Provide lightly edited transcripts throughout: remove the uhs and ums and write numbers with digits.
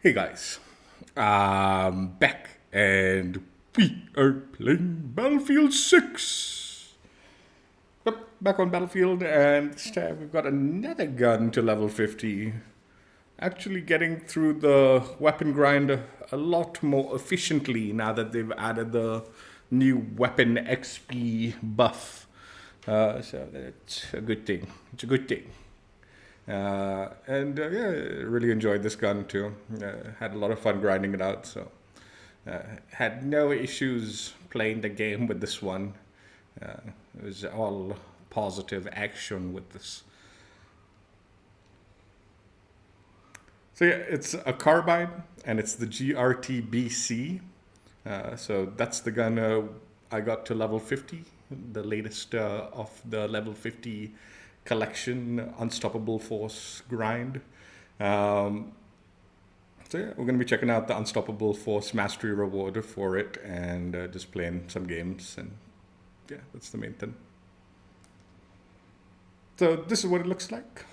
Hey guys, I'm back and we are playing Battlefield 6. Yep, back on Battlefield, and this time we've got another gun to level 50. Actually getting through the weapon grind a lot more efficiently now that they've added the new weapon XP buff. So that's a good thing. It's a good thing. Yeah, really enjoyed this gun too. Had a lot of fun grinding it out, so had no issues playing the game with this one. It was all positive action with this. So yeah, it's a carbine and it's the GRT-BC. So that's the gun I got to level 50, the latest of the level 50 collection Unstoppable Force grind. So yeah, we're going to be checking out the Unstoppable Force Mastery reward for it and just playing some games, and yeah, that's the main thing. So this is what it looks like.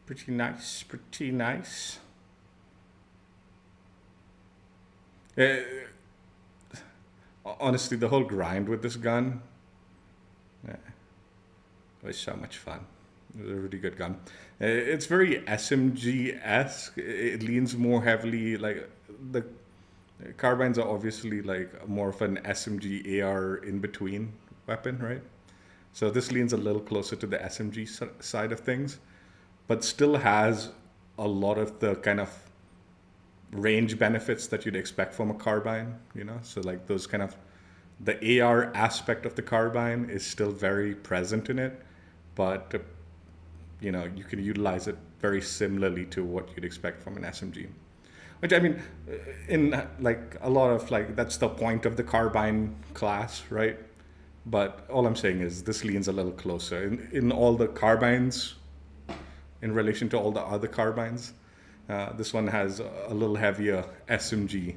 Pretty nice, pretty nice. Honestly, the whole grind with this gun was so much fun. It was a really good gun. It's very SMG-esque. It leans more heavily, like the carbines are obviously like more of an SMG AR in between weapon, right? So this leans a little closer to the SMG side of things, but still has a lot of the kind of range benefits that you'd expect from a carbine, you know? So like those kind of, the AR aspect of the carbine is still very present in it, but you know, you can utilize it very similarly to what you'd expect from an SMG. Which, I mean, in like a lot of like, that's the point of the carbine class, right? But all I'm saying is this leans a little closer. In all the carbines, in relation to all the other carbines, this one has a little heavier SMG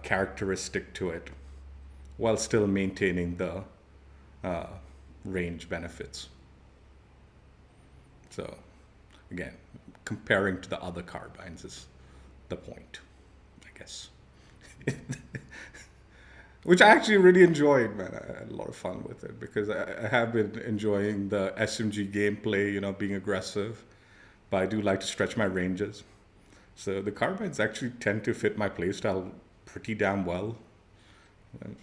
characteristic to it, while still maintaining the range benefits. So, again, comparing to the other carbines is the point, I guess. Which I actually really enjoyed, man. I had a lot of fun with it because I have been enjoying the SMG gameplay, you know, being aggressive, but I do like to stretch my ranges. So the carbines actually tend to fit my playstyle pretty damn well. I'm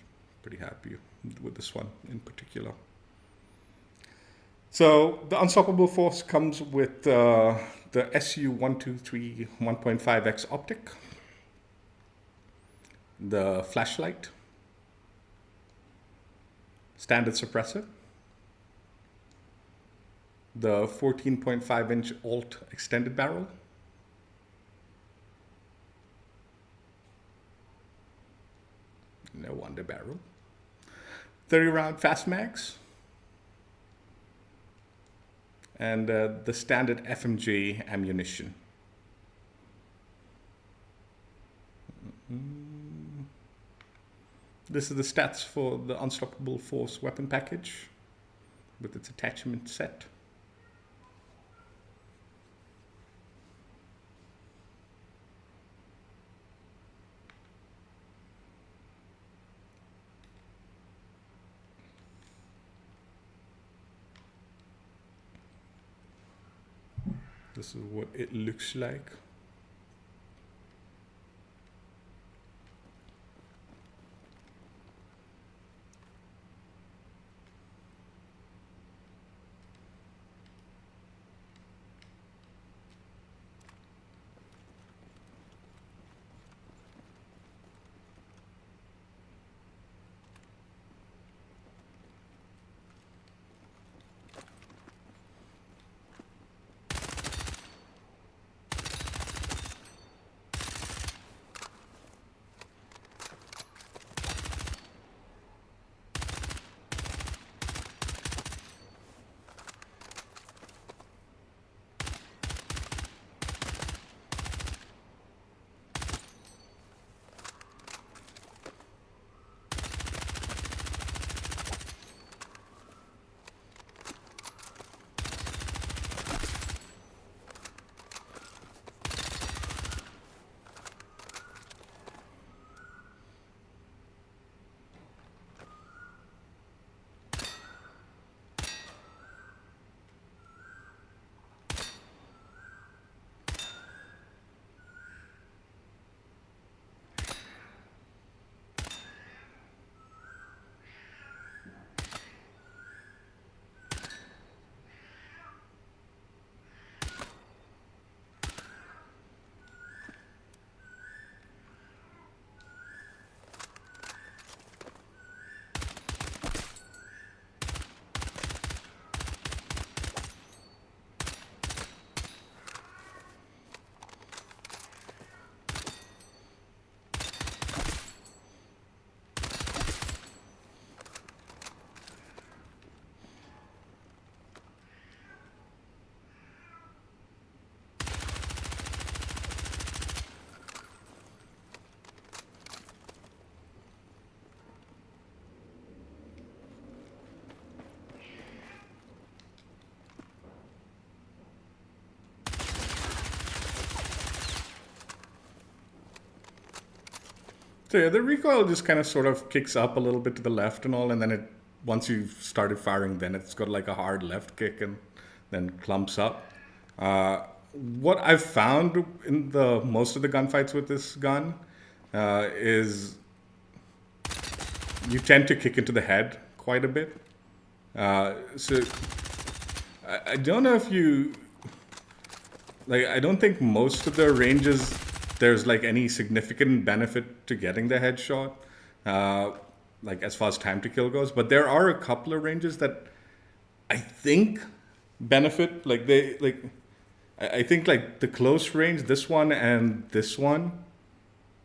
pretty happy with this one in particular. So the Unstoppable Force comes with the SU-123 1.5x optic, the flashlight, standard suppressor, the 14.5-inch alt extended barrel, no wonder barrel, 30-round fast mags, and the standard FMJ ammunition. This is the stats for the Unstoppable Force weapon package with its attachment set. This is what it looks like. So yeah, the recoil just kind of sort of kicks up a little bit to the left and all, and then once you've started firing, then it's got like a hard left kick and then clumps up. Uh, what I've found in the most of the gunfights with this gun is you tend to kick into the head quite a bit. So I don't know if you like. I don't think most of the ranges there's like any significant benefit to getting the headshot, like as far as time to kill goes. But there are a couple of ranges that I think benefit. Like they like, I think like the close range, this one and this one,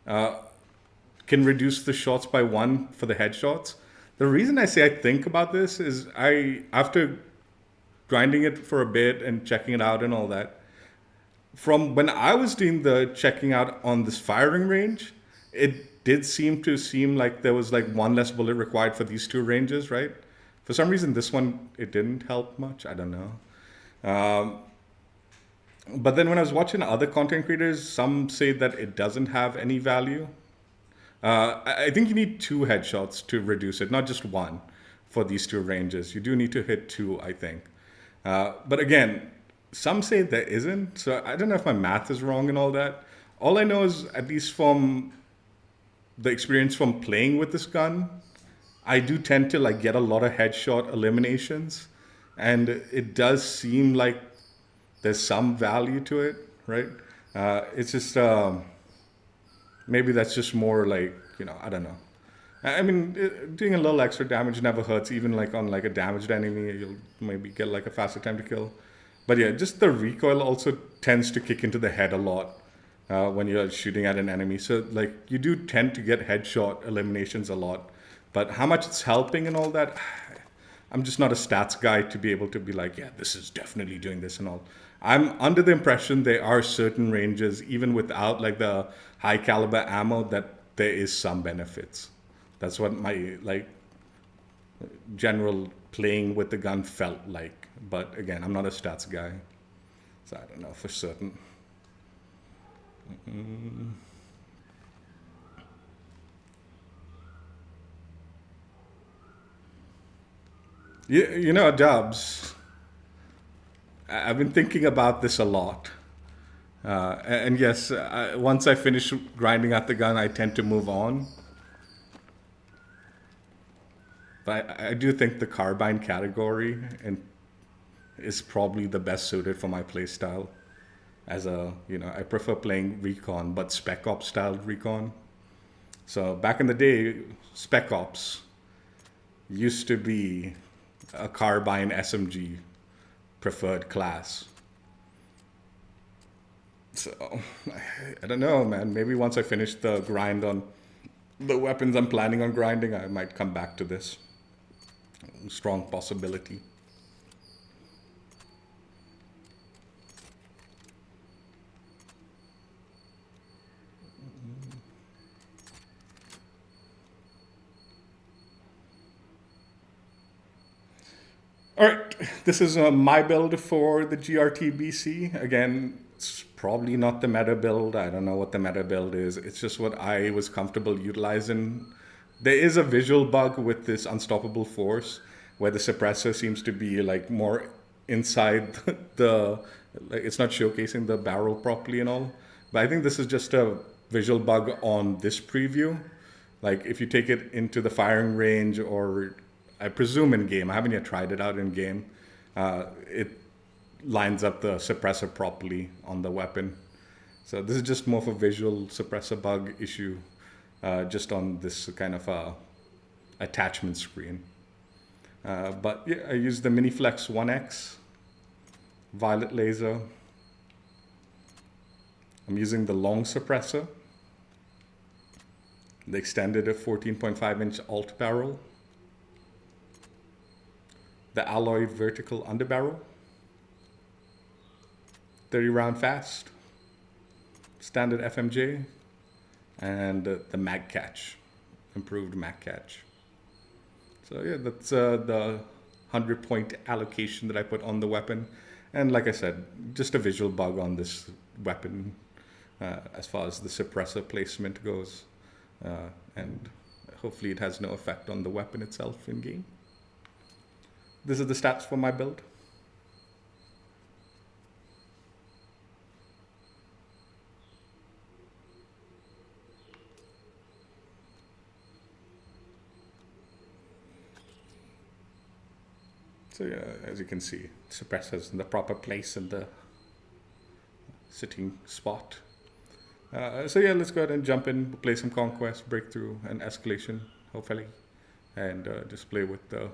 can reduce the shots by 1 for the headshots. The reason I say I think about this is after grinding it for a bit and checking it out and all that, from when I was doing the checking out on this firing range, it did seem like there was like 1 less bullet required for these 2 ranges, right? For some reason, this one, it didn't help much. I don't know. But then when I was watching other content creators, some say that it doesn't have any value. I think you need 2 headshots to reduce it, not just 1 for these 2 ranges. You do need to hit 2, I think. But again, some say there isn't. So I don't know if my math is wrong and all that. All I know is, at least from the experience from playing with this gun, I do tend to like get a lot of headshot eliminations. And it does seem like there's some value to it, right? It's just... maybe that's just more like, I don't know. I mean, doing a little extra damage never hurts, even like on like a damaged enemy, you'll maybe get like a faster time to kill. But yeah, just the recoil also tends to kick into the head a lot when you're shooting at an enemy. So like you do tend to get headshot eliminations a lot, but how much it's helping and all that, I'm just not a stats guy to be able to be like, yeah, this is definitely doing this and all. I'm under the impression there are certain ranges, even without like the high caliber ammo, that there is some benefits. That's what my like general playing with the gun felt like. But again, I'm not a stats guy, so I don't know for certain. Dubs, I've been thinking about this a lot. And yes, once I finish grinding out the gun, I tend to move on. But I do think the carbine category is probably the best suited for my playstyle. I prefer playing recon, but spec ops styled recon. So back in the day, spec ops used to be a carbine SMG preferred class. So I don't know, man. Maybe once I finish the grind on the weapons I'm planning on grinding, I might come back to this. Strong possibility. All right, this is my build for the GRT-BC. Again, it's probably not the meta build. I don't know what the meta build is. It's just what I was comfortable utilizing. There is a visual bug with this unstoppable force where the suppressor seems to be like more inside like it's not showcasing the barrel properly and all. But I think this is just a visual bug on this preview. Like if you take it into the firing range, or I presume in game, I haven't yet tried it out in game, it lines up the suppressor properly on the weapon. So this is just more of a visual suppressor bug issue, just on this kind of attachment screen. But yeah, I use the Miniflex 1X violet laser. I'm using the long suppressor, the extended 14.5-inch alt barrel, the alloyed vertical underbarrel, 30 round fast, standard FMJ, and the mag catch, improved mag catch. So yeah, that's the 100-point allocation that I put on the weapon. And like I said, just a visual bug on this weapon as far as the suppressor placement goes. and hopefully it has no effect on the weapon itself in game. This is the stats for my build. So yeah, as you can see, suppressors in the proper place in the sitting spot. So yeah, let's go ahead and jump in, play some Conquest, Breakthrough, and Escalation, hopefully, and just play with the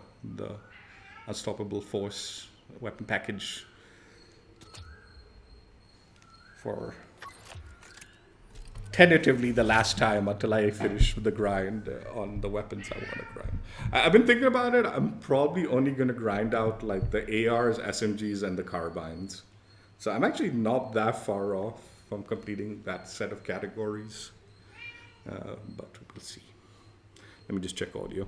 Unstoppable Force weapon package for tentatively the last time until I finish the grind on the weapons I want to grind. I've been thinking about it. I'm probably only going to grind out like the ARs, SMGs, and the carbines. So I'm actually not that far off from completing that set of categories. But we'll see. Let me just check audio.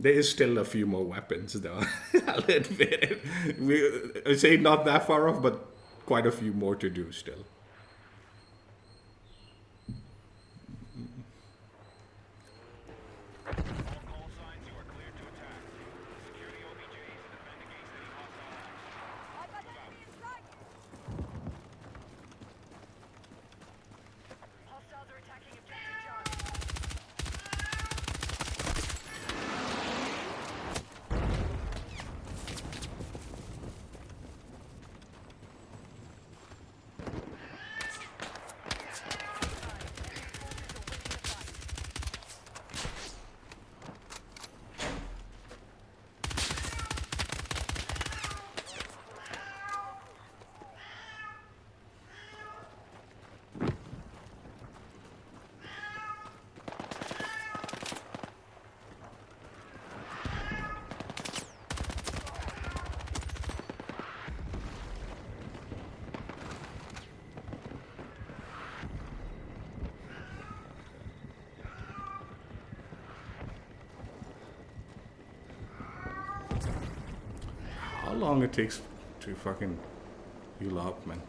There is still a few more weapons, though. I'll admit it. I say not that far off, but quite a few more to do still. How long it takes to fucking heal up, man.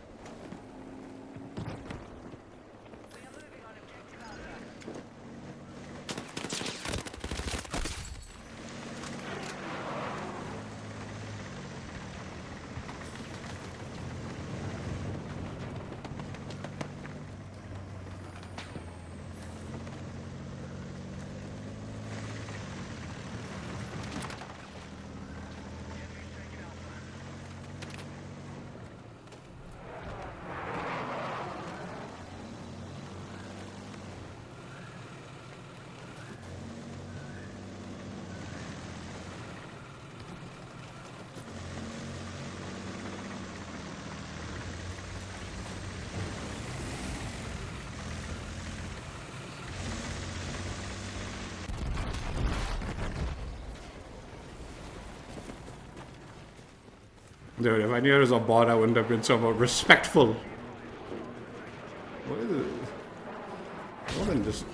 Dude, if I knew it was a bot, I wouldn't have been so respectful. What is it? More than just...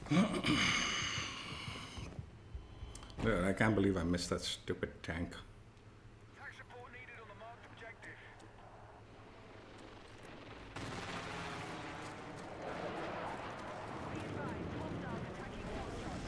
Dude, I can't believe I missed that stupid tank. Attack support needed on the marked objective. Be advised, hostiles attacking Foxtrot.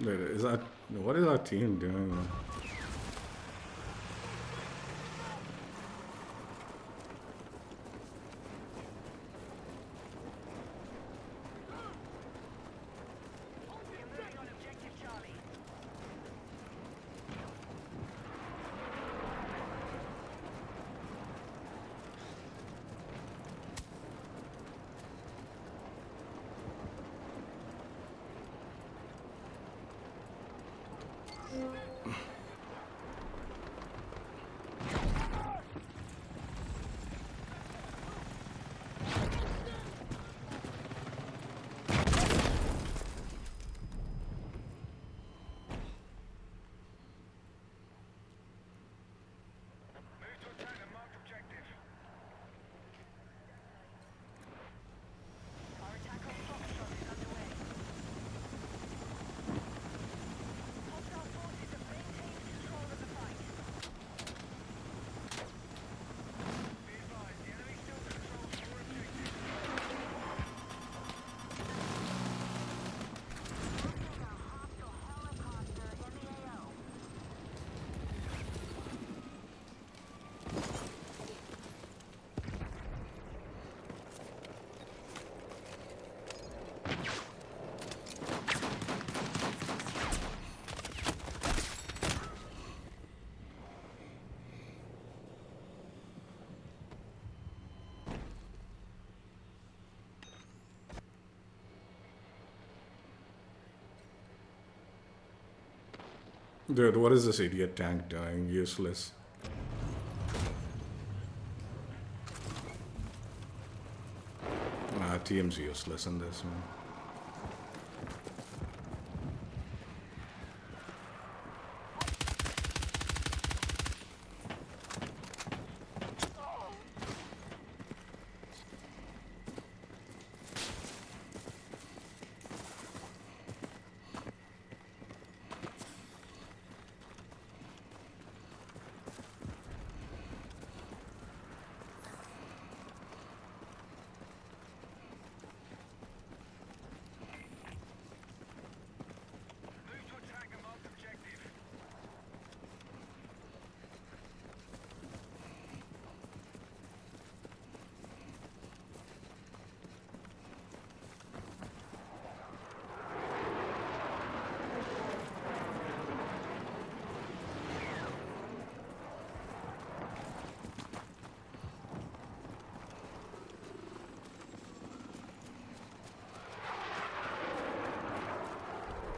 Dude, what is our team doing? Man? We are moving on objective Charlie. Move to attack the marked objective. Our attack on Foxtrot is underway. Hostile forces have maintained control of the fight. Be advised, the enemy still controls your objective. Hostile helicopter in the AO. Dude, what is this idiot tank doing? Useless. Team's useless in this, man. Move to attack the marked objective.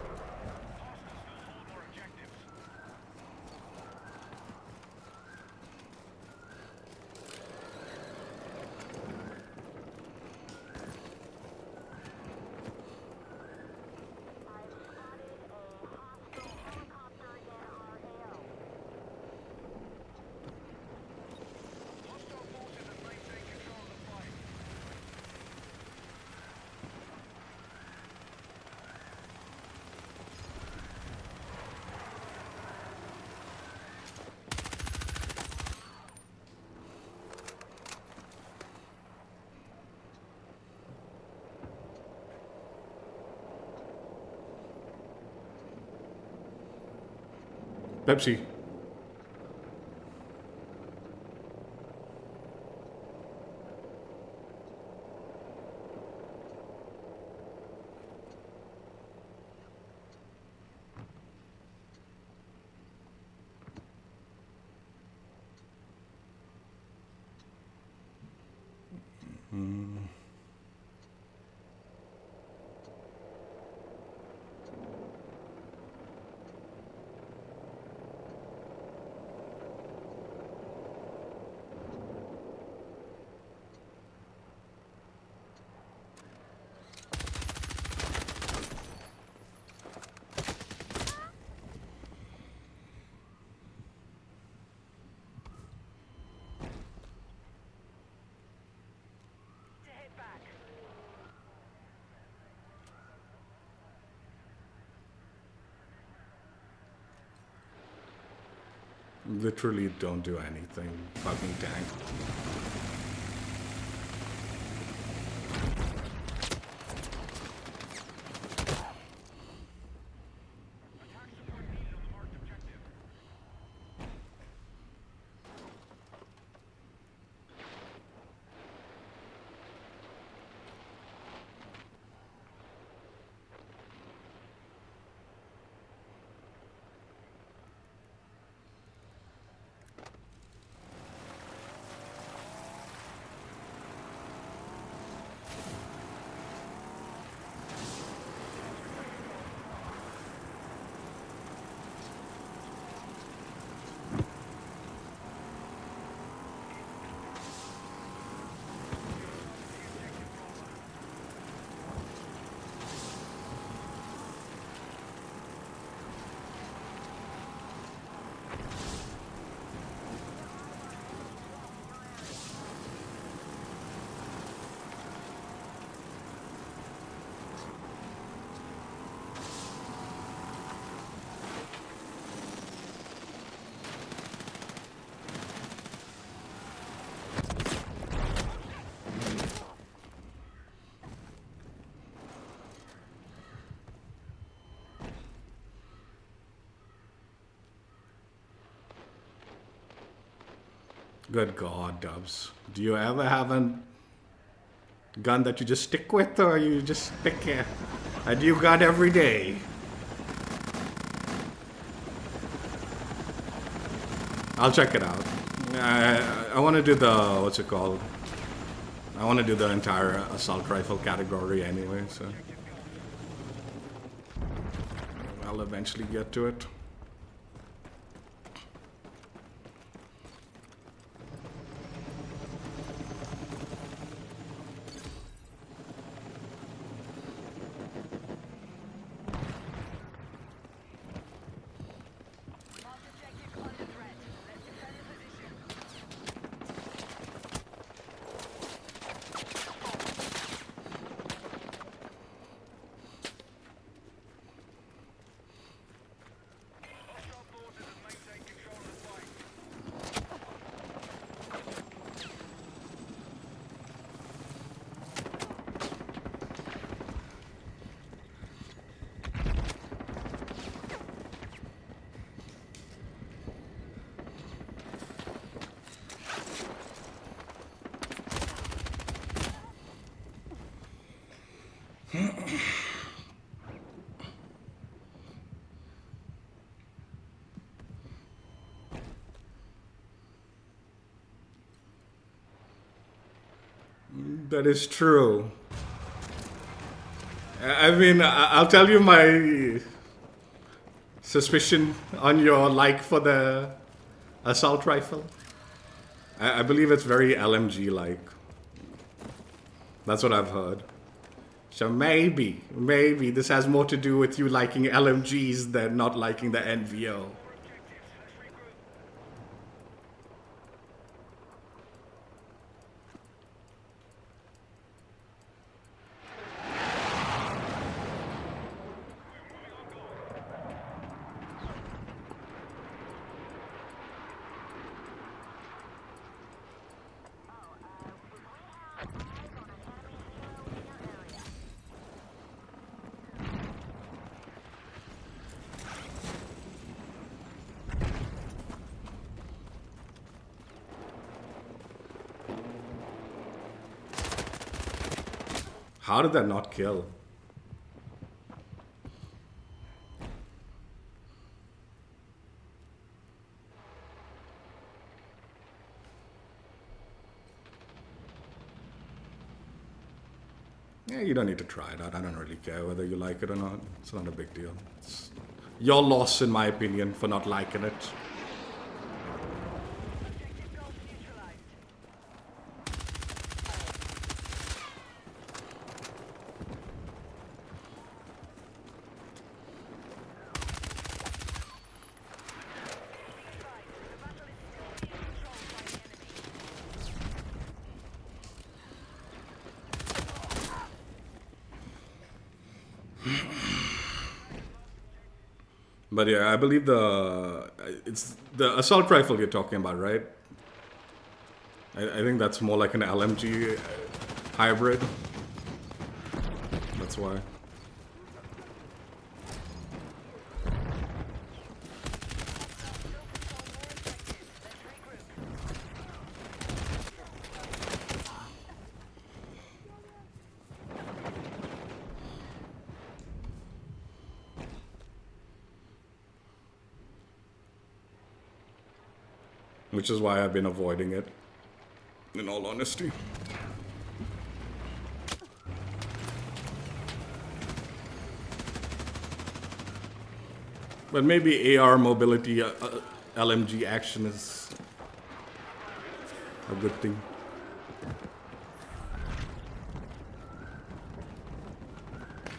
Hostiles still hold more objectives. I've spotted a hostile helicopter in our AO. Hostile forces have maintained control of the fight. Pepsi. Literally don't do anything. Fucking tank. Attack support needed on the marked objective. Good God, Dubs. Do you ever have a gun that you just stick with, or you just pick a new gun every day? I'll check it out. I want to do the, what's it called? I want to do the entire assault rifle category anyway, so I'll eventually get to it. Marked objective under threat. Let's defend the position. Hostile forces have maintained control of the fight. That is true. I mean, I'll tell you my suspicion on your like for the assault rifle. I believe it's very LMG-like. That's what I've heard. So maybe this has more to do with you liking LMGs than not liking the NVO. How did that not kill? Yeah, you don't need to try it out. I don't really care whether you like it or not. It's not a big deal. It's your loss, in my opinion, for not liking it. Objective goals neutralized. But yeah, I believe it's the assault rifle you're talking about, right? I think that's more like an LMG hybrid. That's why. Which is why I've been avoiding it, in all honesty. But maybe AR mobility, LMG action is a good thing.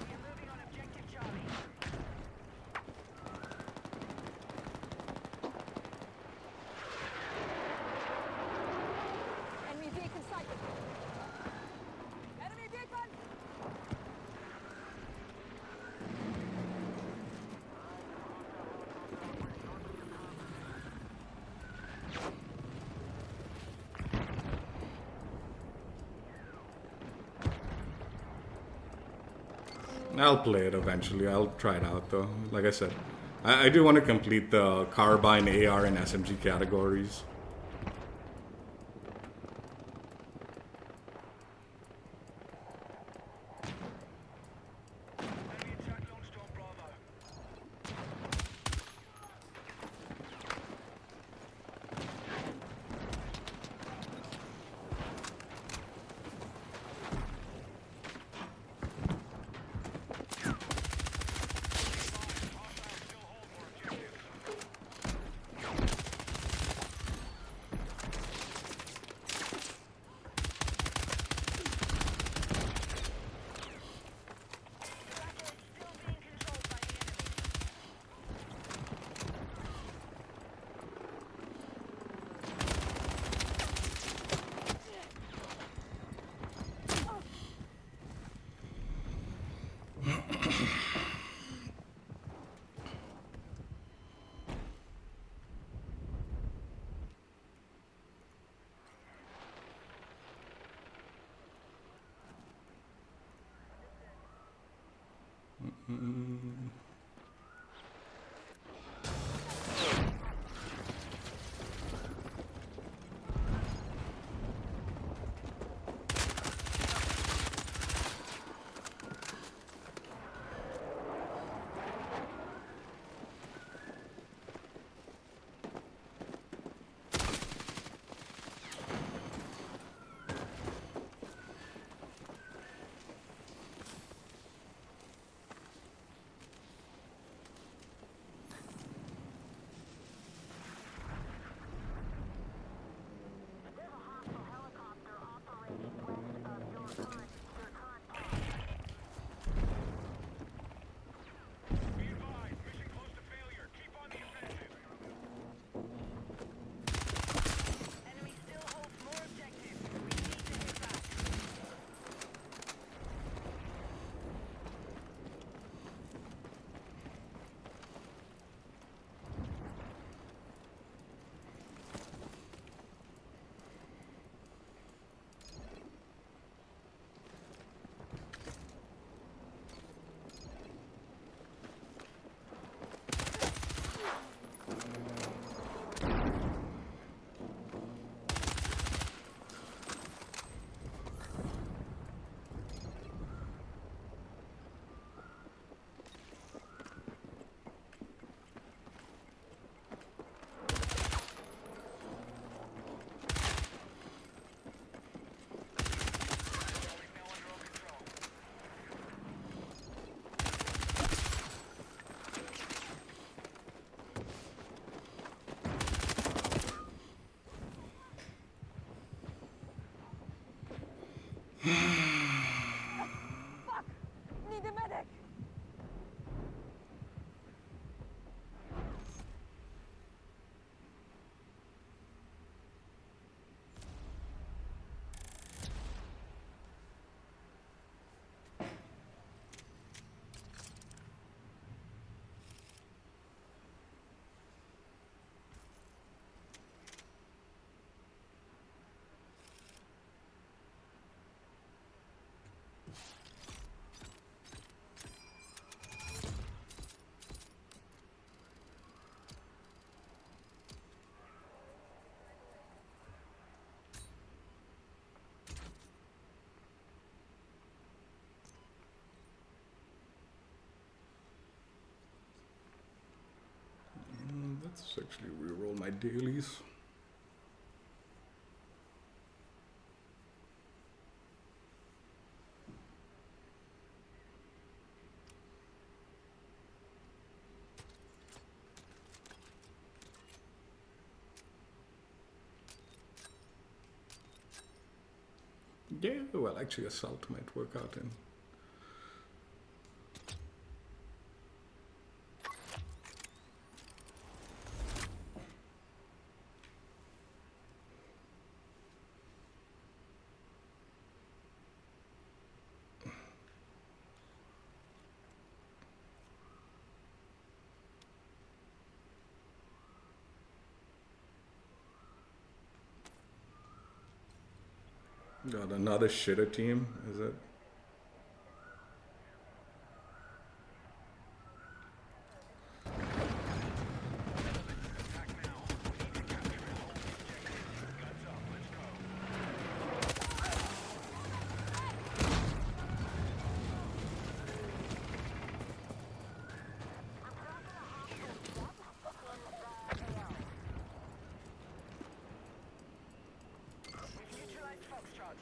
We're moving on objective Charlie. Enemy vehicle sighted. Enemy vehicle! I'll play it eventually. I'll try it out though. Like I said, I do want to complete the carbine, AR, and SMG categories. Enemy attack launched on Bravo. Hostiles still hold more objectives. Let's actually reroll my dailies. Yeah, well, actually, assault might work out in. Got another shitter team, is it? We've neutralized Foxtrot.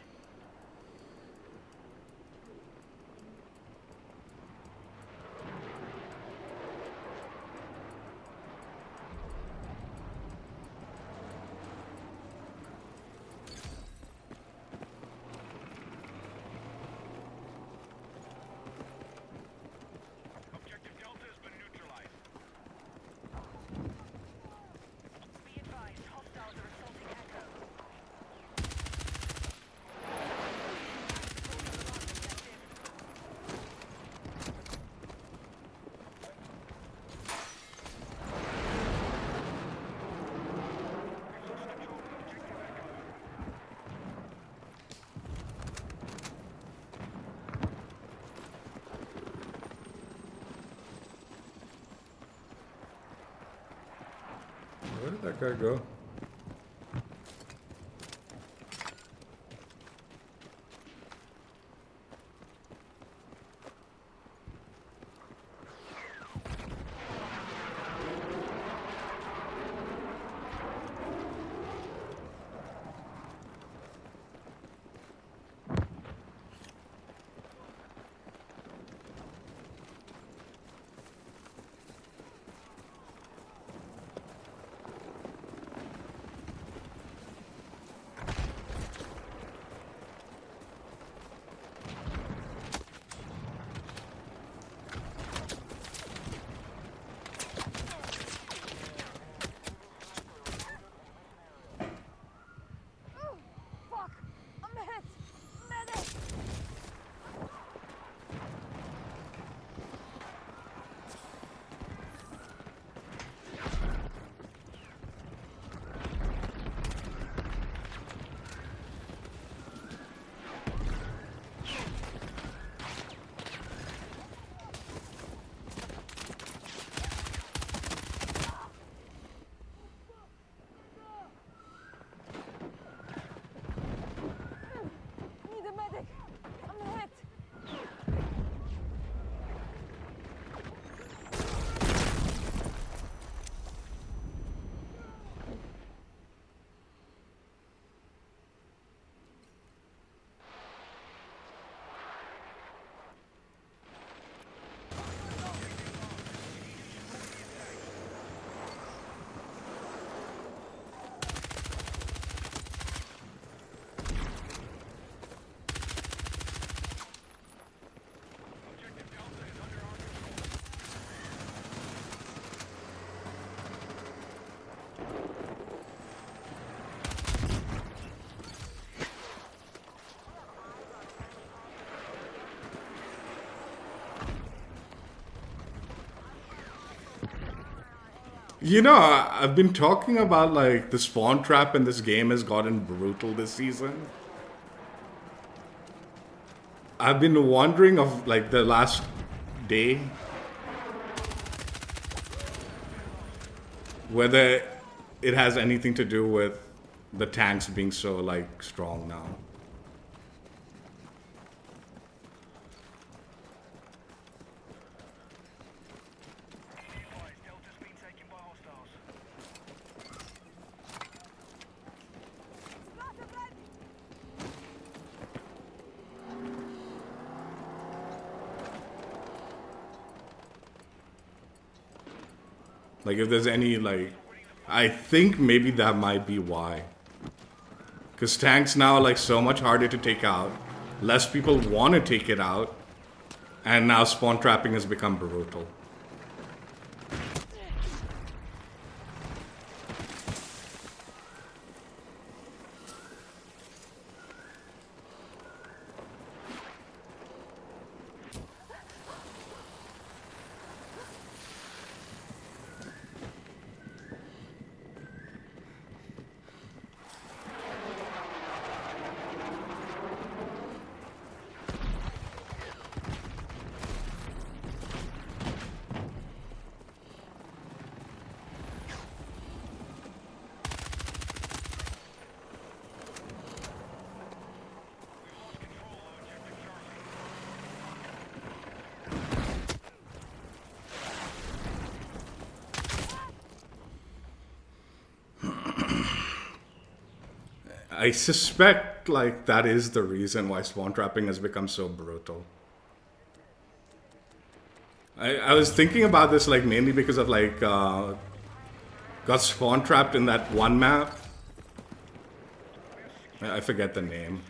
Objective Delta has been neutralized. Be advised, hostiles are assaulting Echo. Where did that guy go? Fuck! I'm hit! Medic! Need a medic! I'm hit! Objective Delta is under our control. You know, I've been talking about like the spawn trap in this game has gotten brutal this season. I've been wondering of like the last day whether it has anything to do with the tanks being so like strong now. Be advised, Delta's been taken by hostiles. Like if there's any like, I think maybe that might be why. Because tanks now are like so much harder to take out. Less people want to take it out. And now spawn trapping has become brutal. I suspect like that is the reason why spawn trapping has become so brutal. I was thinking about this like mainly because of like got spawn trapped in that one map. I forget the name.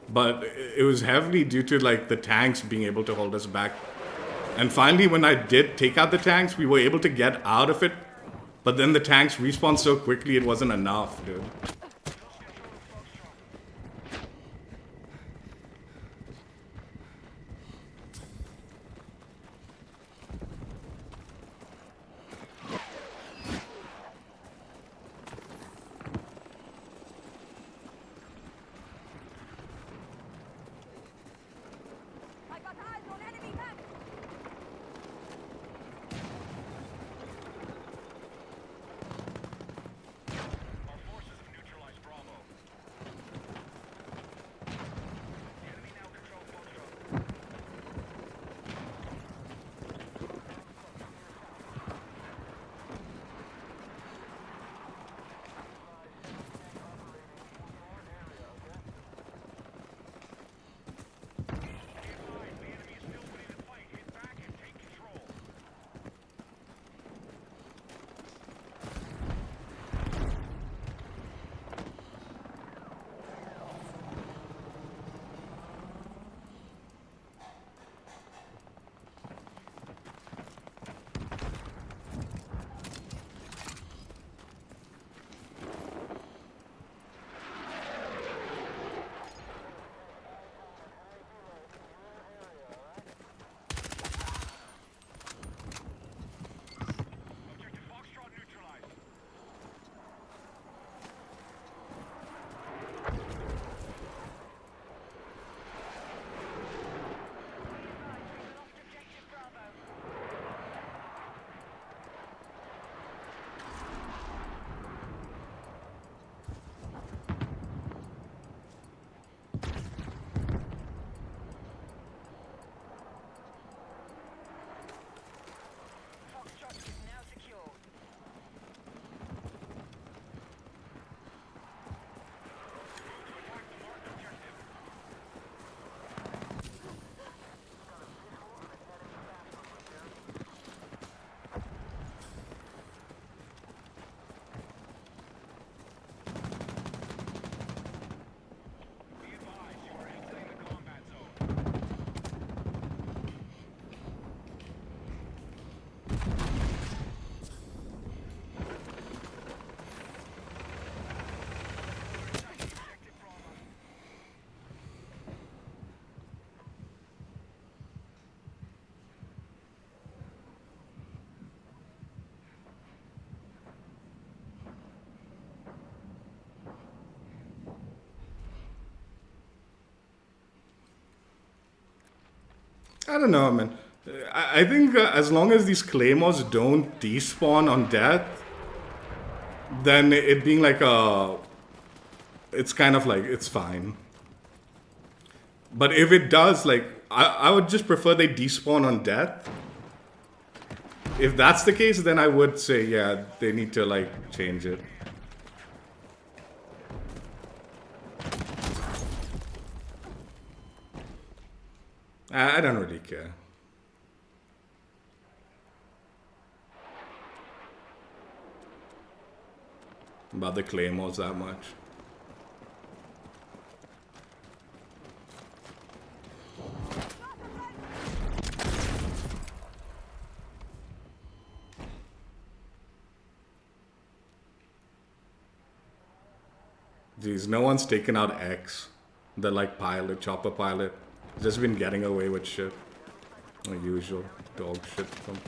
But it was heavily due to like the tanks being able to hold us back. And finally, when I did take out the tanks, we were able to get out of it. But then the tanks respawned so quickly, it wasn't enough, dude. I got eyes on enemy tanks. Our forces have neutralized Bravo. The enemy now control Foxtrot. Be advised, the enemy is still winning the fight. Hit back and take control. Objective Foxtrot neutralized. Lost objective Bravo. Foxtrot is now secured. Attack the marked objective. Be advised, you are exiting the combat zone. Attacking objective Bravo. I don't know, man. I think as long as these claymores don't despawn on death, then it being like a, it's kind of like it's fine. But if it does, like I would just prefer they despawn on death. if that's the case, then I would say, yeah, they need to, like, change it. I don't really care about the claymores that much. Geez, no one's taken out X. The, like, pilot, chopper pilot. Just been getting away with shit. Like usual dog shit from me.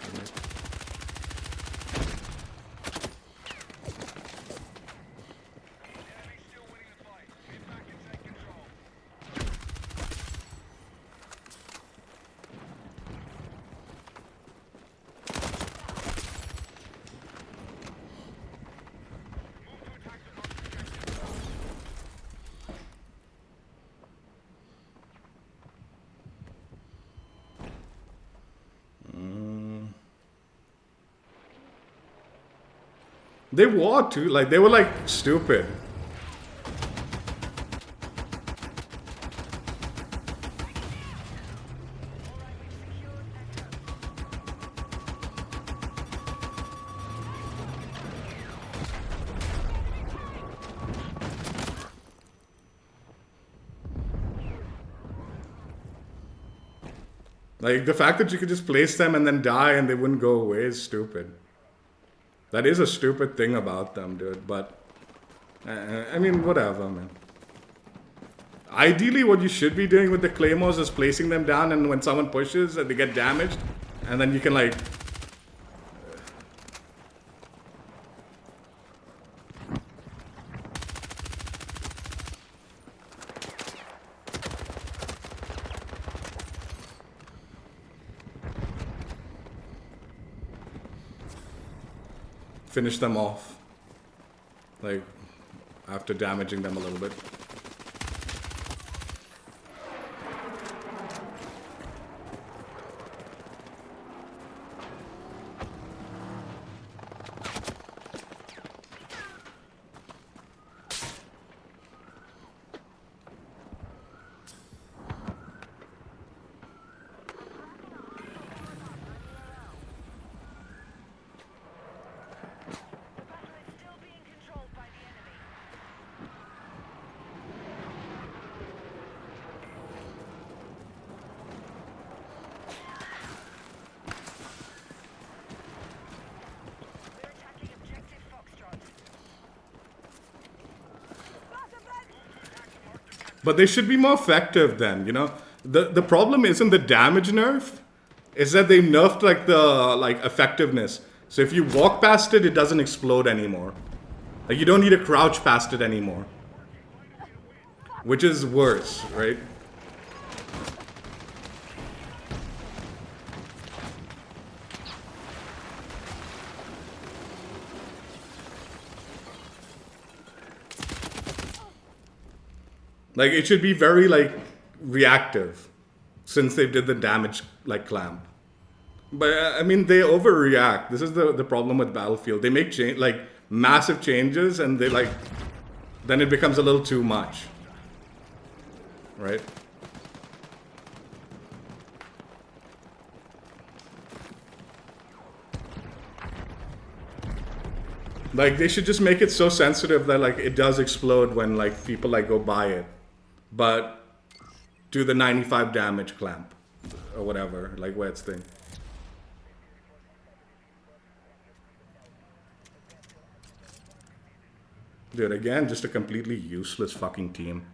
Enemy still winning the fight. Get back and take control. Move to attack the marked objective. They were too, like, they were, like, stupid. Like, the fact that you could just place them and then die and they wouldn't go away is stupid. That is a stupid thing about them, dude, but... I mean, whatever, man. Ideally, what you should be doing with the claymores is placing them down, and when someone pushes, they get damaged, and then you can, like... finish them off. Like, after damaging them a little bit. Still being controlled by the enemy. We're attacking objective Foxtrot. But they should be more effective then, you know? The problem isn't the damage nerf, it's that they nerfed, like, the, like, effectiveness. So if you walk past it, it doesn't explode anymore. Like, you don't need to crouch past it anymore. Which is worse, right? Like, it should be very, like, reactive, since they did the damage, like, clamp. But, I mean, they overreact. This is the problem with Battlefield. They make, like, massive changes, and they, like, then it becomes a little too much. Right? Like, they should just make it so sensitive that, like, it does explode when, like, people, like, go by it. But do the 95 damage clamp. Or whatever, like, Wed's thing. Dude, again, just a completely useless fucking team.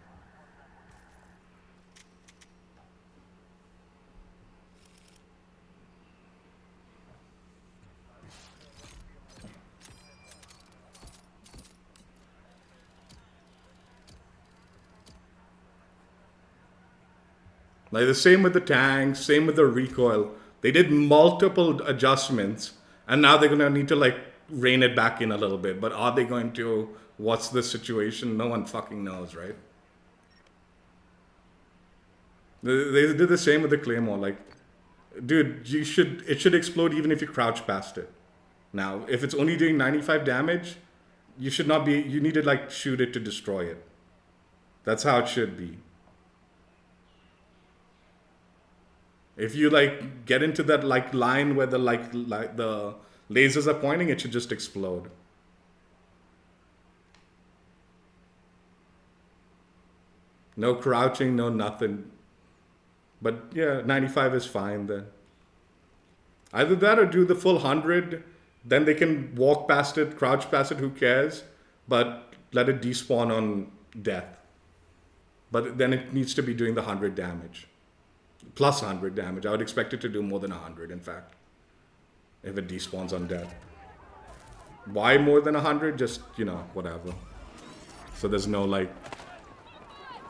Like, the same with the tanks, same with the recoil. They did multiple adjustments, and now they're gonna need to, like, rein it back in a little bit. But are they going to? What's the situation? No one fucking knows, right? They did the same with the Claymore. Like, Dude, it should explode even if you crouch past it. Now, if it's only doing 95 damage, you should not be, you need to like shoot it to destroy it. That's how it should be. If you like get into that like line where the like the lasers are pointing, it should just explode. No crouching, no nothing. But yeah, 95 is fine then. Either that or do the full 100, then they can walk past it, crouch past it, who cares? But let it despawn on death. But then it needs to be doing the 100 damage. Plus 100 damage. I would expect it to do more than 100, in fact. If it despawns on death. Why more than 100? Just, you know, whatever. So there's no, like,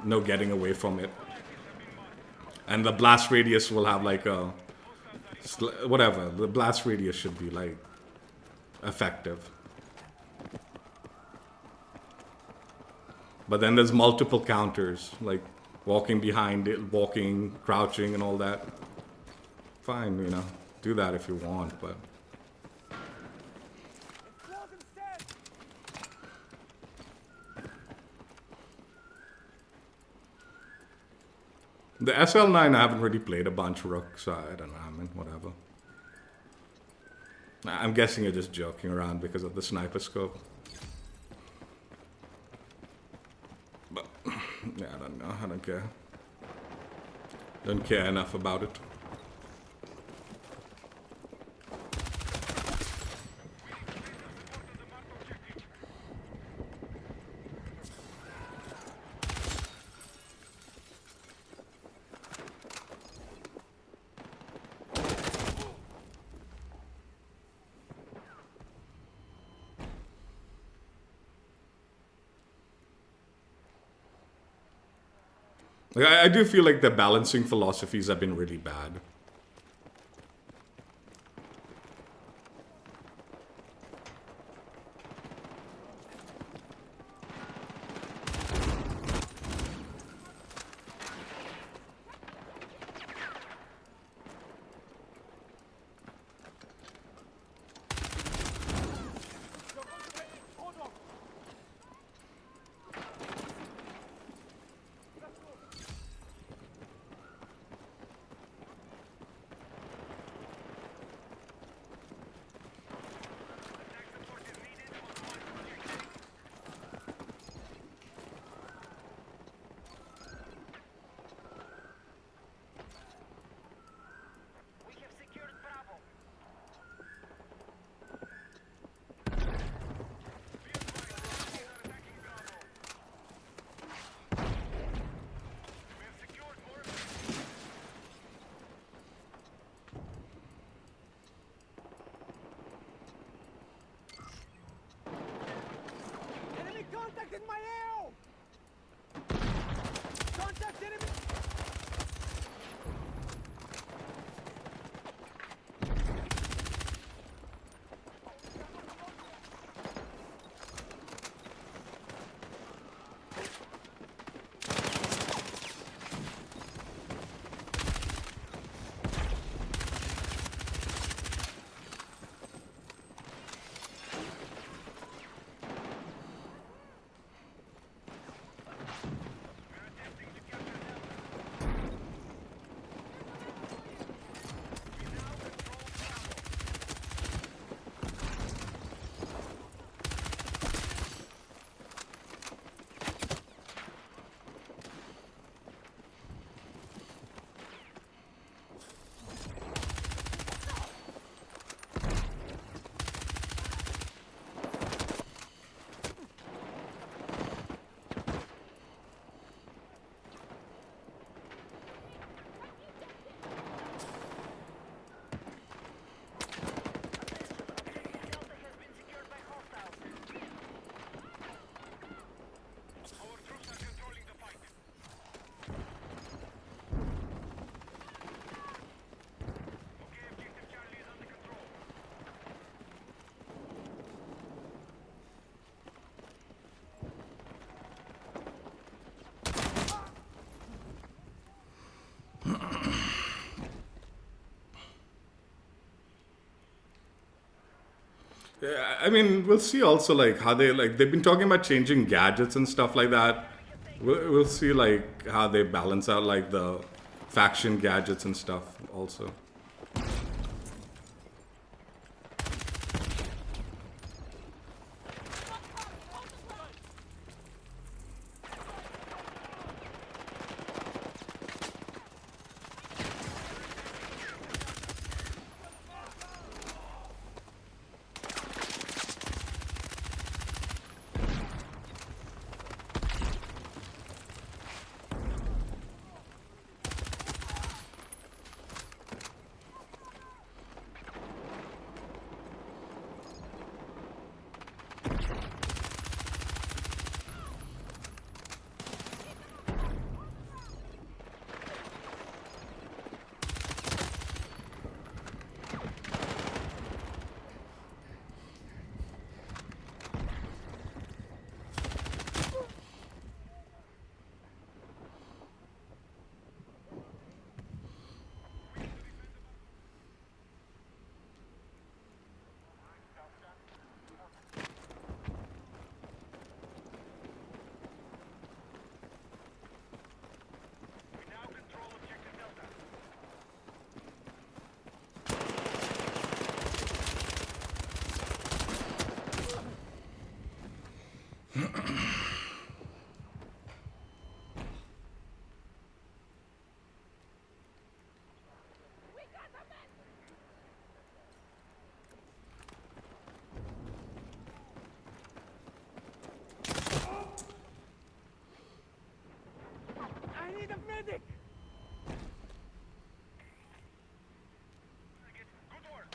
no getting away from it. And the blast radius will have, like, a... whatever. The blast radius should be, like, effective. But then there's multiple counters, like walking behind it, walking, crouching, and all that. Fine, you know, do that if you want, but... The SL9 I haven't really played a bunch, Rook, so I don't know, I mean, whatever. I'm guessing you're just joking around because of the sniper scope. But, yeah, I don't know, I don't care. Don't care enough about it. Like, I do feel like the balancing philosophies have been really bad. We have secured Bravo. We have secured more. Enemy contact in my AO! Contact enemy! Yeah, I mean, we'll see also like how they've been talking about changing gadgets and stuff like that. We'll see like how they balance out like the faction gadgets and stuff also. We now control objective Delta. I need a medic! Good work.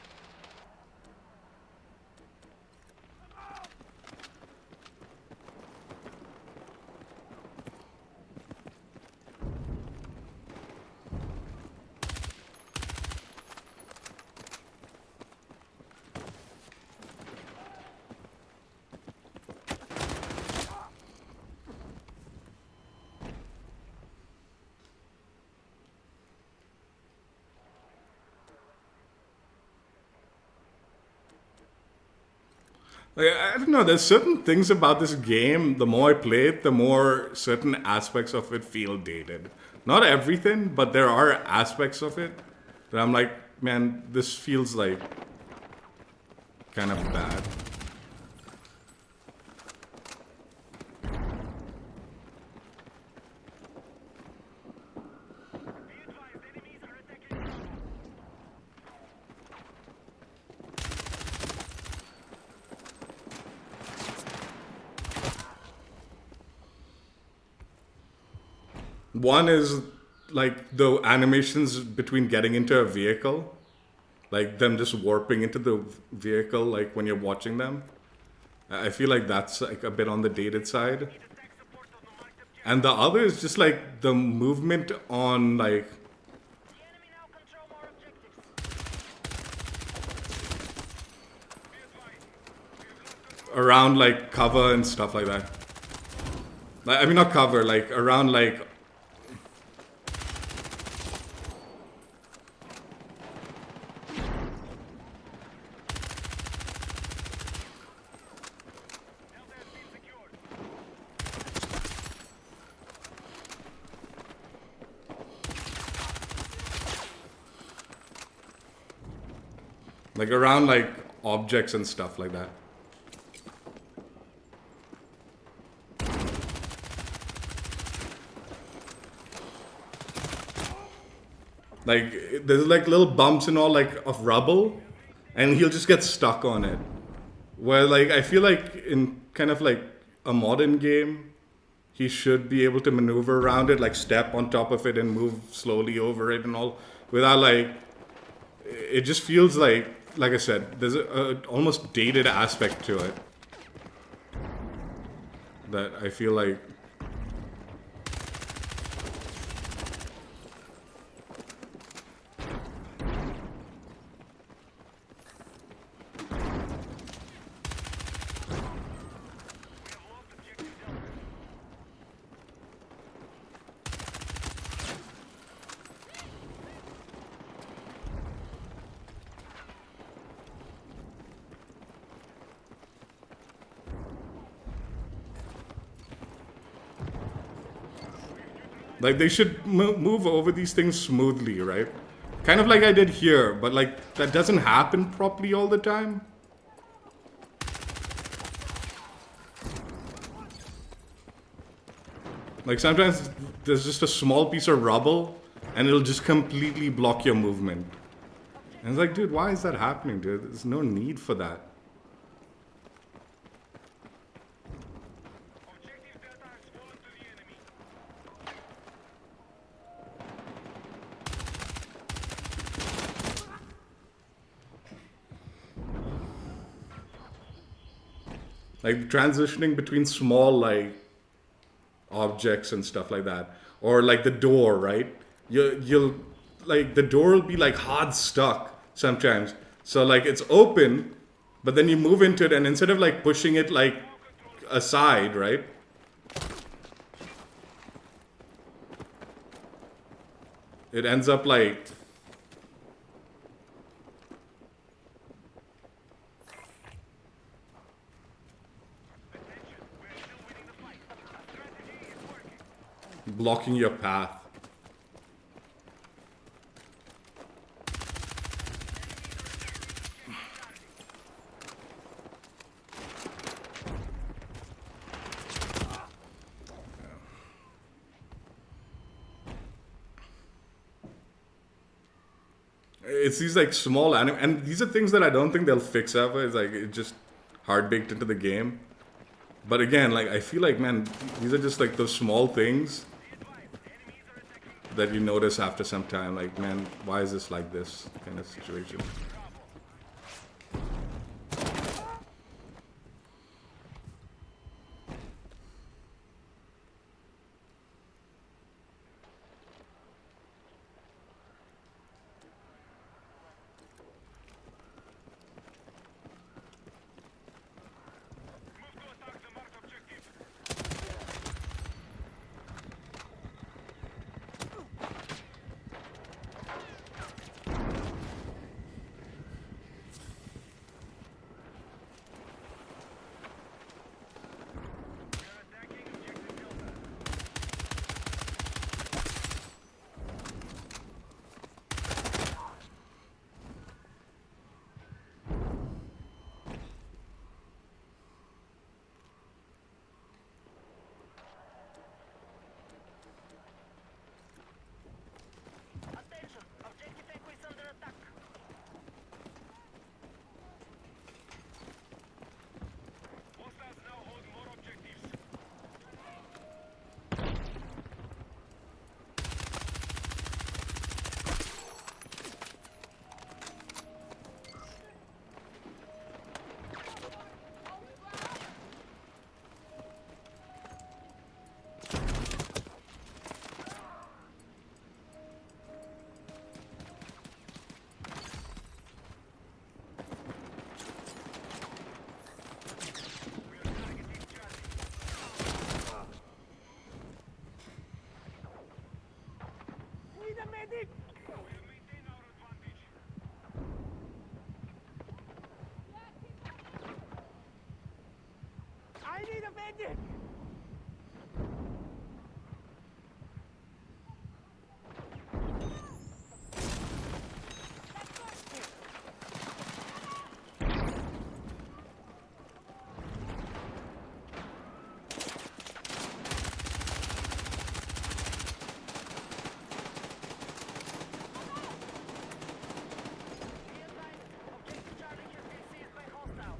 Like, I don't know. There's certain things about this game. The more I play it, the more certain aspects of it feel dated. Not everything, but there are aspects of it that I'm like, man, this feels like kind of bad. Be advised, enemies are attacking Bravo. One is like the animations between getting into a vehicle, like them just warping into the vehicle, like when you're watching them. I feel like that's like a bit on the dated side. Attack support on the marked objective. And the other is just like the movement on like The enemy now control more objectives. Be advised. We have lost control. around like cover and stuff like that. Like, I mean, not cover, like around Delta has been secured. around like objects and stuff like that. Like there's like little bumps and all like of rubble, and he'll just get stuck on it. Where like I feel like in kind of like a modern game, he should be able to maneuver around it, like step on top of it and move slowly over it and all, without like. It just feels like I said, there's a almost dated aspect to it that I feel like. We have lost objective Delta. Like they should move over these things smoothly, right? Kind of like I did here, but like that doesn't happen properly all the time. Like sometimes there's just a small piece of rubble and it'll just completely block your movement. And it's like, dude, why is that happening, dude? There's no need for that. Objective data has fallen to the enemy. Like transitioning between small like objects and stuff like that, or like the door, right? You'll like the door will be like hard stuck sometimes. So like it's open, but then you move into it, and instead of like pushing it like aside, right? It ends up like Attention, we're still winning the fight. Our strategy is working. blocking your path. It's these like small and these are things that I don't think they'll fix ever. It's like it's just hard baked into the game. But again, like I feel like man, these are just like those small things that you notice after some time. Like man, why is this like this kind of situation? Move to attack the marked objective. We are attacking objective Delta. Attention! Objective Echo is under attack. Hostiles now hold more objectives. We are targeting Charlie. Need a medic! We have maintained our advantage. I need a medic! Be advised, Objective Charlie has been seized by hostiles.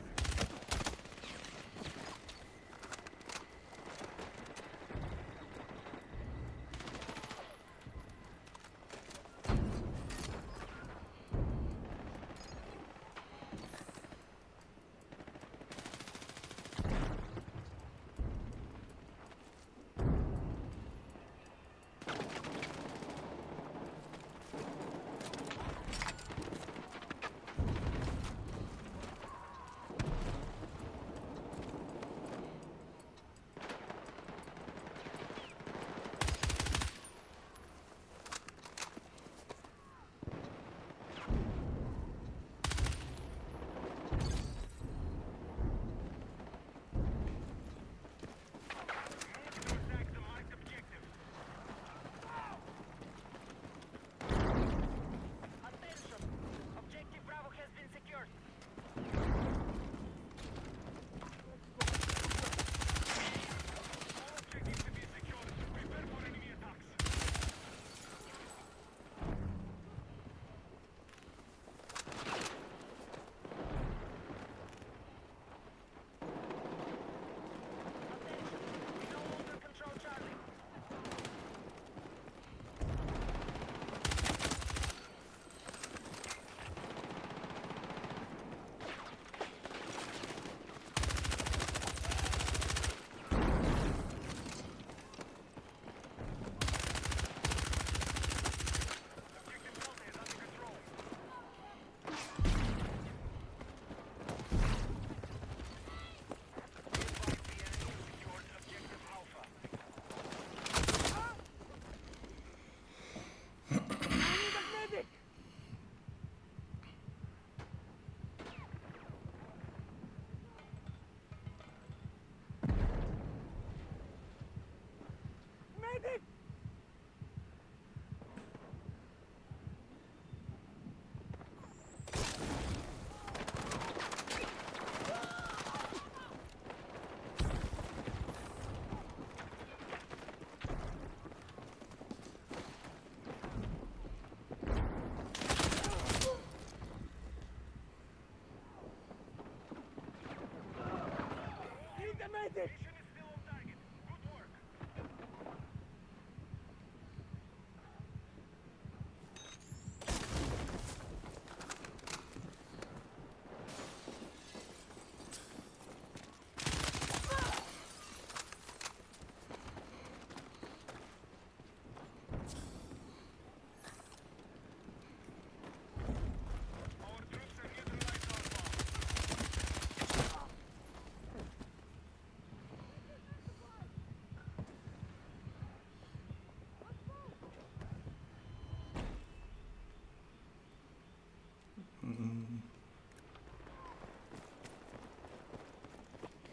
a medic! Mission is still on target. Good work. Our troops are neutralized our bomb.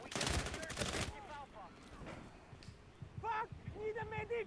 We can secure objective Alpha. Fuck! Need a medic!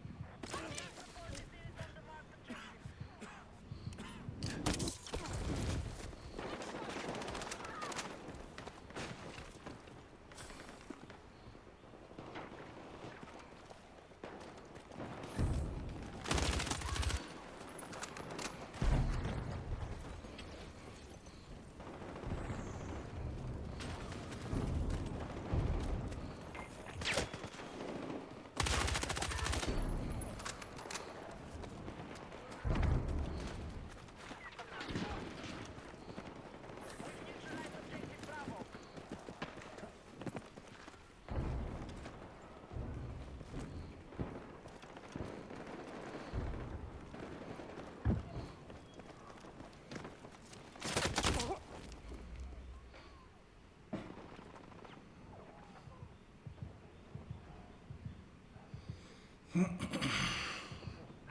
Neutralize objective Bravo.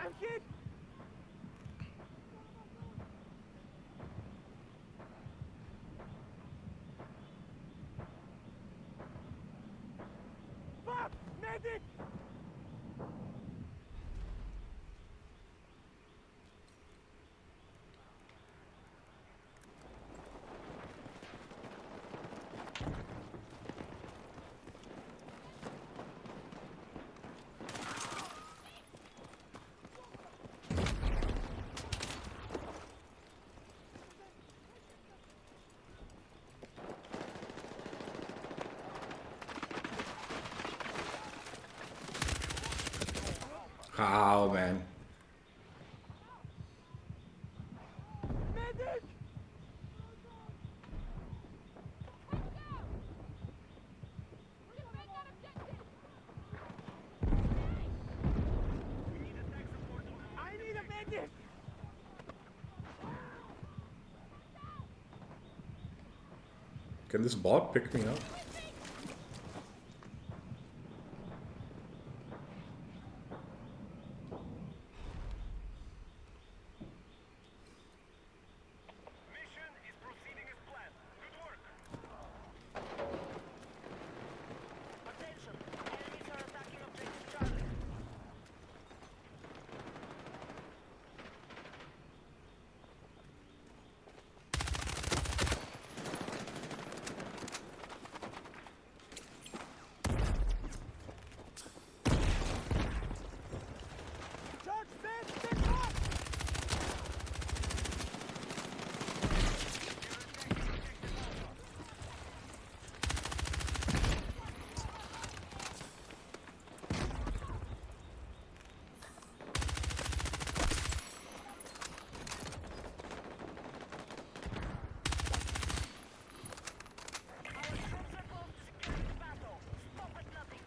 I'm hit! Fuck! Medic! How, man? Medic! We need attack support on our I need a medic! Can this bot pick me up? mission is proceeding as planned. Good work. Attention. Enemies are attacking objective Charlie. Charge fast! Step up! Our troops are close to securing the battle. Stop at nothing.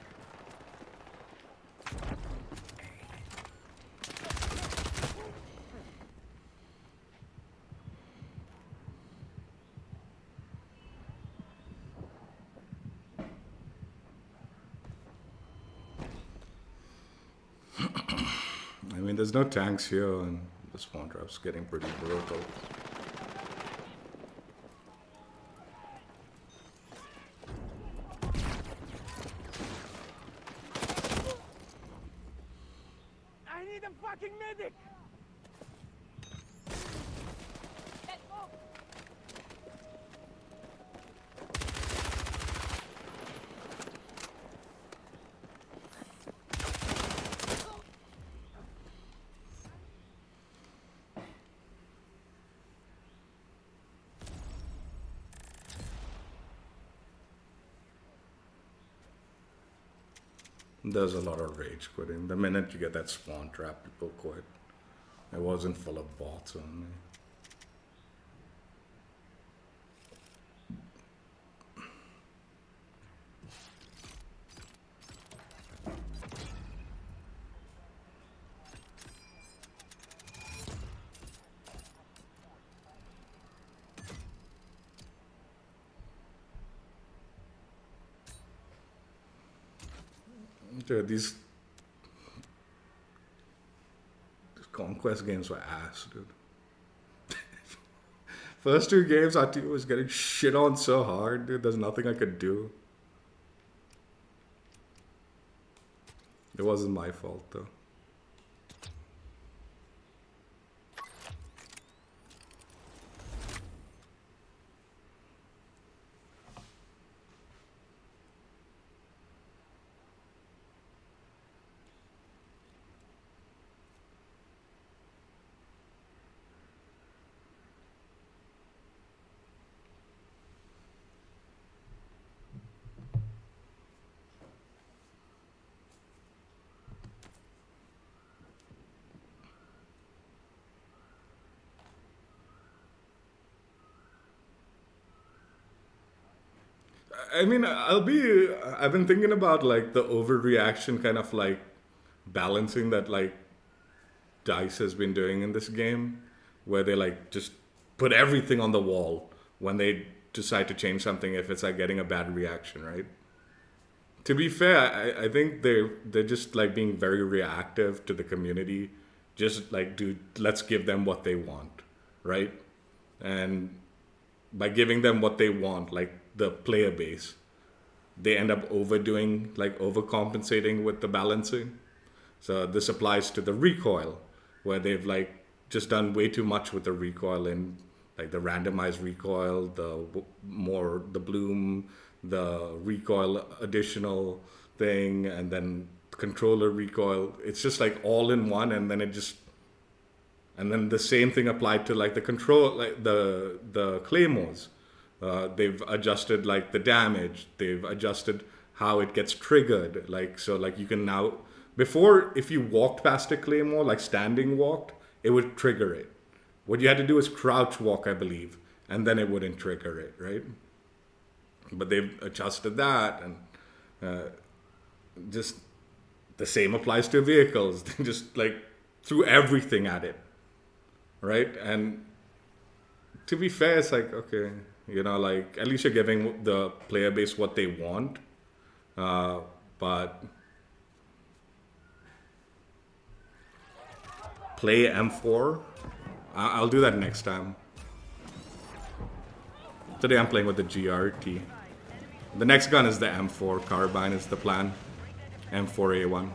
I mean, there's no tanks here, and the spawn drop's getting pretty brutal. I need a fucking medic! There's a lot of rage quitting. The minute you get that spawn trap, people quit. It wasn't full of bots only. Dude, these Conquest games were ass, dude. First two games, our team was getting shit on so hard, dude. There's nothing I could do. It wasn't my fault, though. I mean, I've been thinking about like the overreaction kind of like balancing that like DICE has been doing in this game, where they like just put everything on the wall when they decide to change something if it's like getting a bad reaction, right? To be fair, I think they're just like being very reactive to the community. Just like, dude, let's give them what they want, right? And by giving them what they want, like the player base, they end up overdoing, like overcompensating with the balancing. So this applies to the recoil, where they've like just done way too much with the recoil in like the randomized recoil, the bloom, the recoil additional thing, and then controller recoil. It's just like all in one, and then and then the same thing applied to like the control, like the claymores. They've adjusted like the damage. They've adjusted how it gets triggered. Like so, like you can now, before if you walked past a claymore, like standing walked, it would trigger it. What you had to do is crouch walk, I believe, and then it wouldn't trigger it, right? But they've adjusted that, and just the same applies to vehicles. They just like threw everything at it, right? And to be fair, it's like, okay, you know, like at least you're giving the player base what they want, but play M4. I'll do that next time. Today I'm playing with the GRT. The next gun is the M4 carbine is the plan. M4A1.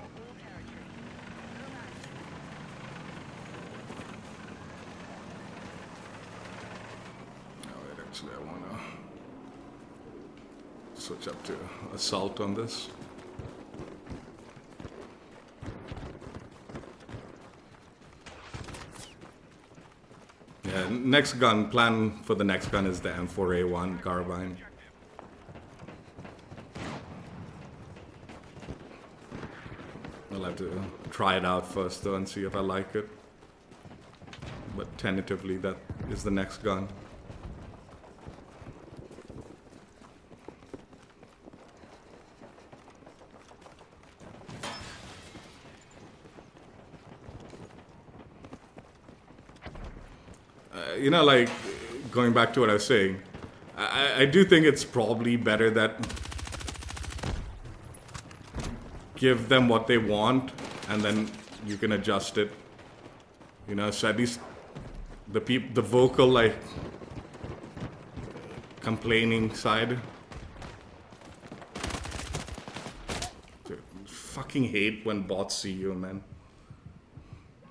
Oh wait, actually I wanna switch up to assault on this. Yeah, next gun, plan for the next gun is the M4A1 carbine. I'll have to try it out first though and see if I like it. But tentatively that is the next gun. You know, like, going back to what I was saying, I do think it's probably better that give them what they want and then you can adjust it. You know, so at least the vocal, like, complaining side. Dude, fucking hate when bots see you, man.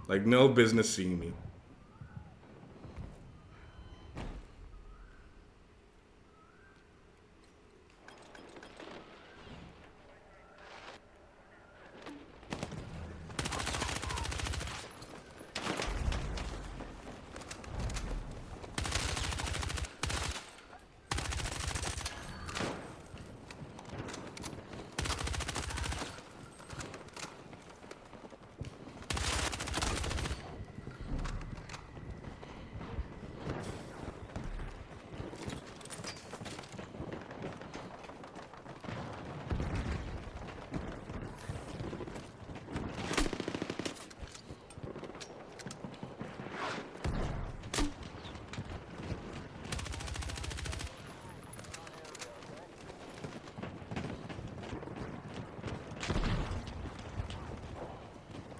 Like, no business seeing me.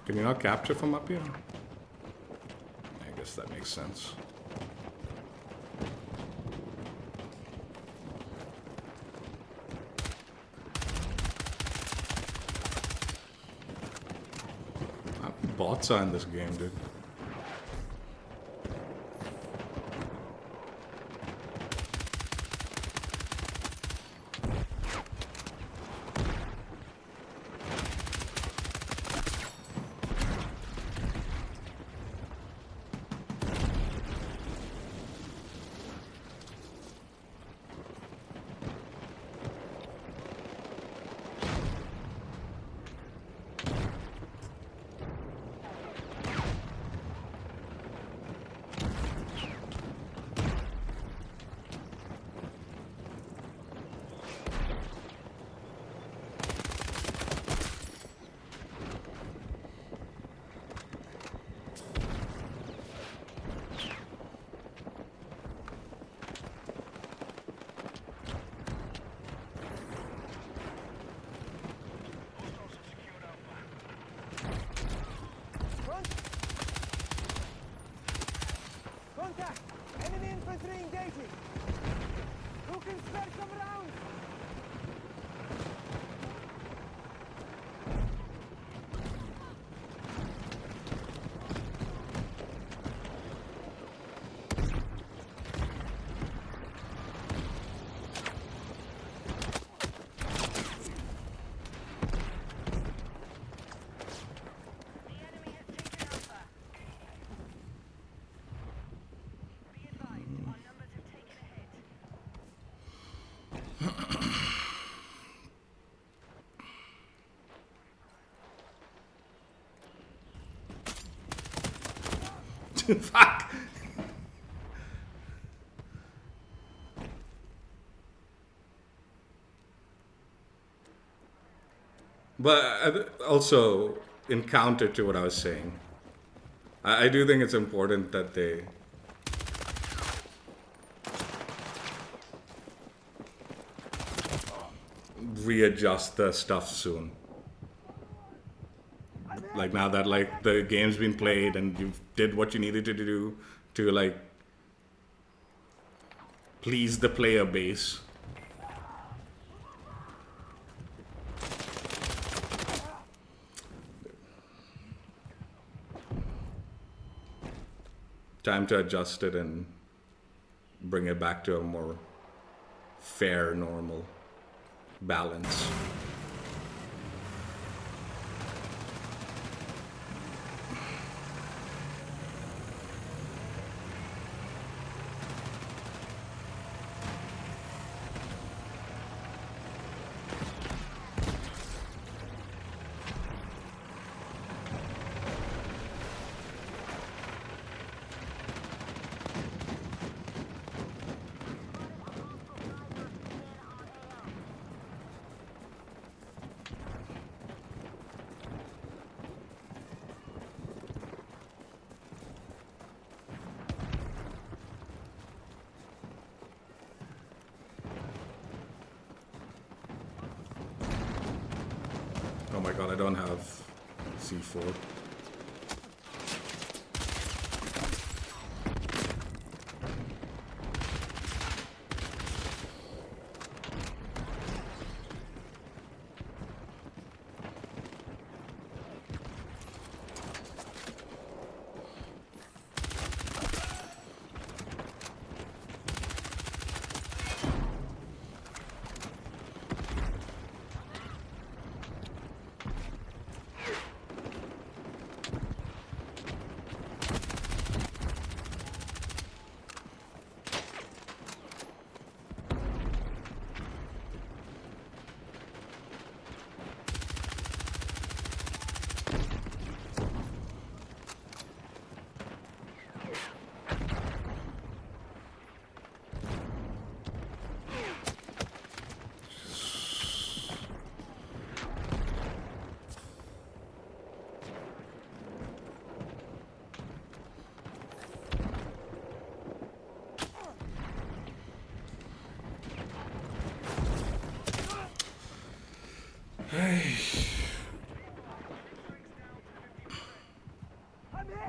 Can you not capture from up here? I guess that makes sense. How many bots are in this game, dude? Hostiles have secured Alpha. Front! Contact! Enemy infantry engaging! Who can spare some rounds? The enemy has taken Alpha. Be advised, our numbers have taken a hit. Fuck! But also, in counter to what I was saying, I do think it's important that they readjust the stuff soon. Like now that like the game's been played and you did what you needed to do to like please the player base. Time to adjust it and bring it back to a more fair, normal balance. Oh my god, I don't have C4.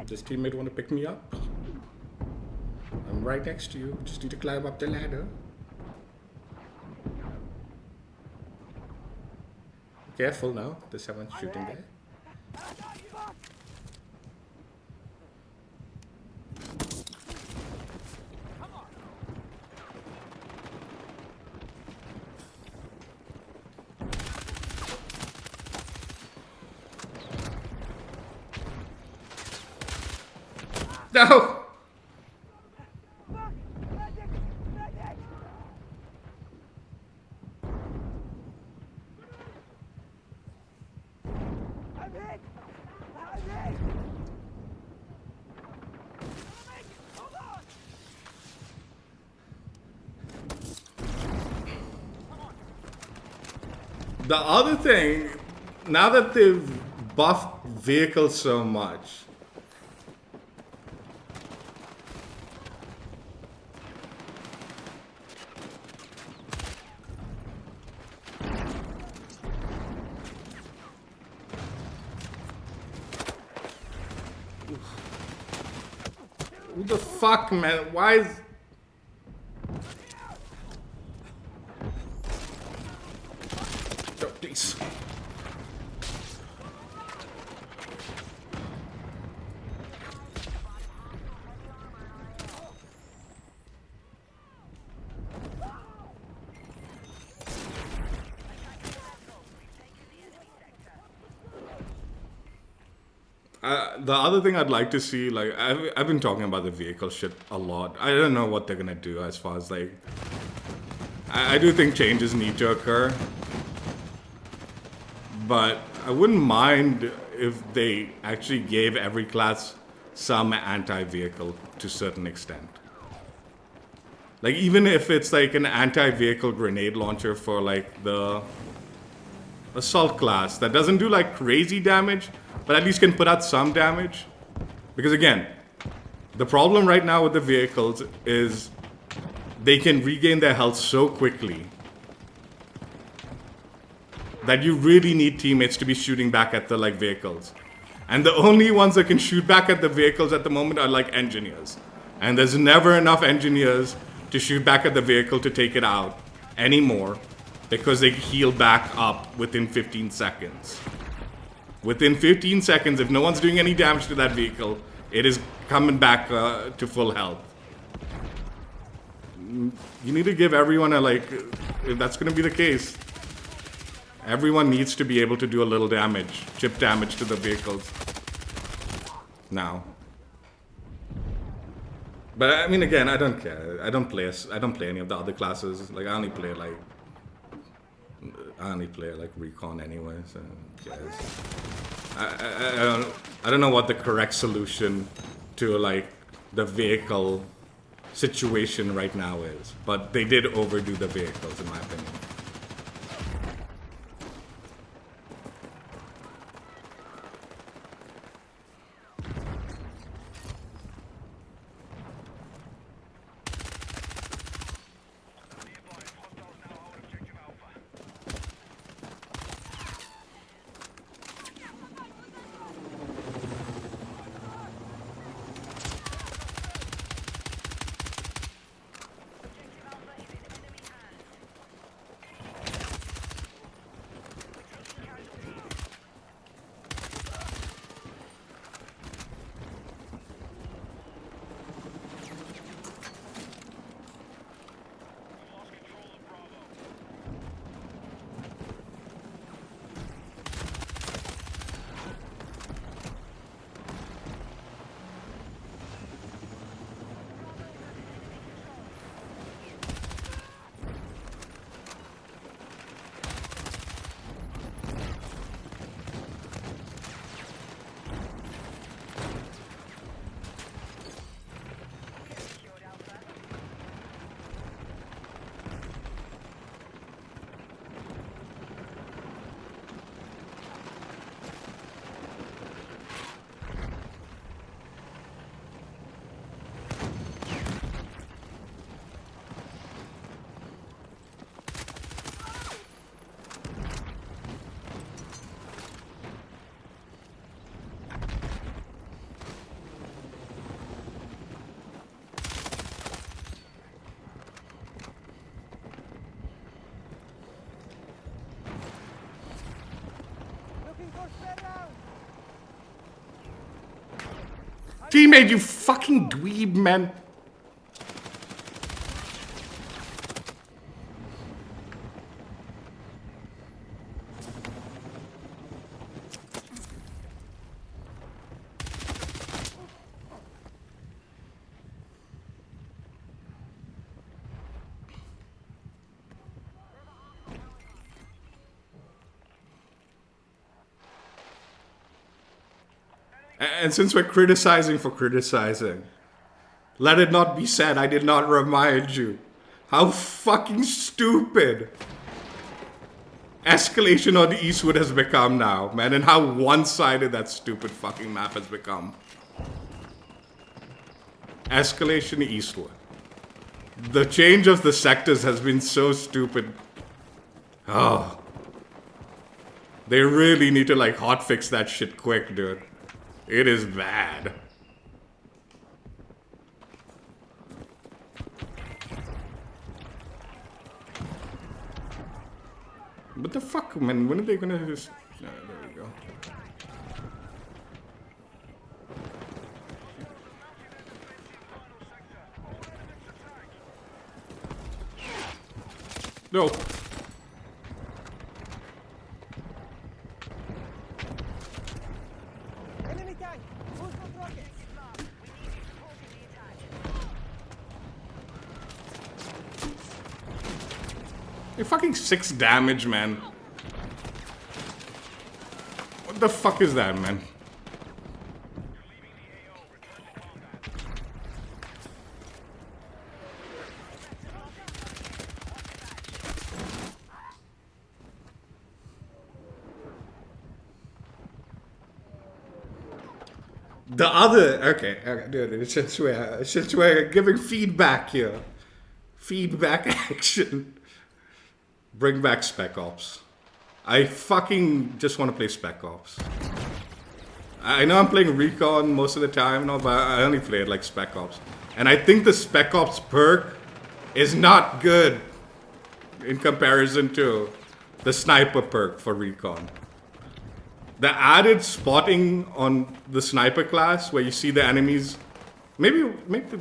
Does teammate want to pick me up? I'm right next to you. Just need to climb up the ladder. Careful now. There's someone shooting there. No! I'm hit! I'm hit! Hold on! The other thing, now that they've buffed vehicles so much, who the fuck, man? Why is... Oh, jeez. The other thing I'd like to see, like, I've been talking about the vehicle shit a lot. I don't know what they're gonna do as far as, like, I do think changes need to occur. But I wouldn't mind if they actually gave every class some anti-vehicle to a certain extent. Like, even if it's like an anti-vehicle grenade launcher for like the assault class that doesn't do like crazy damage, but at least can put out some damage. Because again, the problem right now with the vehicles is they can regain their health so quickly that you really need teammates to be shooting back at the like vehicles. And the only ones that can shoot back at the vehicles at the moment are like engineers. And there's never enough engineers to shoot back at the vehicle to take it out anymore because they heal back up within 15 seconds. Within 15 seconds, if no one's doing any damage to that vehicle, it is coming back to full health. You need to give everyone a like, if that's gonna be the case, everyone needs to be able to do a little damage, chip damage to the vehicles now. But I mean, again, I don't care. I don't play any of the other classes. Like I only play like recon anyway. So who cares? I don't know what the correct solution to like the vehicle situation right now is, but they did overdo the vehicles in my opinion. Teammate, you fucking dweeb, man. And since we're criticizing for criticizing, let it not be said I did not remind you how fucking stupid Escalation on the Eastwood has become now, man, and how one-sided that stupid fucking map has become. Escalation Eastwood. The change of the sectors has been so stupid. Oh. They really need to like hotfix that shit quick, dude. It is bad. What the fuck, man? When are they gonna just... there we go. No. Enemy tank! Who's got rockets? Hey, fucking 6 damage, man. What the fuck is that, man? The other, okay, dude, it's just we're giving feedback here. Feedback action. Bring back Spec Ops. I fucking just want to play Spec Ops. I know I'm playing Recon most of the time, no, but I only play it like Spec Ops. And I think the Spec Ops perk is not good in comparison to the Sniper perk for Recon. The added spotting on the Sniper class, where you see the enemies, maybe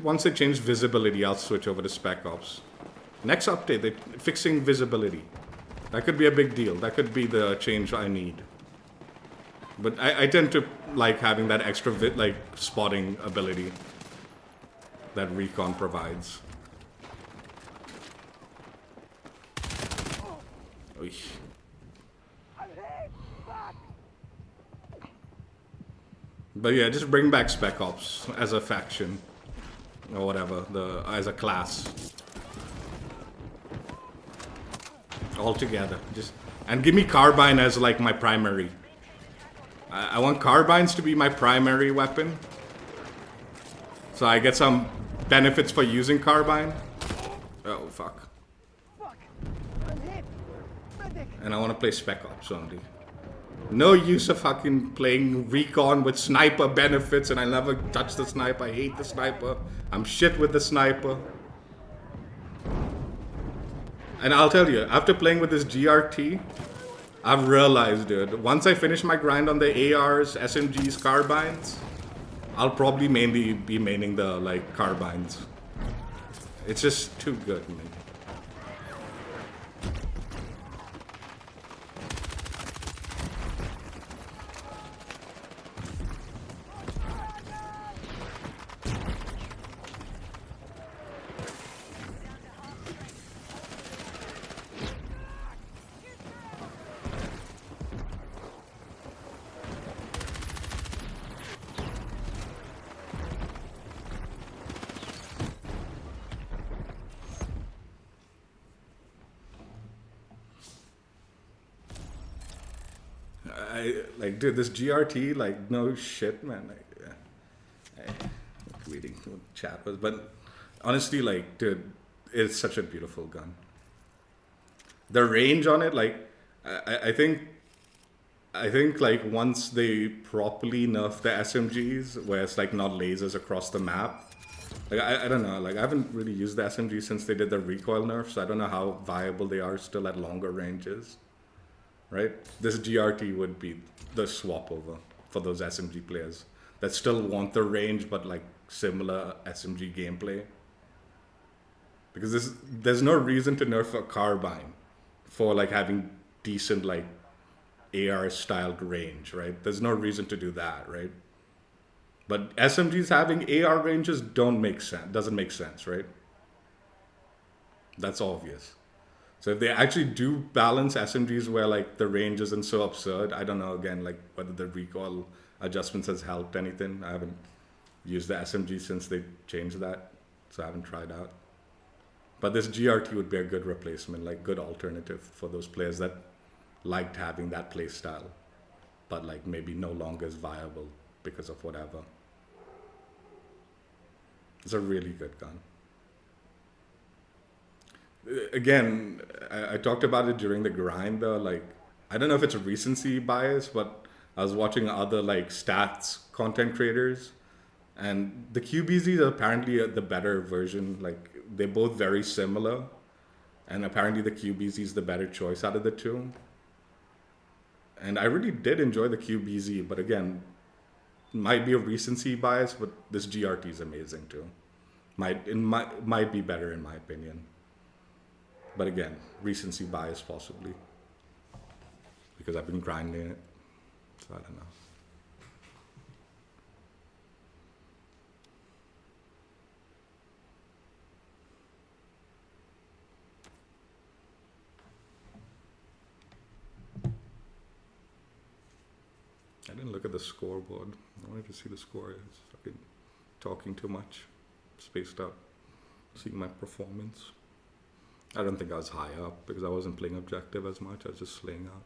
once they change visibility, I'll switch over to Spec Ops. Next update, they're fixing visibility. That could be a big deal. That could be the change I need. But I tend to like having that extra spotting ability that Recon provides. Oy. But yeah, just bring back Spec Ops as a faction or whatever, as a class. All together, and give me carbine as like my primary. I want carbines to be my primary weapon, so I get some benefits for using carbine. Oh fuck! Fuck! I'm hit! Medic! And I want to play Spec Ops only. No use of fucking playing Recon with sniper benefits, and I never touch the sniper. I hate the sniper. I'm shit with the sniper. And I'll tell you, after playing with this GRT, I've realized, dude, once I finish my grind on the ARs, SMGs, carbines, I'll probably mainly be maining the, like, carbines. It's just too good, man. Like, dude, this GRT, like, no shit, man. Like, I'm reading what chat was, but honestly, like, dude, it's such a beautiful gun. The range on it, like, I think, like, once they properly nerf the SMGs, where it's, like, not lasers across the map, like, I don't know, like, I haven't really used the SMG since they did the recoil nerf, so I don't know how viable they are still at longer ranges. Right? This GRT would be the swap over for those SMG players. that still want the range but like similar SMG gameplay. Because there's no reason to nerf a carbine for like having decent like AR styled range, right? There's no reason to do that, right? But SMGs having AR ranges doesn't make sense, right? That's obvious. So if they actually do balance SMGs where like the range isn't so absurd, I don't know again like whether the recoil adjustments has helped anything. I haven't used the SMG since they changed that, so I haven't tried out. But this GRT would be a good replacement, like good alternative for those players that liked having that play style, but like maybe no longer is viable because of whatever. It's a really good gun. Again, I talked about it during the grind though. Like, I don't know if it's a recency bias, but I was watching other like stats content creators, and the QBZs are apparently the better version. Like, they're both very similar, and apparently the QBZ is the better choice out of the two. And I really did enjoy the QBZ, but again, might be a recency bias, but this GRT is amazing too. Might be better in my opinion. But again, recency bias possibly, because I've been grinding it, so I don't know. I didn't look at the scoreboard. I wanted to see the score. It's fucking talking too much, spaced out, seeing my performance. I don't think I was high up because I wasn't playing objective as much. I was just slaying out.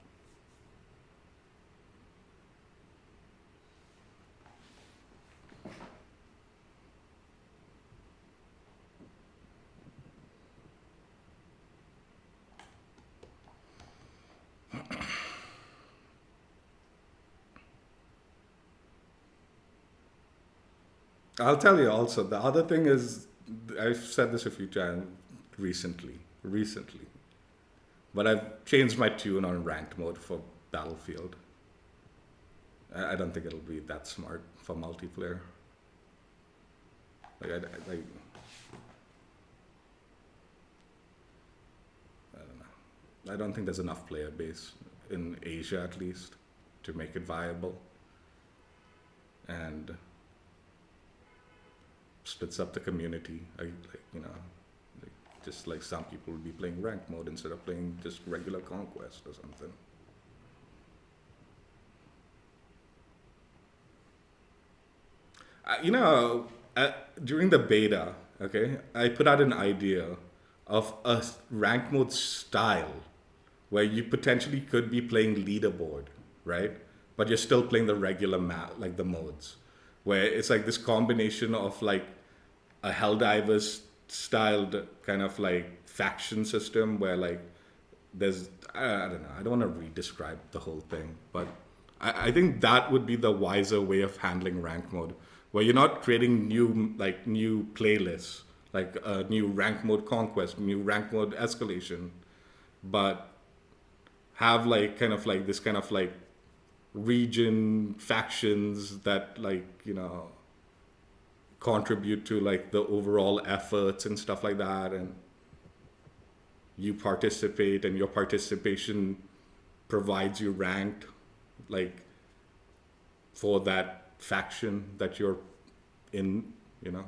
I'll tell you also, the other thing is, I've said this a few times recently, but I've changed my tune on ranked mode for Battlefield. I don't think it'll be that smart for multiplayer. Like, I don't know. I don't think there's enough player base in Asia, at least, to make it viable. And splits up the community. Just like some people would be playing ranked mode instead of playing just regular Conquest or something. During the beta, okay, I put out an idea of a ranked mode style where you potentially could be playing leaderboard, right? But you're still playing the regular map, like the modes, where it's like this combination of like a Helldivers styled kind of like faction system where like there's, I don't know, I don't want to re-describe the whole thing, but I think that would be the wiser way of handling rank mode, where you're not creating new playlists, like a new rank mode Conquest, new rank mode Escalation, but have like kind of like this kind of like region factions that like, you know, contribute to like the overall efforts and stuff like that, and you participate and your participation provides you ranked like for that faction that you're in, you know.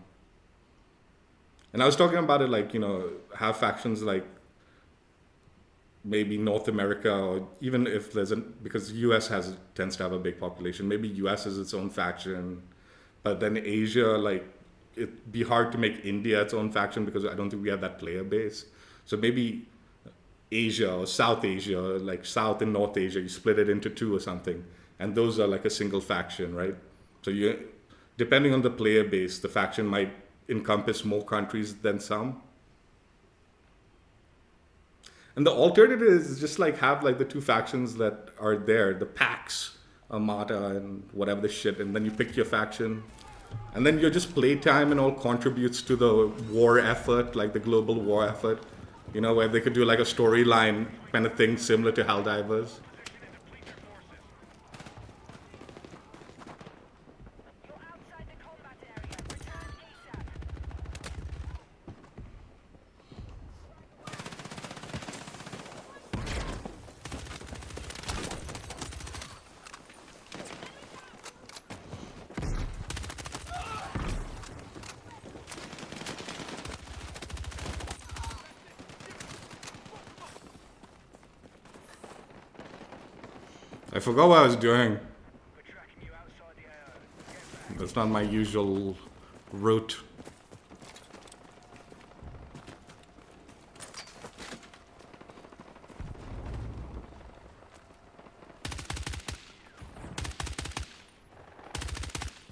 And I was talking about it like, you know, have factions like maybe North America, or even if there's because US tends to have a big population, maybe US is its own faction, but then Asia, like, it'd be hard to make India its own faction because I don't think we have that player base. So maybe Asia or South Asia, like South and North Asia, you split it into two or something, and those are like a single faction, right? So you, depending on the player base, the faction might encompass more countries than some. And the alternative is just like have like the two factions that are there, the packs, Armada and whatever the shit, and then you pick your faction. And then your just playtime and all contributes to the war effort, like the global war effort. You know, where they could do like a storyline kind of thing similar to Helldivers. I forgot what I was doing. We're tracking you outside the AO. Get back. That's not my usual route.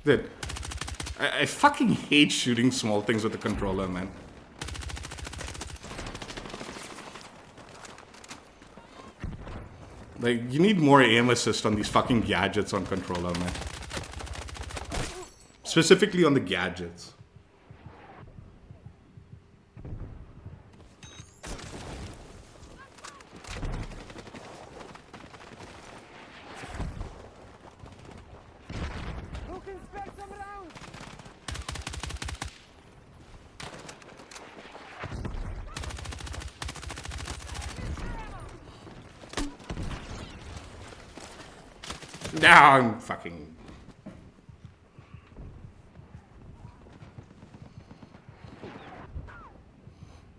Dude, I fucking hate shooting small things with the controller, man. Like, you need more aim assist on these fucking gadgets on controller, man. Specifically on the gadgets. Who can spare some rounds? Now I'm fucking...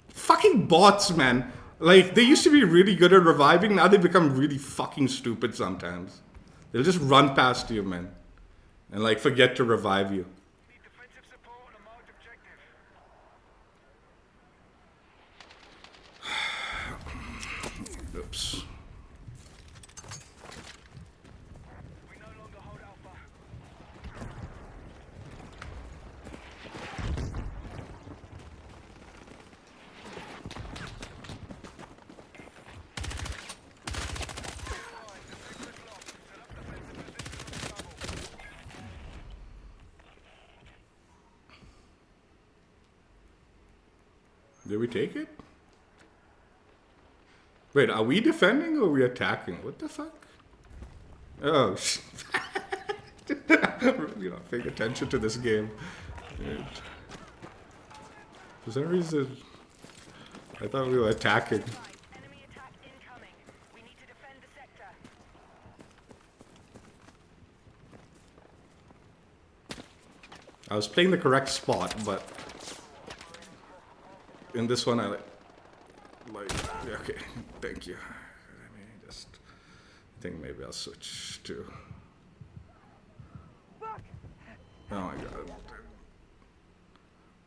Fucking bots, man. Like, they used to be really good at reviving, now they become really fucking stupid sometimes. They'll just run past you, man. And, like, forget to revive you. Need defensive support on a marked objective. Oops. We no longer hold Alpha. Did we take it? Wait, are we defending or are we attacking? What the fuck? Oh, you're not paying attention to this game. Dude. For some reason, I thought we were attacking. Enemy attack incoming. We need to defend the sector. I was playing the correct spot, but in this one, I yeah, okay, thank you. Let me just think maybe I'll switch to. Fuck! Oh my god.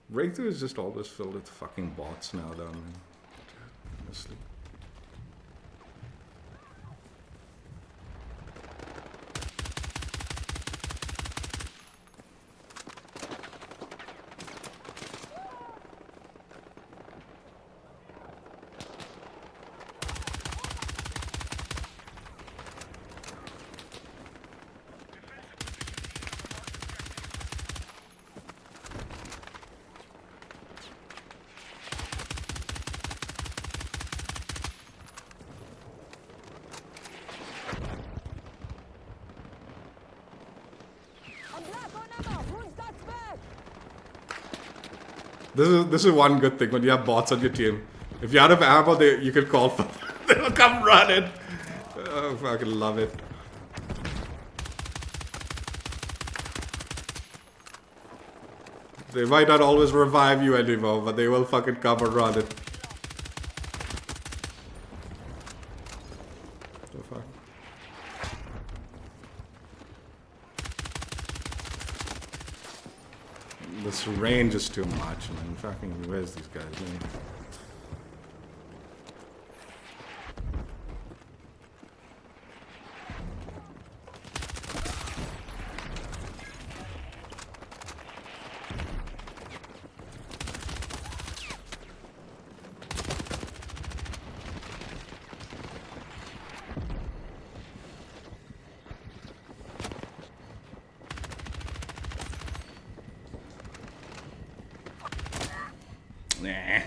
Breakthrough is just always filled with fucking bots now, though, man. Honestly. I'm black on ammo! Who's got spare? This is one good thing when you have bots on your team. If you're out of ammo, you can call for them. They'll come running. Oh, fucking love it. They might not always revive you anymore, but they will fucking come and run it. The fuck? This range is too much, man. Fucking, where's these guys, man? Nah.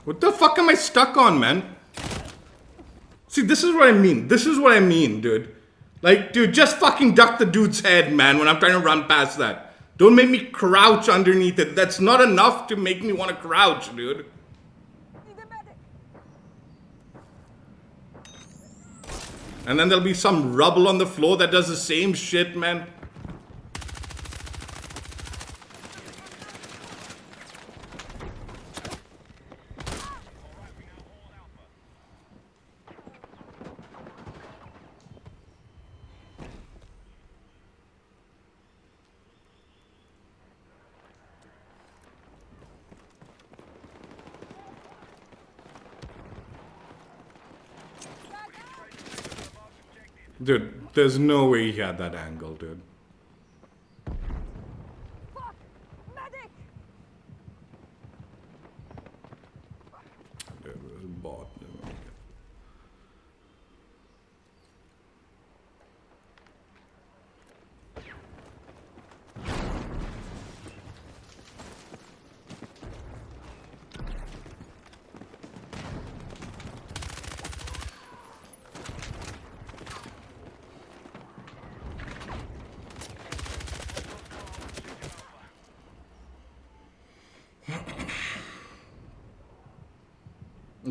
What the fuck am I stuck on, man? See, this is what I mean. This is what I mean, dude. Like, dude, just fucking duck the dude's head, man, when I'm trying to run past that. Don't make me crouch underneath it. That's not enough to make me want to crouch, dude. Need a medic. And then there'll be some rubble on the floor that does the same shit, man. Dude, there's no way he had that angle, dude. Fuck! Medic! Dude, there's a bot.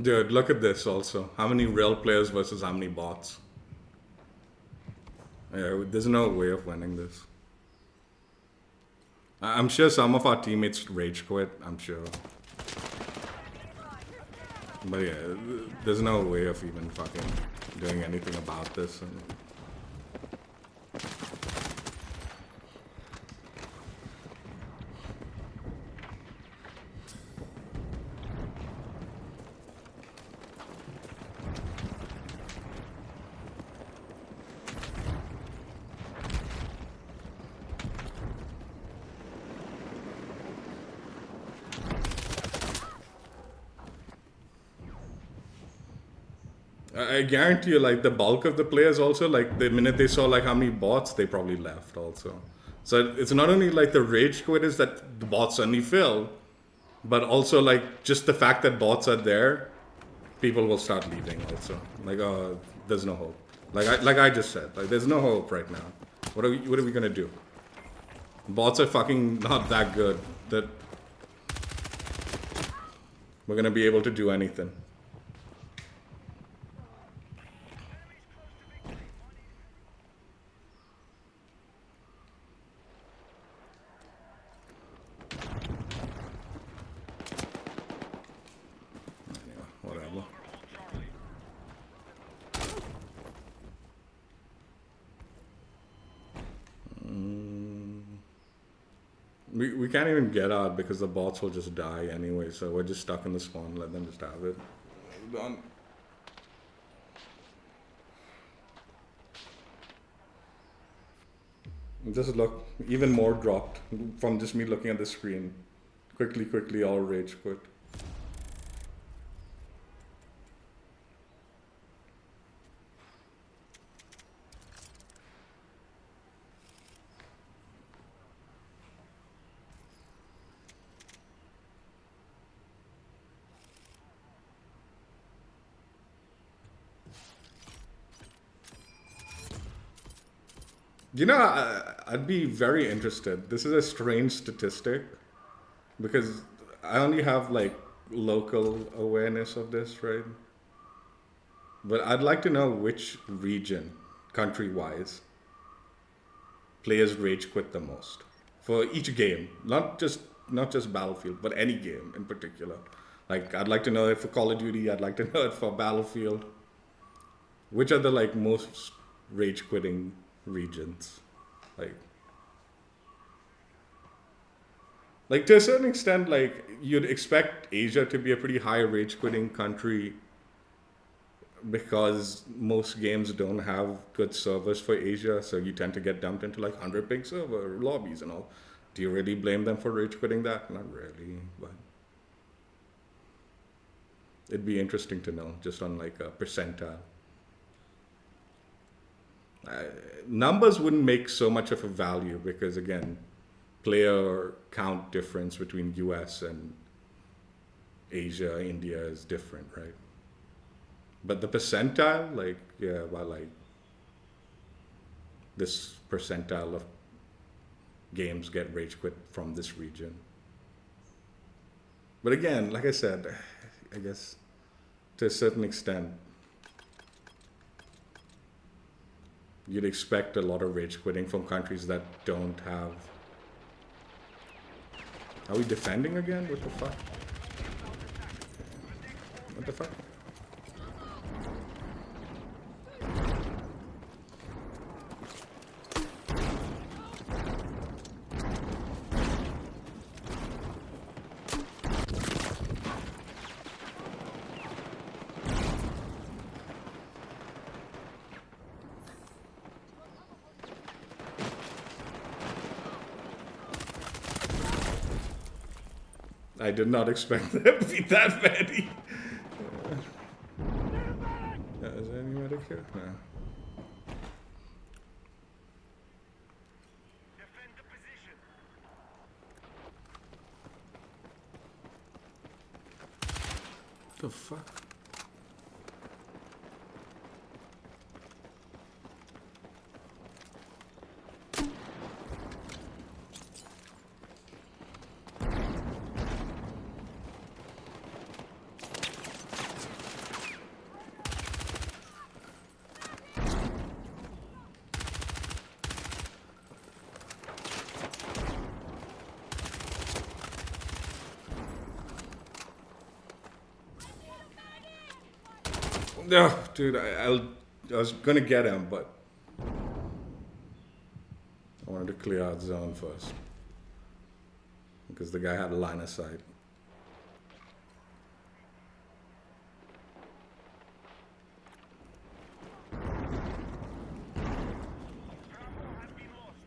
Dude, look at this also. How many real players versus how many bots? Yeah, there's no way of winning this. I'm sure some of our teammates rage quit, I'm sure. But yeah, there's no way of even fucking doing anything about this. I guarantee you, like, the bulk of the players also, like, the minute they saw, like, how many bots, they probably left also. So it's not only, like, the rage quitters that the bots suddenly fill, but also, like, just the fact that bots are there, people will start leaving also. Like, there's no hope. Like I just said, like, there's no hope right now. What are we gonna do? Bots are fucking not that good that we're gonna be able to do anything. Whatever. We can't even get out because the bots will just die anyway, so we're just stuck in the spawn. Let them just have it. Done. Just look, even more dropped from just me looking at the screen. Quickly, all rage quit. You know, I'd be very interested. This is a strange statistic because I only have like local awareness of this, right? But I'd like to know which region, country-wise, players rage quit the most for each game, not just Battlefield, but any game in particular. Like, I'd like to know it for Call of Duty. I'd like to know it for Battlefield. Which are the like most rage quitting regions? Like to a certain extent, like you'd expect Asia to be a pretty high rage quitting country because most games don't have good servers for Asia, so you tend to get dumped into like 100 ping server lobbies and all. Do you really blame them for rage quitting that? Not really, but it'd be interesting to know just on like a percentile. Numbers wouldn't make so much of a value because again, player count difference between US and Asia, India is different, right? But the percentile, like, yeah, well, like this percentile of games get rage quit from this region. But again, like I said, I guess to a certain extent, you'd expect a lot of rage quitting from countries that don't have. Are we defending again? What the fuck? What the fuck? I did not expect there to be that many. Is there any medic here? No. Defend the position. The fuck? No, dude, I was gonna get him, but I wanted to clear out zone first because the guy had a line of sight. Bravo has been lost.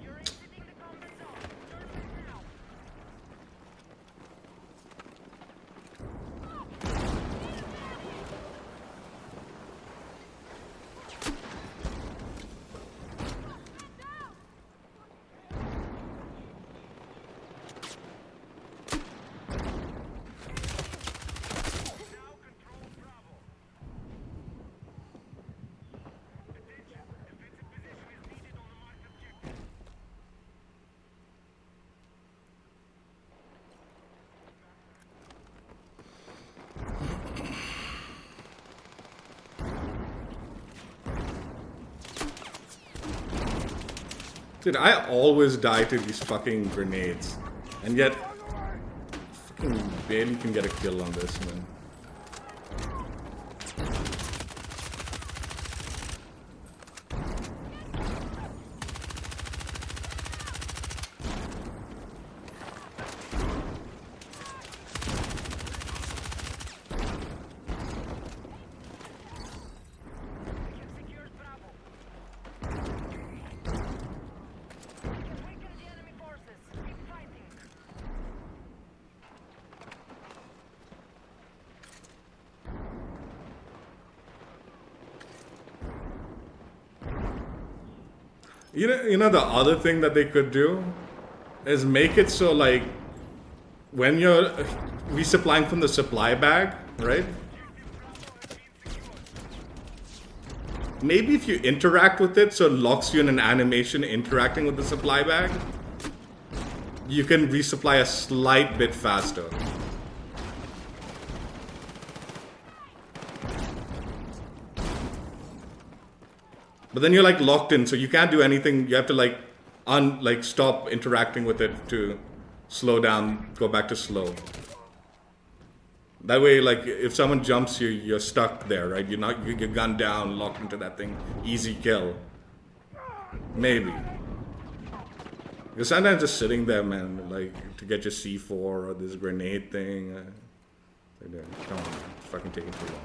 You're exiting the combat zone. Turn back now. Now control Bravo. Attention, defensive position is needed on the marked objective. Dude, I always die to these fucking grenades, and yet fucking barely can get a kill on this, man. We have secured Bravo. We can weaken the enemy forces. Keep fighting. You know the other thing that they could do is make it so like when you're resupplying from the supply bag, right? Maybe if you interact with it, so it locks you in an animation interacting with the supply bag, you can resupply a slight bit faster. But then you're like locked in, so you can't do anything. You have to like stop interacting with it to slow down, go back to slow. That way, like if someone jumps you, you're stuck there, right? You're not you're gunned down, locked into that thing, easy kill. Maybe. Because sometimes just sitting there, man, like to get your C4 or this grenade thing. Come on, man. It's fucking taking too long.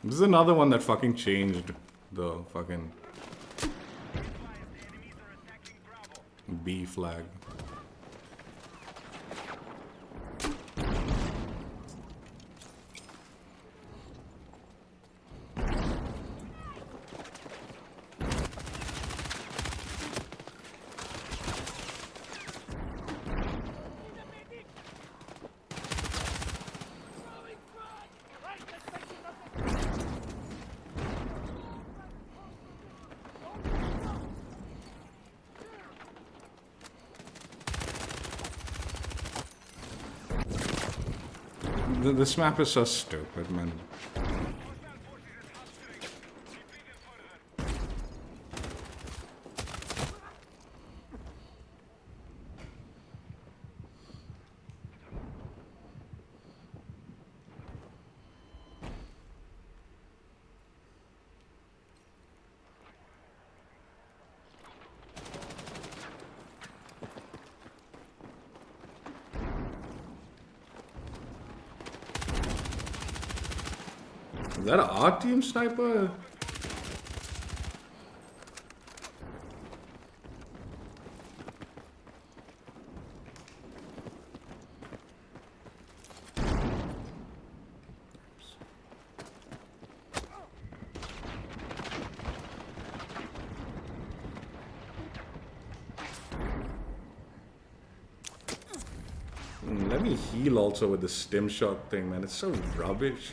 This is another one that fucking changed the fucking B flag. This map is so stupid, man. Is that our team sniper? Let me heal also with the stim shot thing, man. It's so rubbish.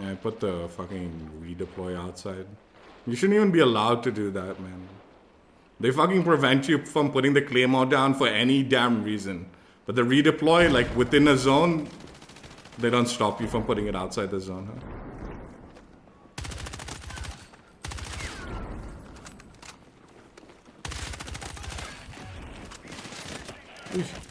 Yeah, I put the fucking redeploy outside. You shouldn't even be allowed to do that, man. They fucking prevent you from putting the claymore down for any damn reason. But the redeploy, like within a zone, they don't stop you from putting it outside the zone, huh? Oof.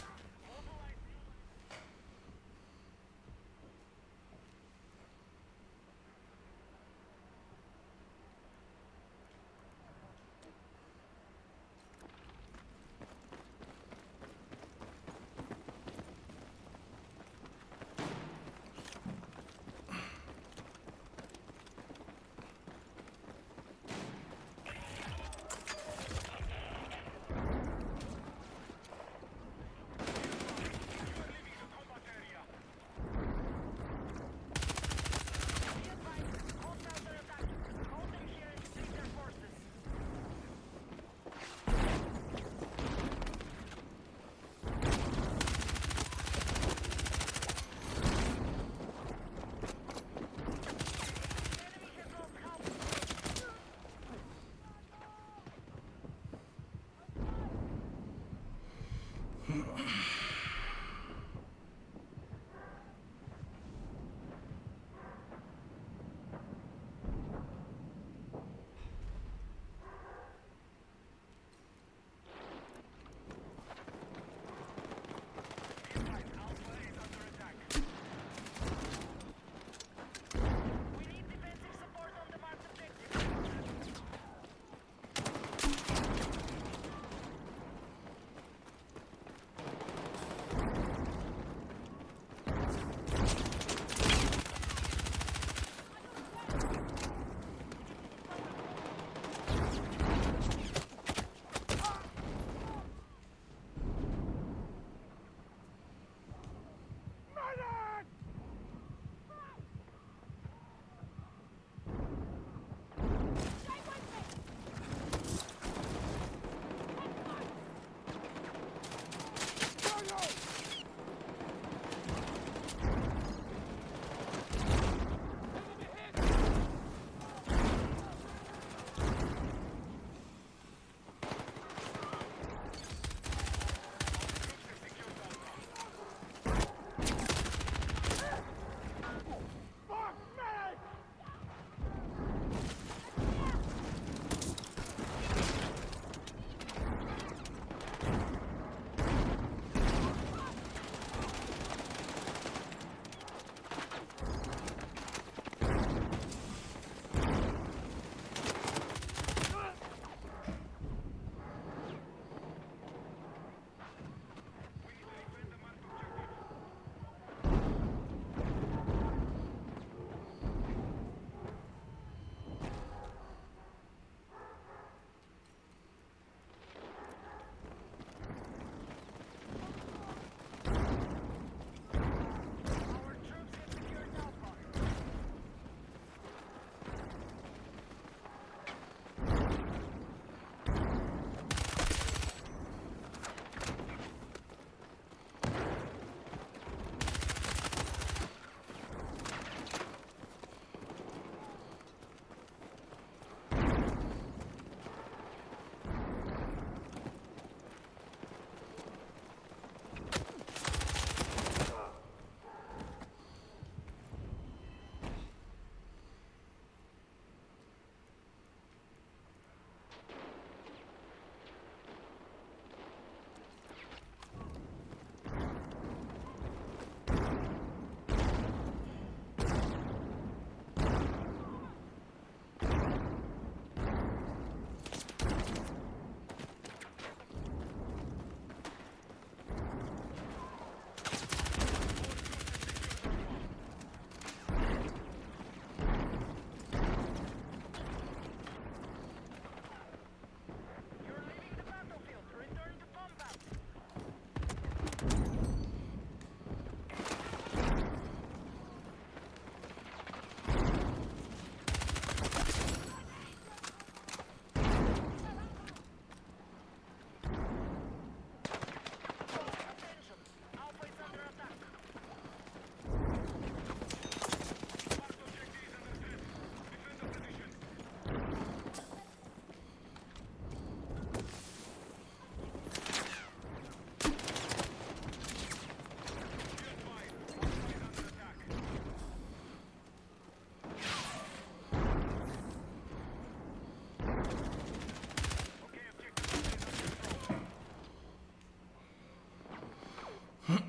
Enough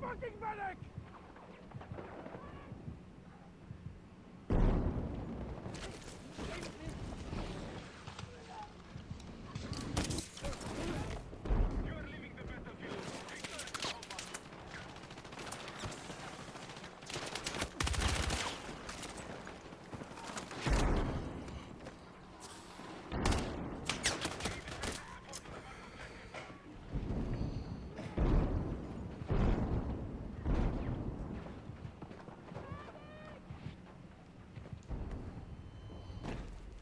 fucking medic! You are leaving the battlefield. Return to combat.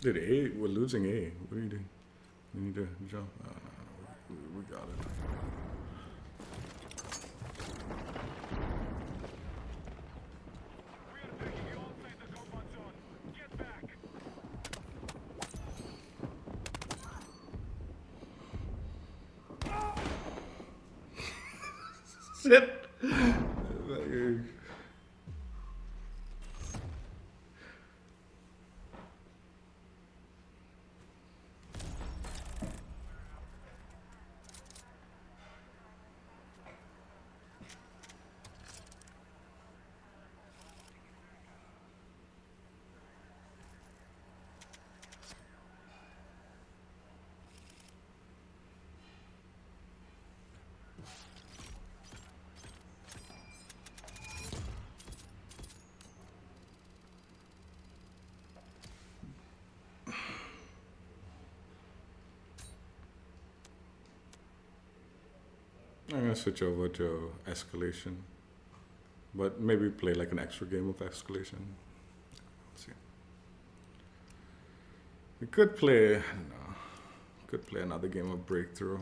Dude, A, we're losing A. What are you doing? We need to jump. No, we got it. We are taking you outside the combat zone. Get back. Shit! I'm gonna switch over to Escalation. But maybe play like an extra game of Escalation. Let's see. We could play, I don't know, could play another game of Breakthrough.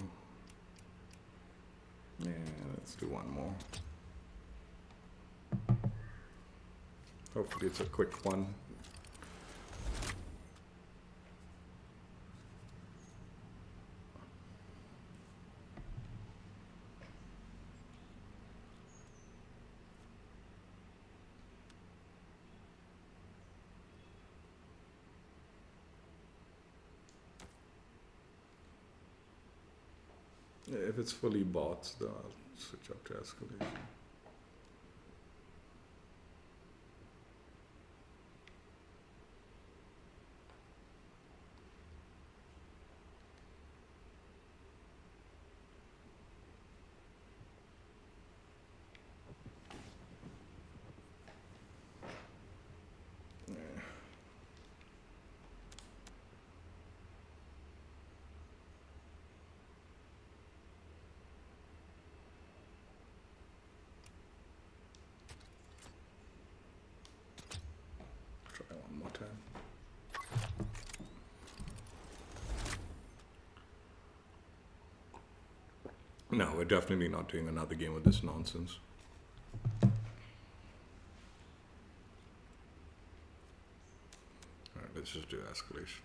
Yeah, let's do one more. Hopefully it's a quick one. Yeah, if it's fully bought, then I'll switch up to Escalation. Try one more time. No, we're definitely not doing another game of this nonsense. Alright, let's just do Escalation.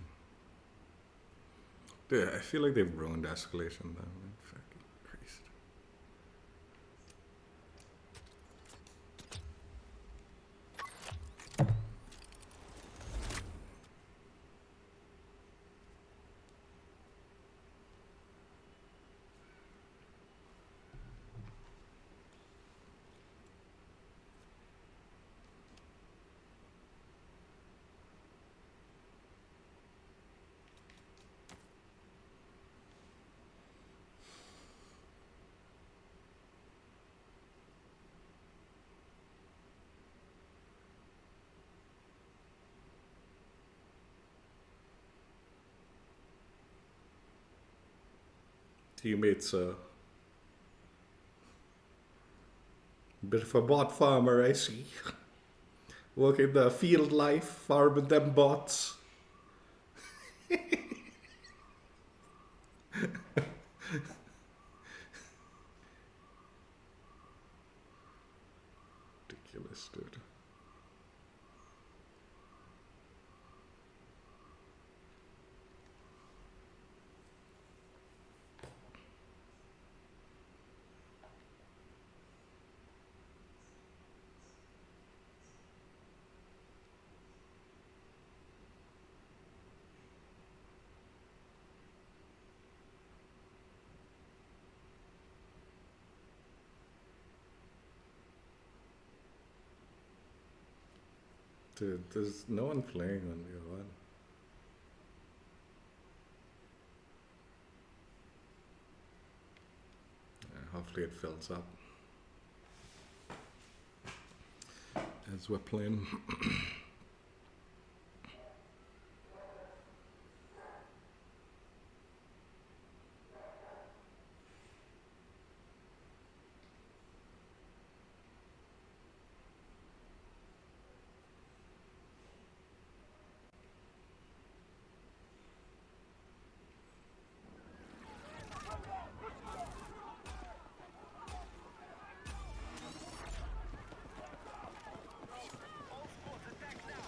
Dude, I feel like they've ruined Escalation though. Fucking Christ. Teammates, bit of a bot farmer, I see. Working the field life, farming them bots. Ridiculous, dude. Dude, there's no one playing on the one. Hopefully it fills up as we're playing. All squads attack now.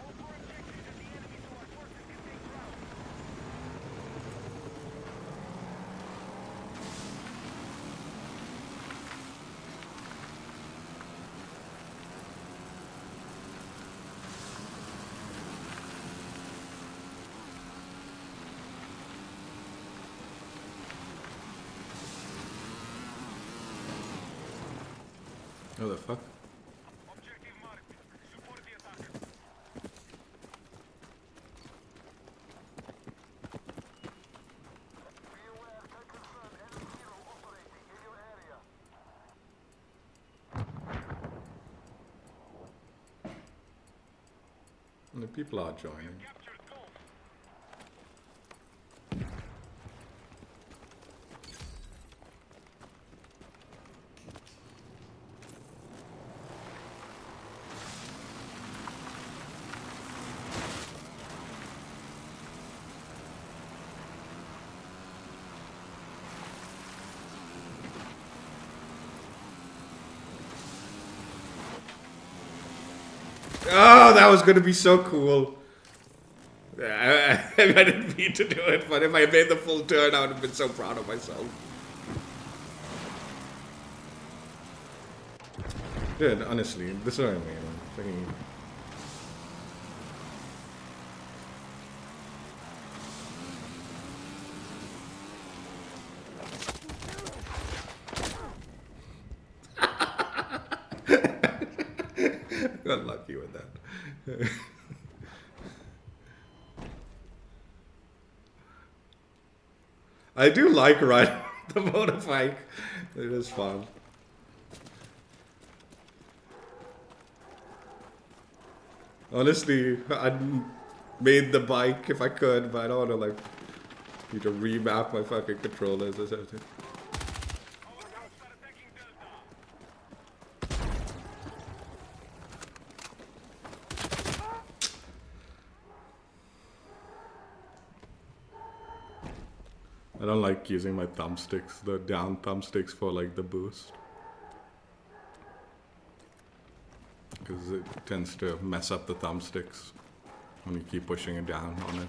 Hold for objectives and the enemy so our forces can take ground. Oh, the fuck? Objective marked. Support the attack. Be aware, can confirm enemy hero operating in your area. And the people are joining. Captured Gulf. Oh, that was gonna be so cool. I didn't mean to do it, but if I made the full turn, I would have been so proud of myself. Dude, honestly, this is what I mean. Fucking- Got lucky with that. I do like riding the motorbike. It is fun. Honestly, I'd made the bike if I could, but I don't want to like need to remap my fucking controllers or something. Our troops are attacking Delta. I don't like using my thumbsticks, the down thumbsticks for like the boost. Because it tends to mess up the thumbsticks when you keep pushing it down on it.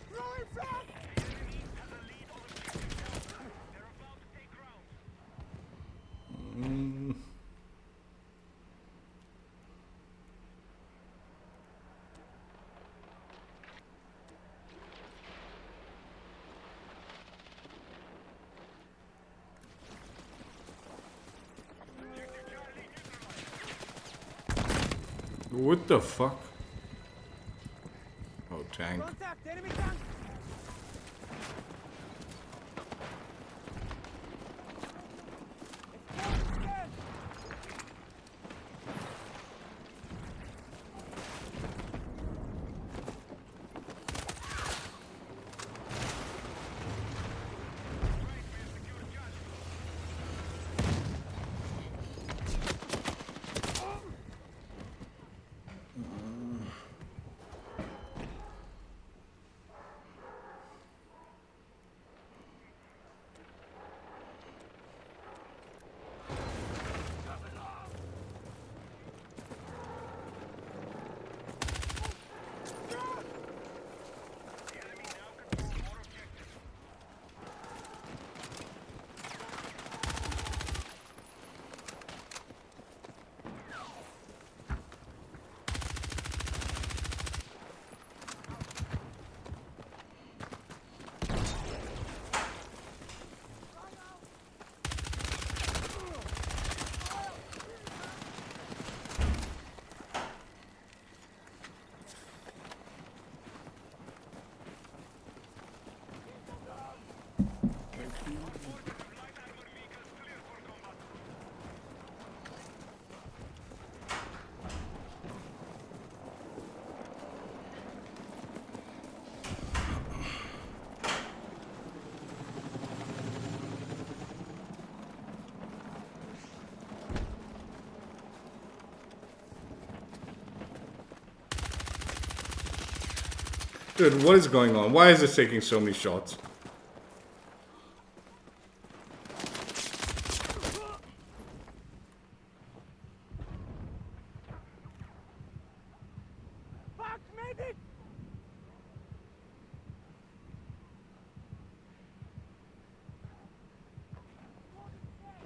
Throwing front! The enemy has a lead on objective Delta. They're about to take ground. Objective Charlie neutralized. What the fuck? Oh, tank. Contact! Enemy tank! Explode again! Right, we have secured Charlie. Dude, what is going on? Why is this taking so many shots? Fuck, medic!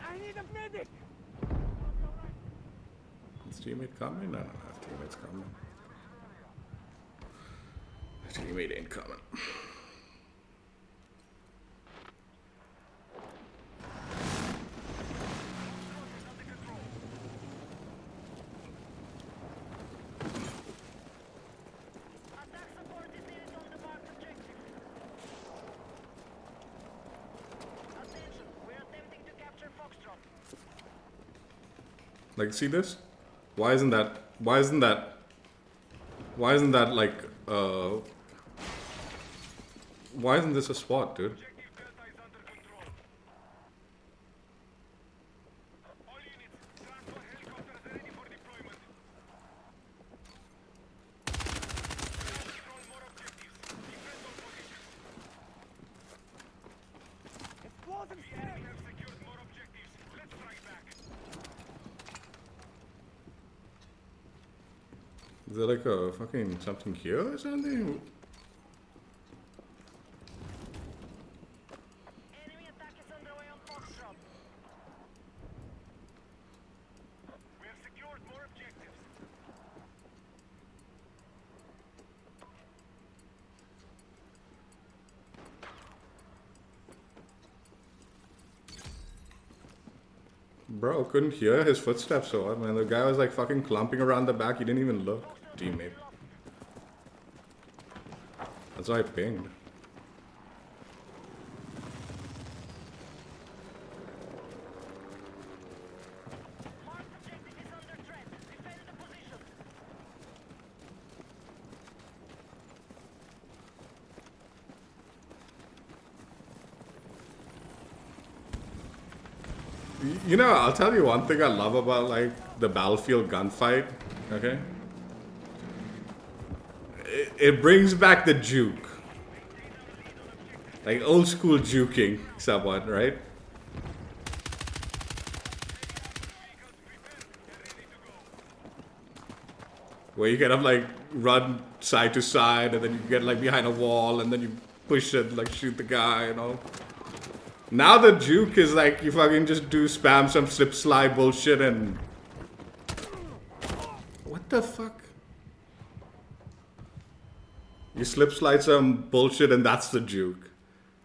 I need a medic! Is teammate coming? No, his teammate's coming. His teammate ain't coming. Attack support is needed on the marked objective. Attention, we're attempting to capture Foxtrot. Like, see this? Why isn't that like, why isn't this a SWAT, dude? Objective Delta is under control. All units, transfer helicopters ready for deployment. Control more objectives. Defend all positions. Explosive The strike! enemy have secured more objectives. Let's strike back. Is there like a fucking something here or something? Enemy attack is underway on Foxtrot. We have secured more objectives. Bro, couldn't hear his footsteps so hard, man. The guy was like fucking clumping around the back. He didn't even look. Teammate. That's why I pinged. Marked objective is under threat. Defend the position. You know, I'll tell you one thing I love about like the battlefield gunfight. Okay, it brings back the juke, like old school juking, somewhat, right? Where you kind of like run side to side, and then you get like behind a wall, and then you push it, like shoot the guy, you know. Now the juke is like you fucking just do spam some slip slide bullshit and what the fuck? You slip slide some bullshit and that's the juke.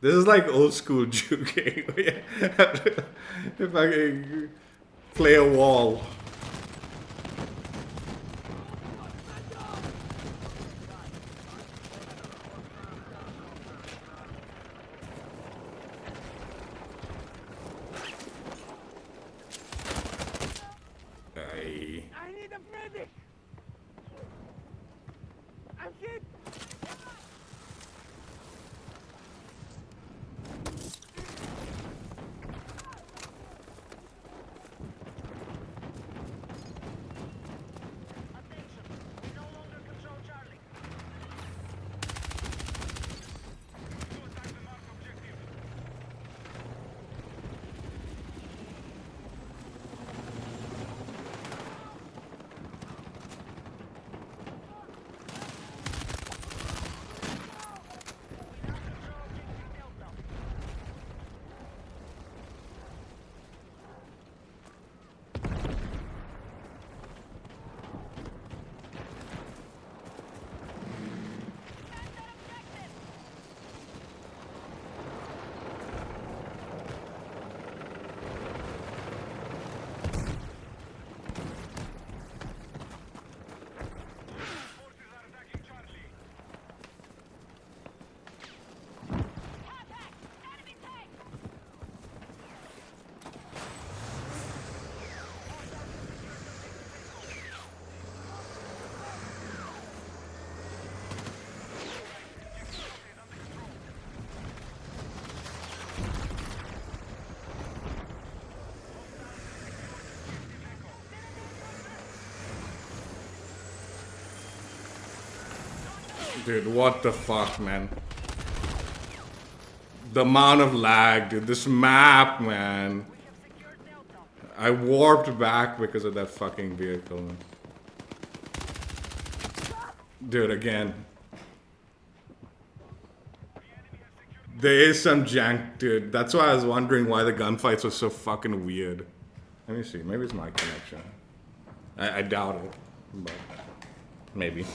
This is like old school juking. If I can play a wall. Aye. I need a medic! I'm hit! Dude, what the fuck, man? The amount of lag, dude. This map, man. I warped back because of that fucking vehicle, man. Dude, again. There is some jank, dude. That's why I was wondering why the gunfights were so fucking weird. Let me see. Maybe it's my connection. I doubt it. But maybe.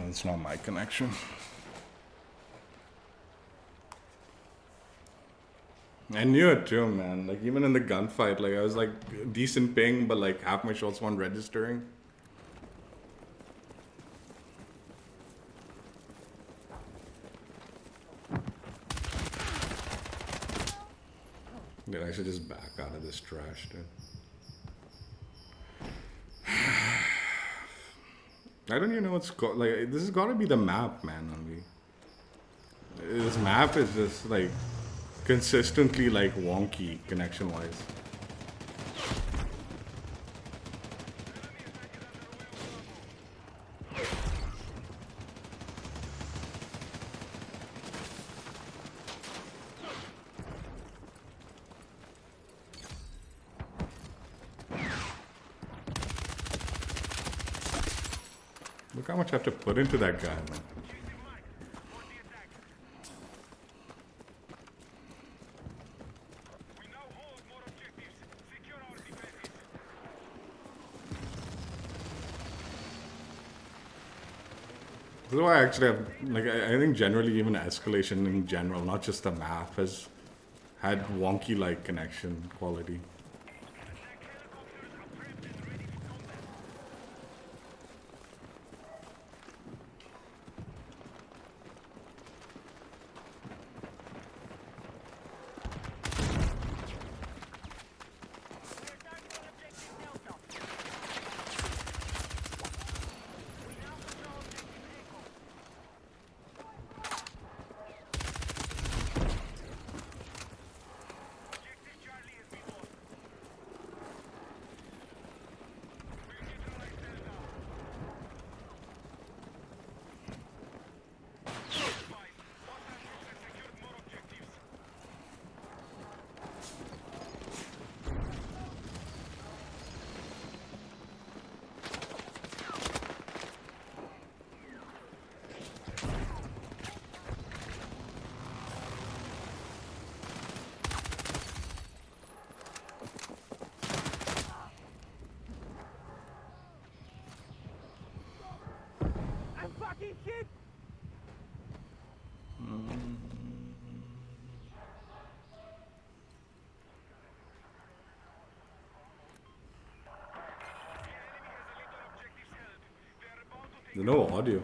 It's not my connection. I knew it too, man. Like, even in the gunfight, like, I was like, decent ping, but like, half my shots weren't registering. Dude, I should just back out of this trash, dude. I don't even know what's like. This has got to be the map, man. This map is just like consistently like wonky connection-wise. Look how much I have to put into that guy, man. This is why I actually have, like, I think generally even Escalation in general, not just the map, has had wonky, like, connection quality. Fucking shit! There's no audio.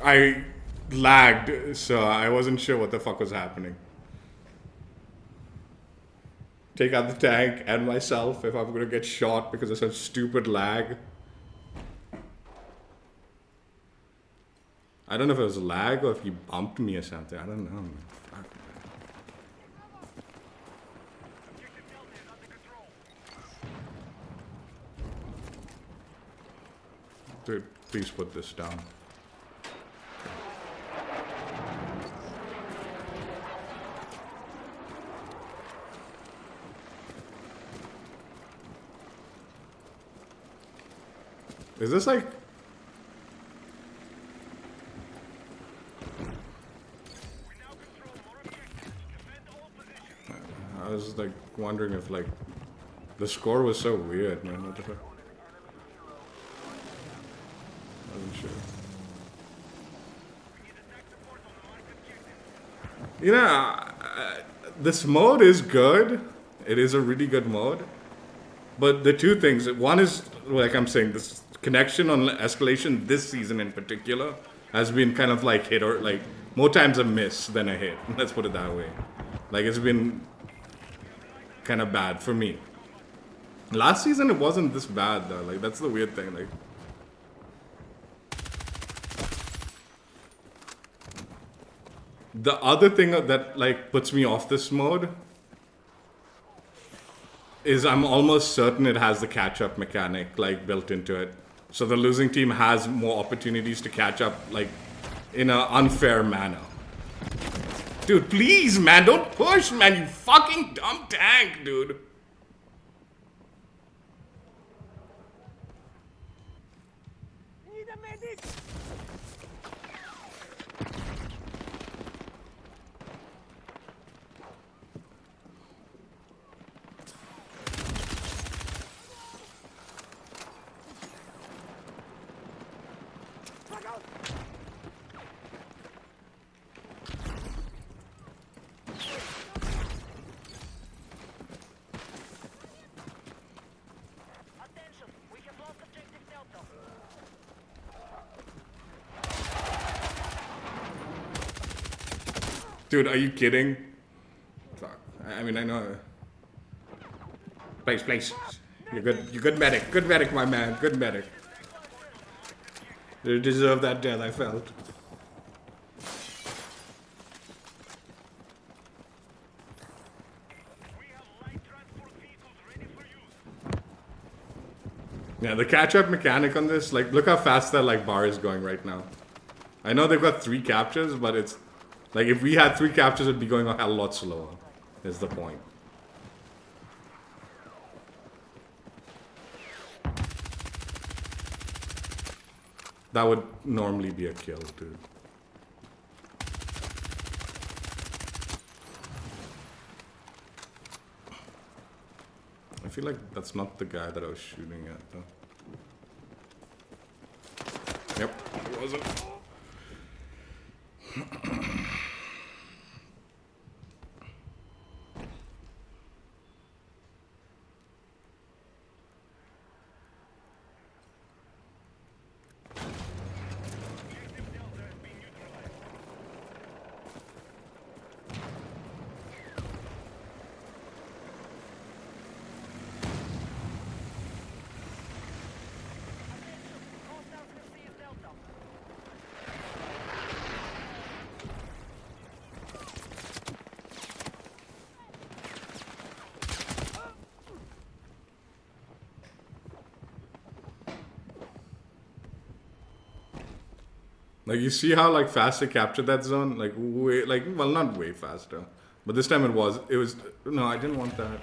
I lagged, so I wasn't sure what the fuck was happening. Take out the tank and myself if I'm gonna get shot because of some stupid lag. I don't know if it was lag or if he bumped me or something. I don't know, man. Fuck, man. Dude, please put this down. Is this like... I was like wondering if like the score was so weird, man. What the fuck? I wasn't sure. You know, this mode is good. It is a really good mode. But the two things, one is, like I'm saying, this connection on Escalation this season in particular has been kind of like hit or like more times a miss than a hit. Let's put it that way. Like it's been kind of bad for me. Last season it wasn't this bad though. Like that's the weird thing. Like the other thing that like puts me off this mode is I'm almost certain it has the catch-up mechanic like built into it. So the losing team has more opportunities to catch up like in an unfair manner. Dude, please, man, don't push, man, you fucking dumb tank, dude. Need a medic! Fuck out! Attention, we have lost objective Delta. Dude, are you kidding? Fuck. I mean, I know. Place. You're good. You're good medic. Good medic, my man. Good medic. You deserve that death, I felt. We have light transport vehicles ready for use. Yeah, the catch-up mechanic on this, like, look how fast that like bar is going right now. I know they've got 3 captures, but it's like if we had 3 captures, it'd be going a hell lot slower. Is the point. That would normally be a kill, dude. I feel like that's not the guy that I was shooting at, though. Yep, it wasn't. Hostiles receive Delta. Like you see how like fast they captured that zone, like way, like well not way faster, but this time it was. No, I didn't want that.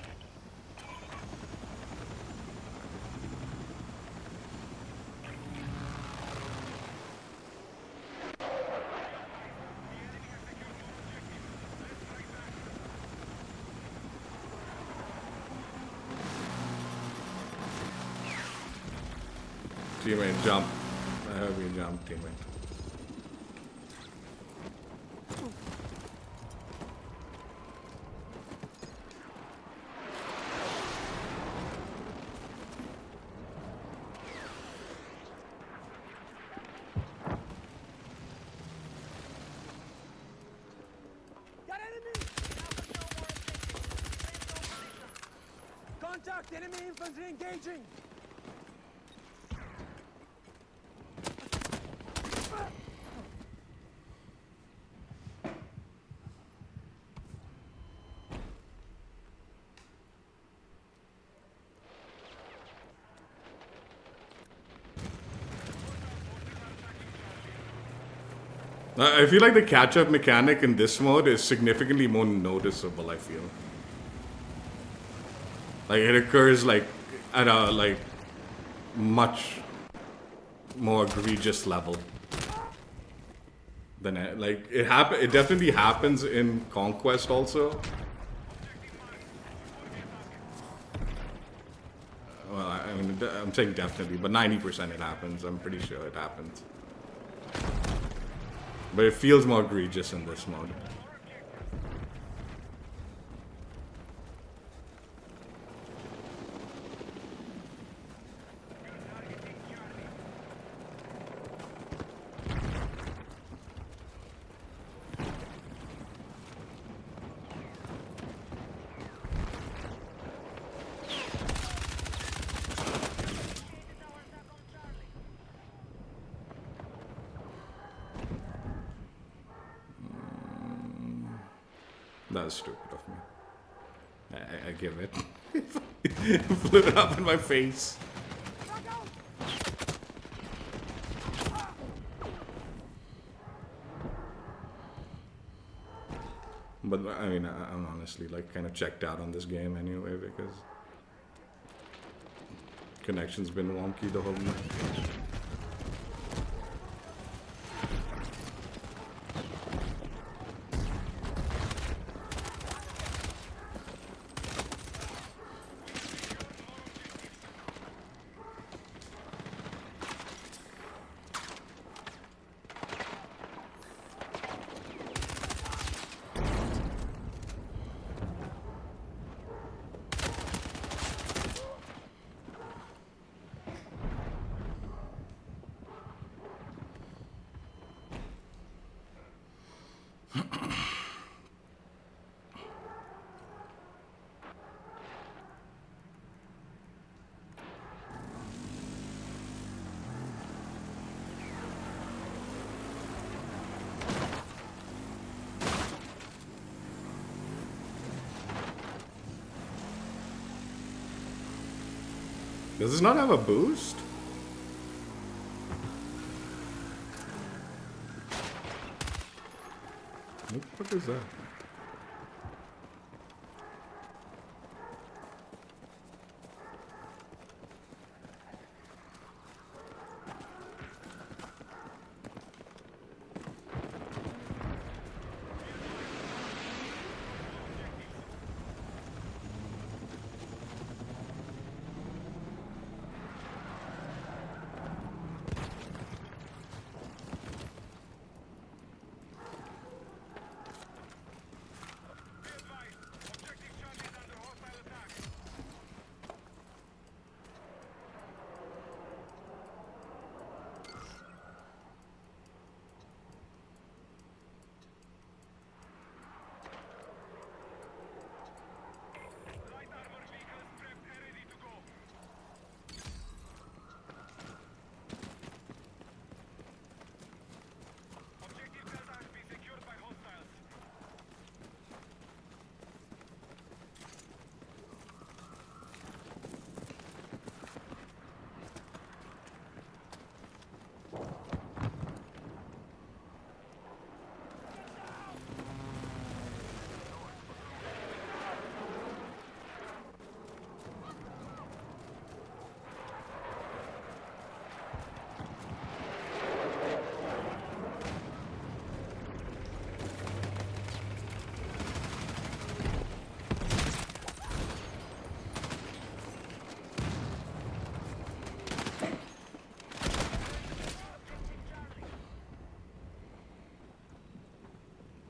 Teammate, jump. I hope you jump, teammate. Got enemy! Contact enemy infantry engaging! I feel like the catch-up mechanic in this mode is significantly more noticeable, I feel. Like it occurs like at a like much more egregious level than like it definitely happens in Conquest also. Well, I mean, I'm saying definitely, but 90% it happens. I'm pretty sure it happens. But it feels more egregious in this mode. That was stupid of me. I give it. Flew it up in my face. But I mean, I'm honestly like kind of checked out on this game anyway because connection's been wonky the whole night. Does this not have a boost? What the fuck is that?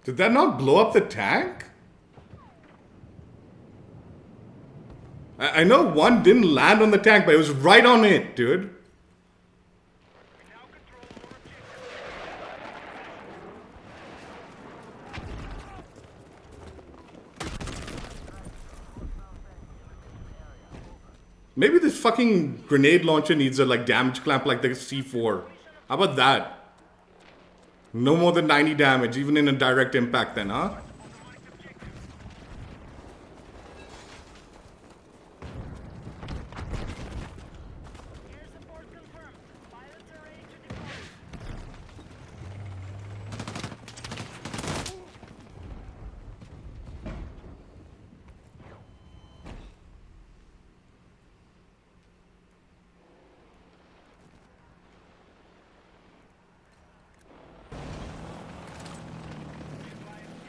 Did that not blow up the tank? I know one didn't land on the tank, but it was right on it, dude. Maybe this fucking grenade launcher needs a like damage clamp like the C4. How about that? No more than 90 damage, even in a direct impact then, huh? Air support confirmed. Pilots are ready to deploy.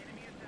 Enemy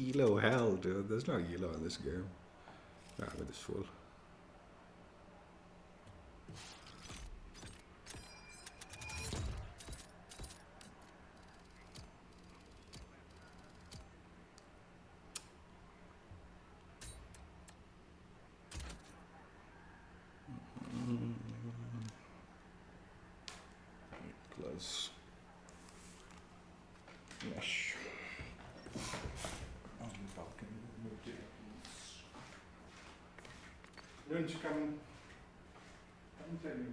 Elo hell, dude. There's no elo in this game. Ah, with this fool. Close. Mesh. Don't you come tell me.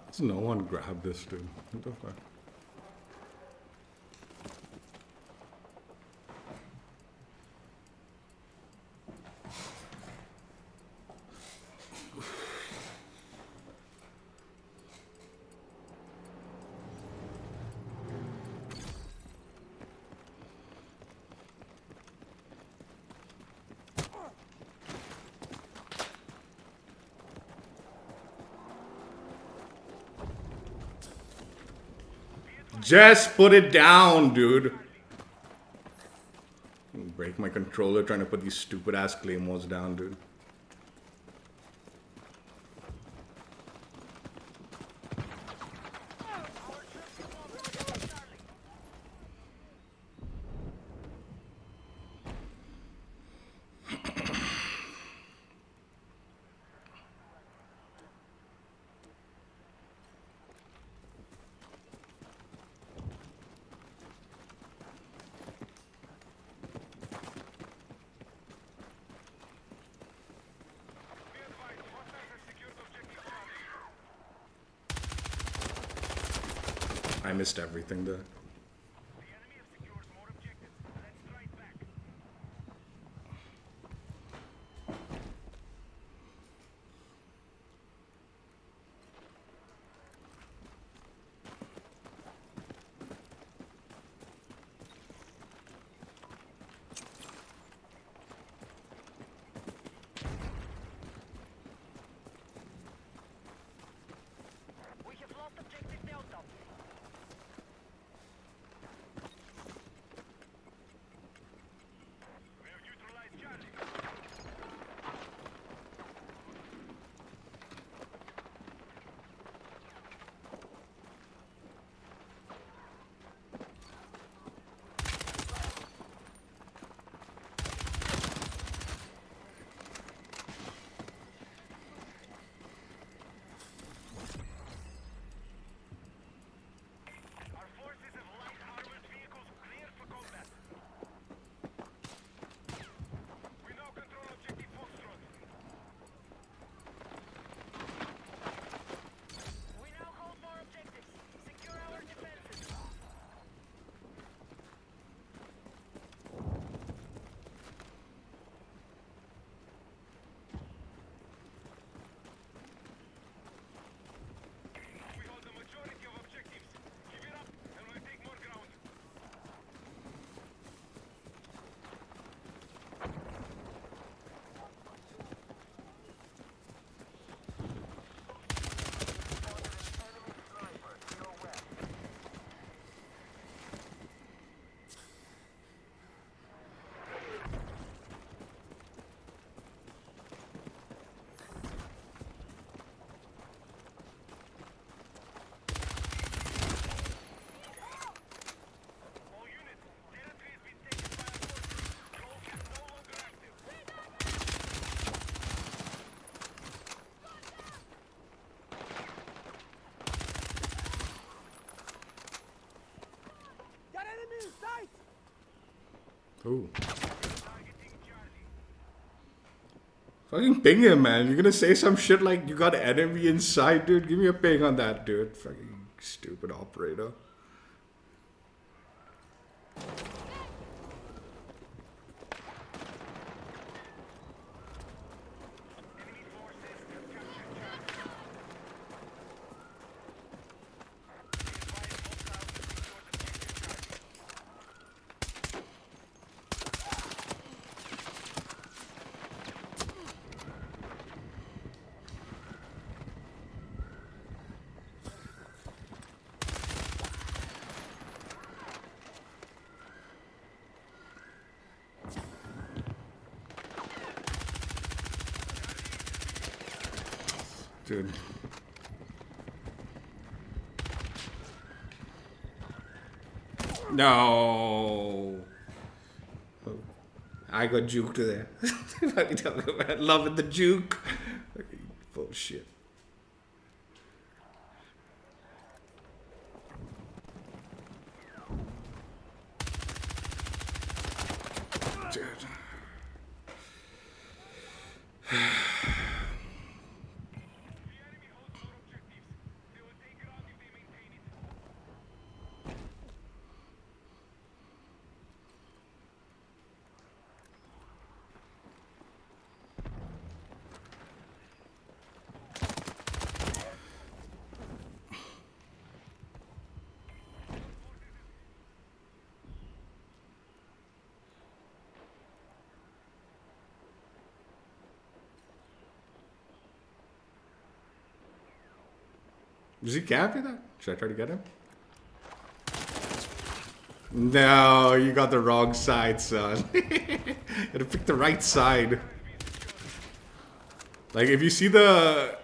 How's no one grab this dude? What the fuck? Just put it down, dude. Break my controller trying to put these stupid ass claymores down, dude. I missed everything there. The enemy has secured more objectives. Let's strike back. We have lost objective Delta. Ooh. Fucking ping him, man. You're gonna say some shit like you got an enemy inside, dude. Give me a ping on that, dude. Fucking stupid operator. Dude. No. I got juked there. What are you talking about? Loving the juke. Bullshit. Dude. Is he capping that? Should I try to get him? No, you got the wrong side, son. You gotta pick the right side. Like, if you see the...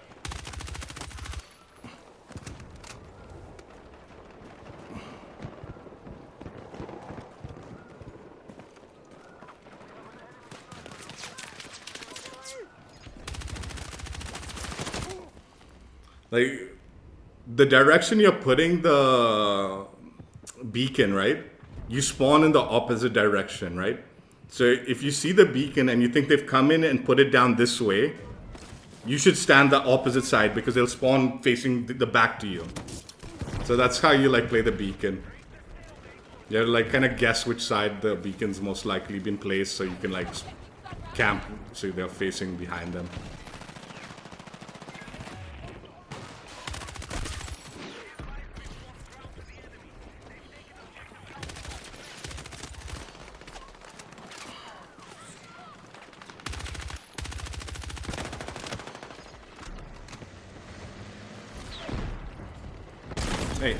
Like, the direction you're putting the beacon, right? You spawn in the opposite direction, right? So if you see the beacon and you think they've come in and put it down this way, you should stand the opposite side because they'll spawn facing the back to you. So that's how you like play the beacon. You have to like kind of guess which side the beacon's most likely been placed so you can like camp so they're facing behind them. Hey.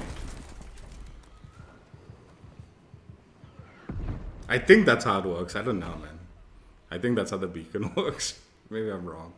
I think that's how it works. I don't know, man. I think that's how the beacon works. Maybe I'm wrong.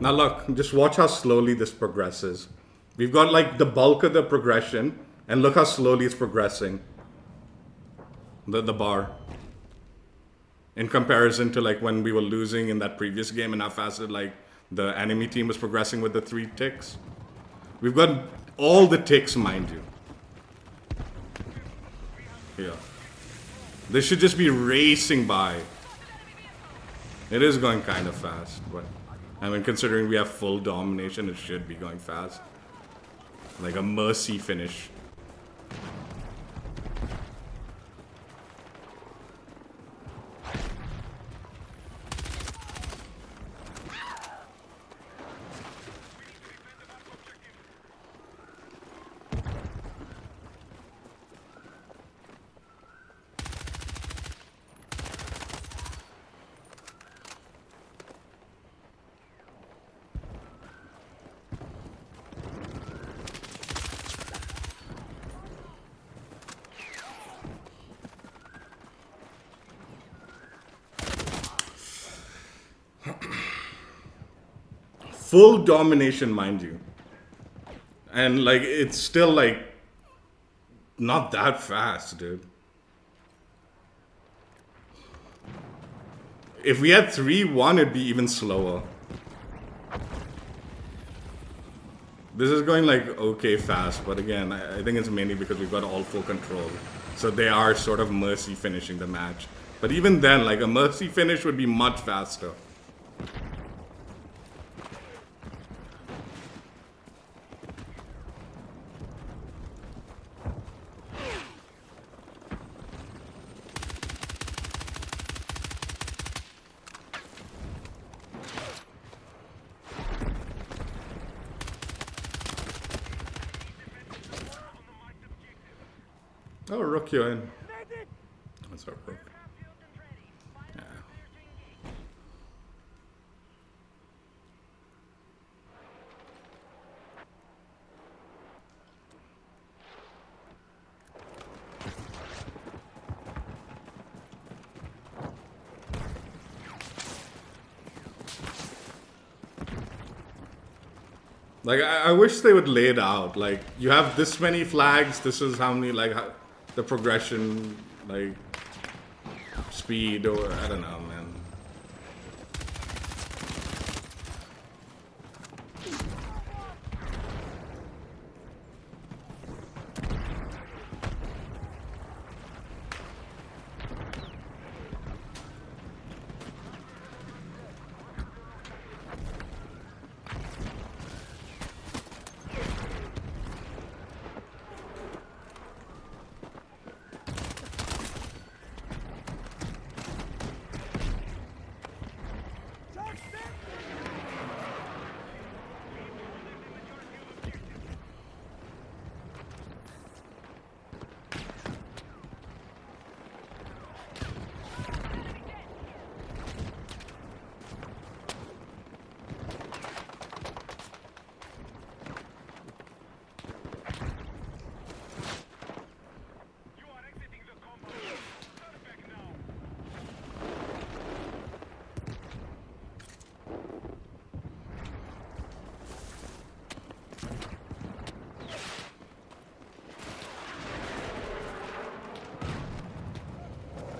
Now look, just watch how slowly this progresses. We've got like the bulk of the progression, and look how slowly it's progressing. The bar. In comparison to like when we were losing in that previous game and how fast like the enemy team was progressing with the 3 ticks. We've got all the ticks, mind you. Yeah. This should just be racing by. It is going kind of fast, but I mean, considering we have full domination, it should be going fast. Like a mercy finish. Full domination, mind you. And like, it's still like not that fast, dude. If we had 3-1, it'd be even slower. This is going like okay fast, but again, I think it's mainly because we've got all full control. So they are sort of mercy finishing the match. But even then, like a mercy finish would be much faster. Oh, Rook, you're in. What's up, Rook? Yeah. Like, I wish they would lay it out. Like, you have this many flags, this is how many, like, how, the progression, like, speed, or I don't know, man.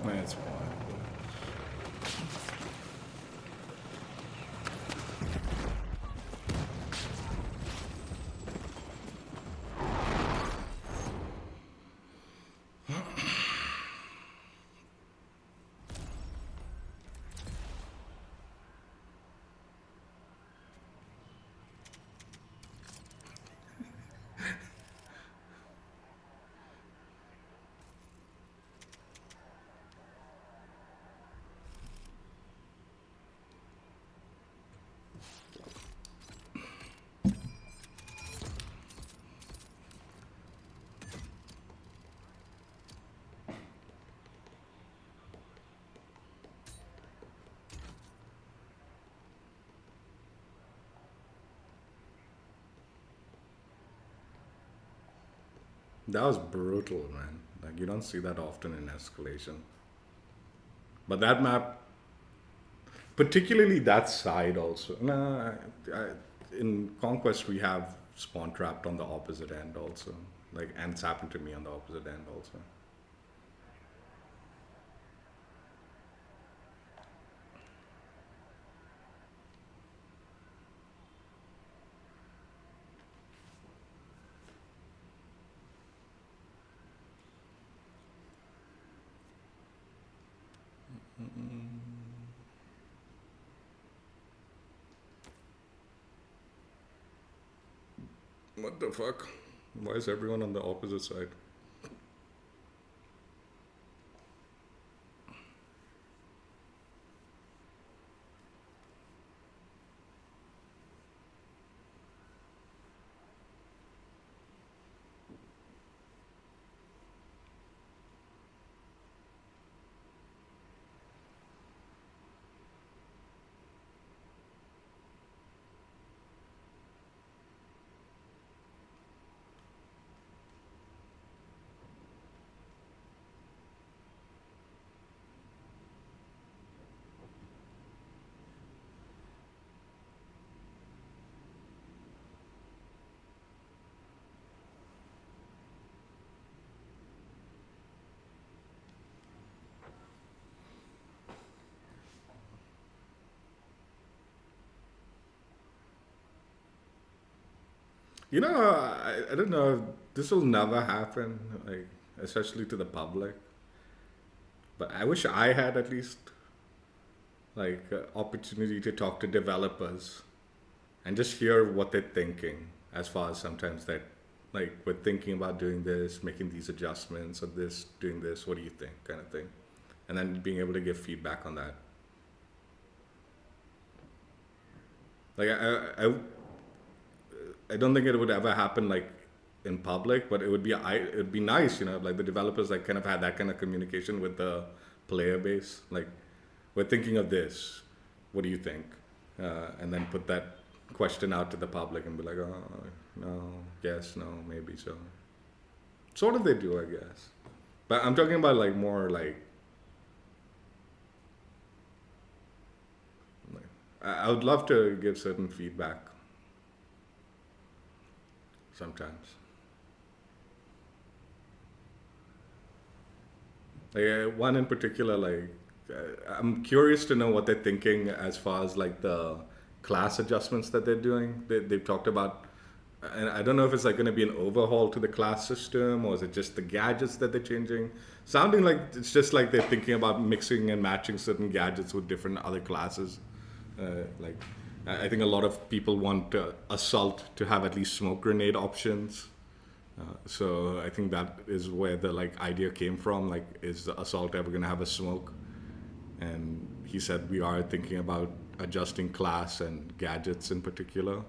That's fine. That was brutal, man. Like, you don't see that often in Escalation. But that map particularly that side also. No, in Conquest we have spawn trapped on the opposite end also. Like, and it's happened to me on the opposite end also. What the fuck? Why is everyone on the opposite side? You know, I don't know. This will never happen, like especially to the public. But I wish I had at least like opportunity to talk to developers and just hear what they're thinking. As far as sometimes that, like, we're thinking about doing this, making these adjustments, or this, doing this. What do you think, kind of thing, and then being able to give feedback on that. Like I don't think it would ever happen like in public, but it'd be nice, like the developers like kind of had that kind of communication with the player base. Like, we're thinking of this. What do you think? And then put that question out to the public and be like, oh, no, yes, no, maybe so. Sort of they do, I guess. But I'm talking about like more like I would love to give certain feedback sometimes. Like, one in particular, like I'm curious to know what they're thinking as far as like the class adjustments that they're doing. They've talked about, and I don't know if it's like going to be an overhaul to the class system, or is it just the gadgets that they're changing? Sounding like it's just like they're thinking about mixing and matching certain gadgets with different other classes. Like, I think a lot of people want assault to have at least smoke grenade options. So I think that is where the like idea came from. Like, is the assault ever going to have a smoke? And he said we are thinking about adjusting class and gadgets in particular.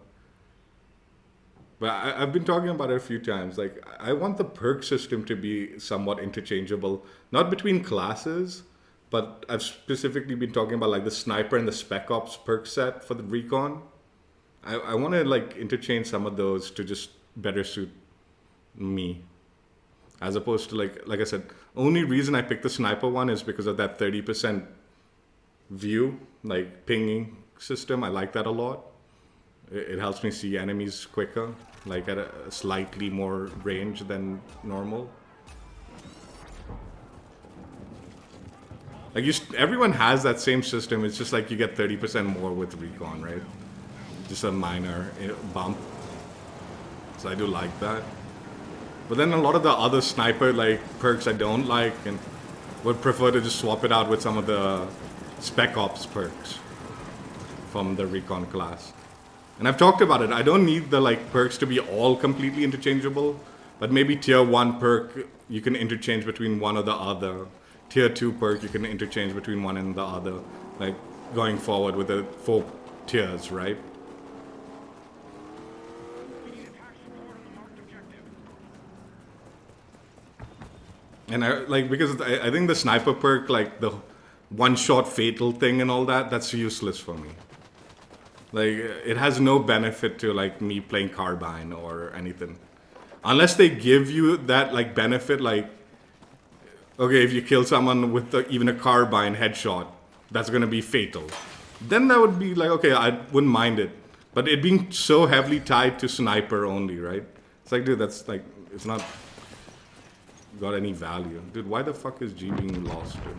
But I've been talking about it a few times. Like, I want the perk system to be somewhat interchangeable, not between classes, but I've specifically been talking about like the sniper and the spec ops perk set for the recon. I want to like interchange some of those to just better suit me, as opposed to like I said, only reason I picked the sniper one is because of that 30% view, like pinging system. I like that a lot. It helps me see enemies quicker, like at a slightly more range than normal. Like, everyone has that same system. It's just like you get 30% more with recon, right? Just a minor bump. So I do like that. But then a lot of the other sniper like perks I don't like, and would prefer to just swap it out with some of the spec ops perks from the recon class. And I've talked about it. I don't need the like perks to be all completely interchangeable, but maybe tier 1 perk you can interchange between one or the other. Tier 2 perk you can interchange between one and the other, like going forward with the 4 tiers, right? We need attack support on the marked objective. And I like, because I think the sniper perk, like the one shot fatal thing and all that, that's useless for me. Like, it has no benefit to like me playing carbine or anything, unless they give you that like benefit, like, okay, if you kill someone with even a carbine headshot, that's gonna be fatal. then that would be like, okay, I wouldn't mind it. But it being so heavily tied to sniper only, right? It's like, dude, that's like, it's not got any value. Dude, why the fuck is G being lost, dude?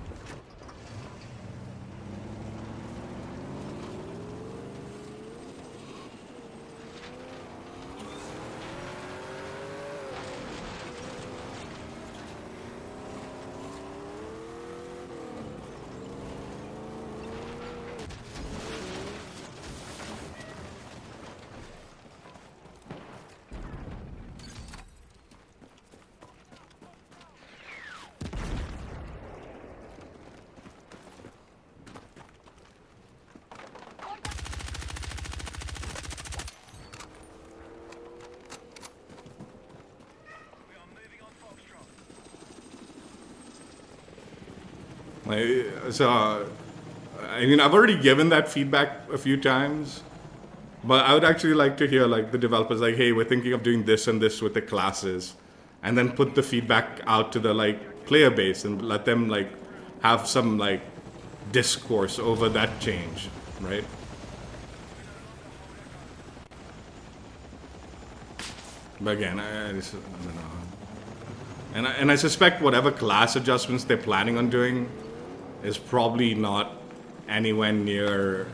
We are moving on Foxtrot. So, I mean, I've already given that feedback a few times, but I would actually like to hear like the developers like, hey, we're thinking of doing this and this with the classes, and then put the feedback out to the like player base and let them like have some like discourse over that change, right? But again, I don't know. And I suspect whatever class adjustments they're planning on doing is probably not anywhere near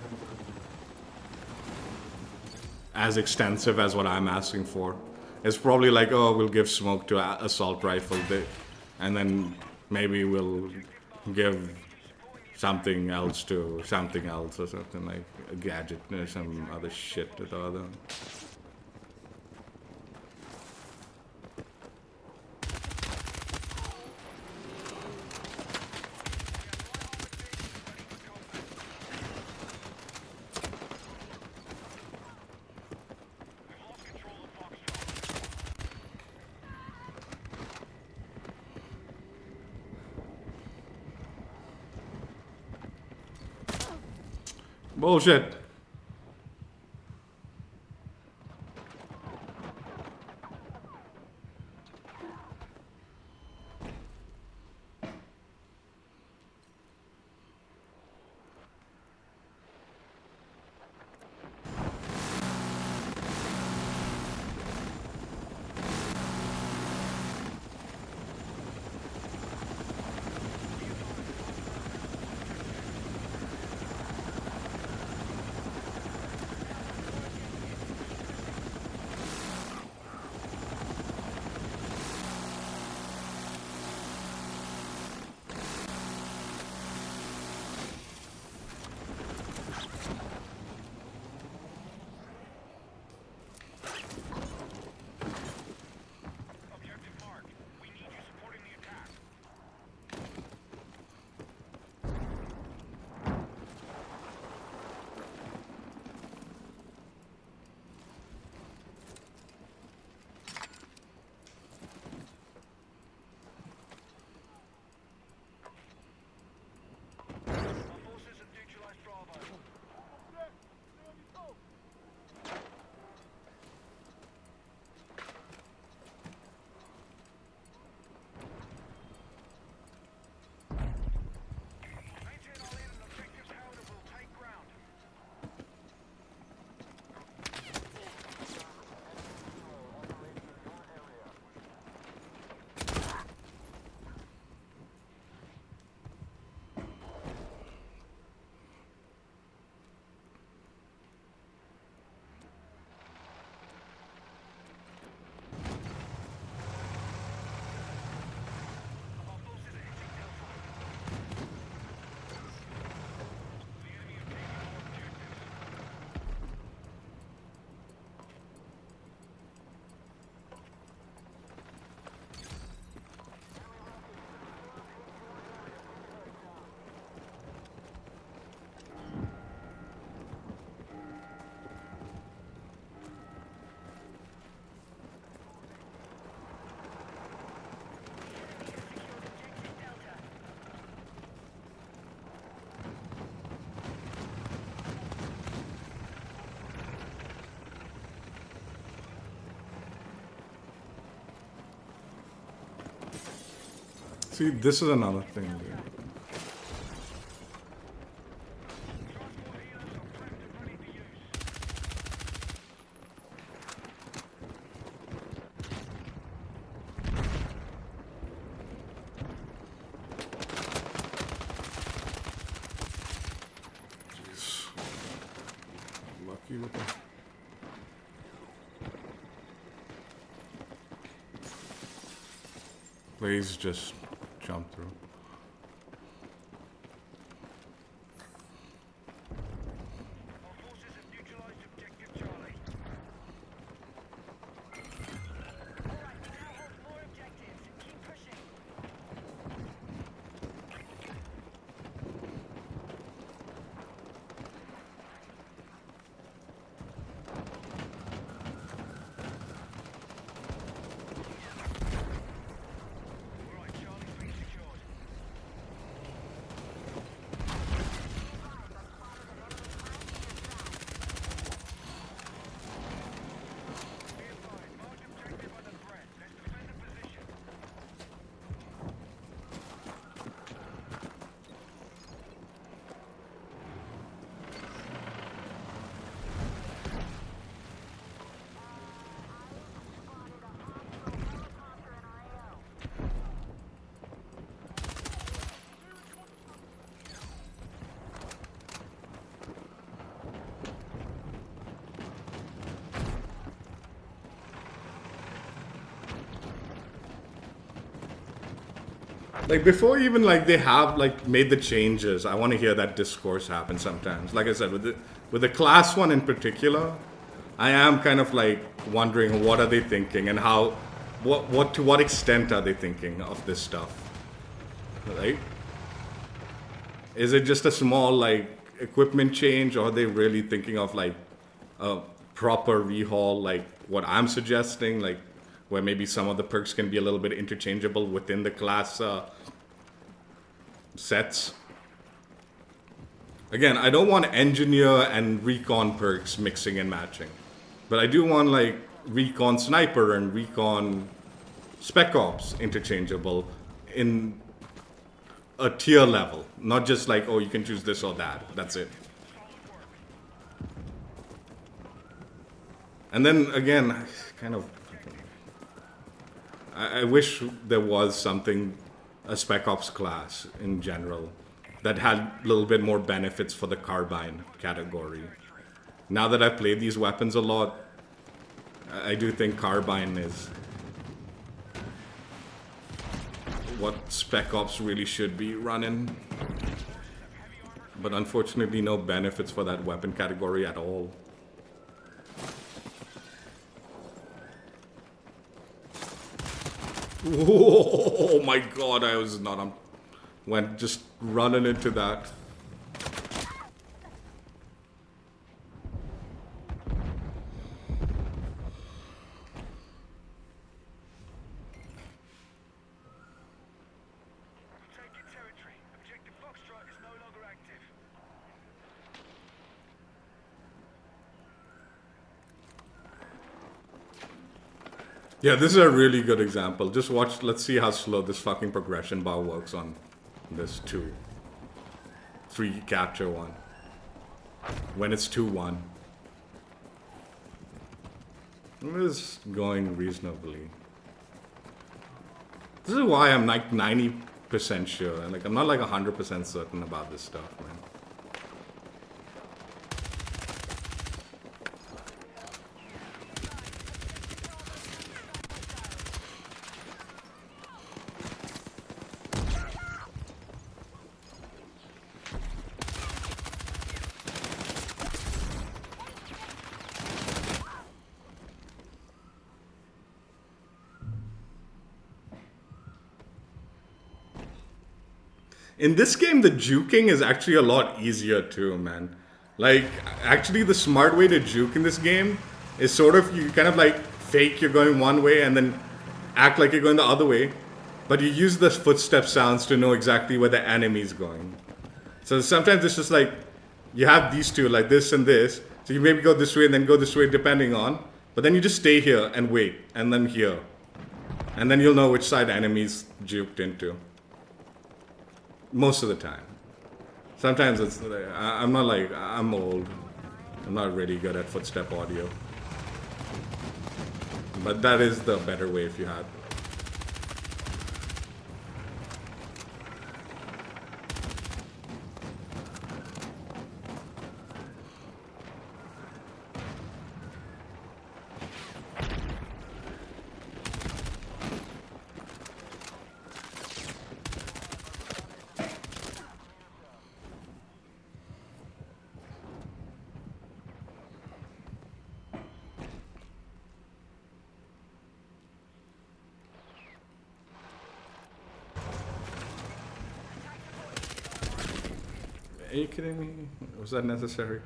as extensive as what I'm asking for. It's probably like, oh, we'll give smoke to assault rifle, and then maybe we'll give something else to something else or something like a gadget or some other shit to the other. We've lost control of Foxtrot. Bullshit. Objective marked. We need you supporting the attack. Our forces have neutralized Bravo. Maintain our lead and objectives held and we'll take ground. Our forces are hitting Delta. The enemy have taken our objectives. See, this is another thing, dude. Transport healer Please just jump through. Our forces have neutralized objective Charlie. Alright, we now hold more objectives. Keep pushing. Alright, Charlie's been secured. Be advised, marked objective under threat. Let's defend the position. Like before even like they have like made the changes, I want to hear that discourse happen sometimes. Like I said, with the class one in particular, I am kind of like wondering what are they thinking and how what to what extent are they thinking of this stuff. Right? Is it just a small like equipment change, or are they really thinking of like a proper rehaul like what I'm suggesting, like where maybe some of the perks can be a little bit interchangeable within the class sets? Again, I don't want engineer and recon perks mixing and matching, but I do want like recon sniper and recon spec ops interchangeable in a tier level, not just like, oh, you can choose this or that. That's it. And then again, kind of, I wish there was something, a spec ops class in general, that had a little bit more benefits for the carbine category. Now that I've played these weapons a lot, I do think carbine is what spec ops really should be running. But unfortunately, no benefits for that weapon category at all. Oh my god, I was not on. Went just running into that. Taking territory. Objective Foxtrot is no longer active. Yeah, this is a really good example. Just watch, let's see how slow this fucking progression bar works on this 2. 3 capture 1. When it's 2-1. It is going reasonably. This is why I'm like 90% sure. Like, I'm not like 100% certain about this stuff, man. In this game, the juking is actually a lot easier too, man. Like, actually the smart way to juke in this game is sort of, you kind of like fake you're going one way and then act like you're going the other way. But you use the footstep sounds to know exactly where the enemy's going. So sometimes it's just like, you have these two, like this and this. So you maybe go this way and then go this way depending on. But then you just stay here and wait, and then here. And then you'll know which side the enemy's juked into. Most of the time. Sometimes it's, I'm not like, I'm old. I'm not really good at footstep audio. But that is the better way if you had. you kidding me? Was that necessary?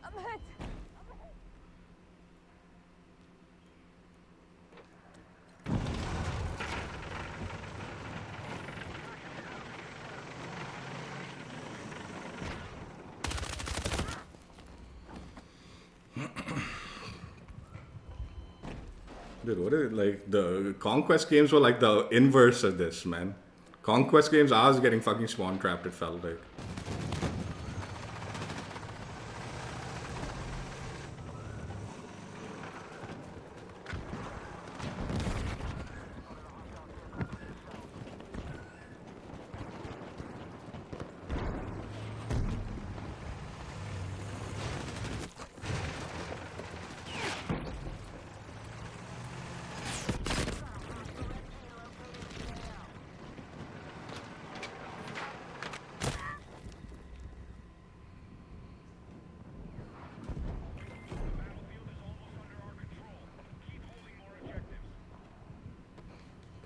I'm hit. Dude, what is it? Like, the Conquest games were like the inverse of this, man. Conquest games, I was getting fucking spawn trapped, it felt like.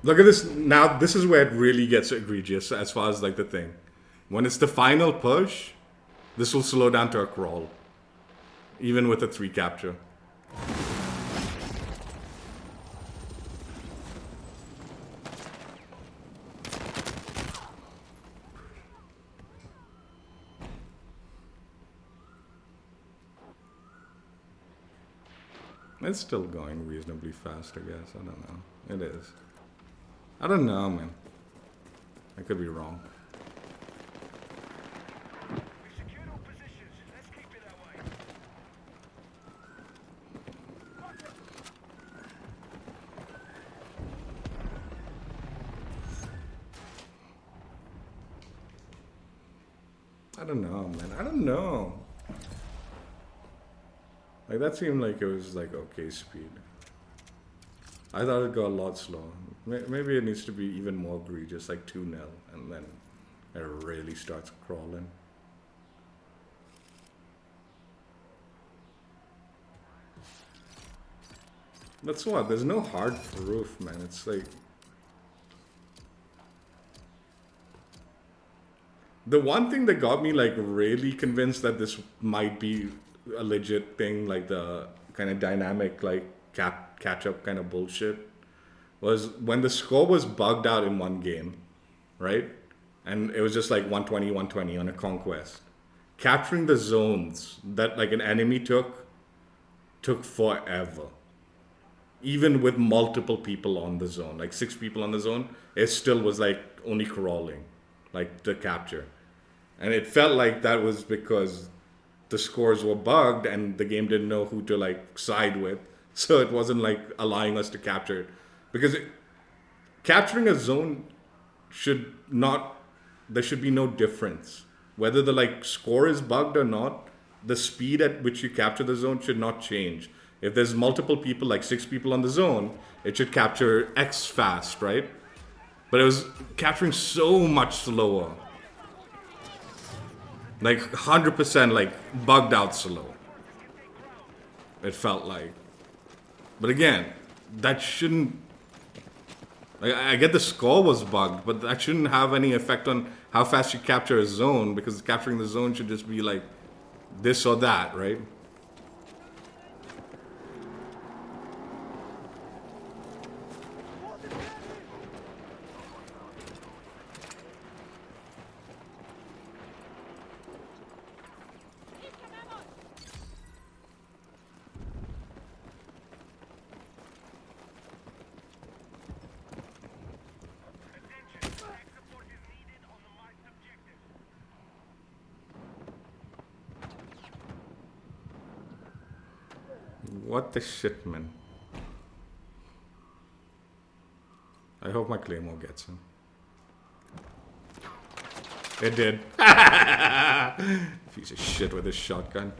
Look at this. Now, this is where it really gets egregious as far as like the thing. When it's the final push, this will slow down to a crawl. Even with a 3 capture. It's still going reasonably fast, I guess. I don't know. It is. I don't know, man. I could be wrong. We secured all positions. Let's keep it that way. I don't know, man. I don't know. Like, that seemed like it was like okay speed. I thought it'd go a lot slower. Maybe it needs to be even more egregious, like 2-0, and then it really starts crawling. That's what? There's no hard proof, man. It's like... The one thing that got me like really convinced that this might be a legit thing, like the kind of dynamic like catch up kind of bullshit, was when the score was bugged out in one game, right? And it was just like 120 on a Conquest. Capturing the zones that like an enemy took forever. Even with multiple people on the zone, like 6 people on the zone, it still was like only crawling, like the capture. And it felt like that was because the scores were bugged and the game didn't know who to like side with. So it wasn't like allowing us to capture it. Because capturing a zone should not, there should be no difference. Whether the like score is bugged or not, the speed at which you capture the zone should not change. If there's multiple people, like 6 people on the zone, it should capture X fast, right? But it was capturing so much slower. Like 100% like bugged out slow. It felt like. But again, that shouldn't... Like, I get the score was bugged, but that shouldn't have any effect on how fast you capture a zone, because capturing the zone should just be like this or that, right? Attention. Air support is needed on the marked objective. What the shit, man? I hope my Claymore gets him. It did. Piece of shit with his shotgun.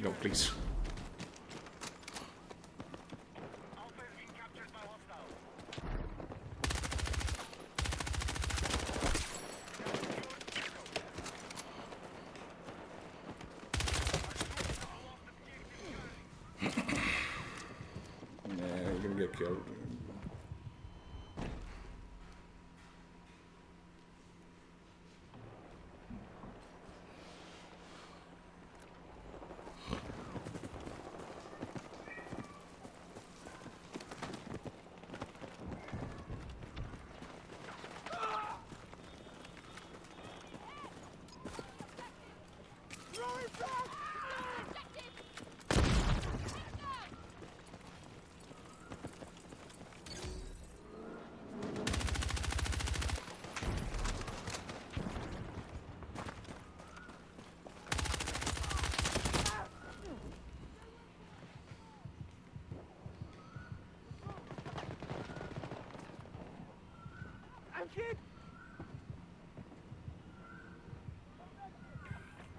No, please. Alpha has been captured by hostiles. kid!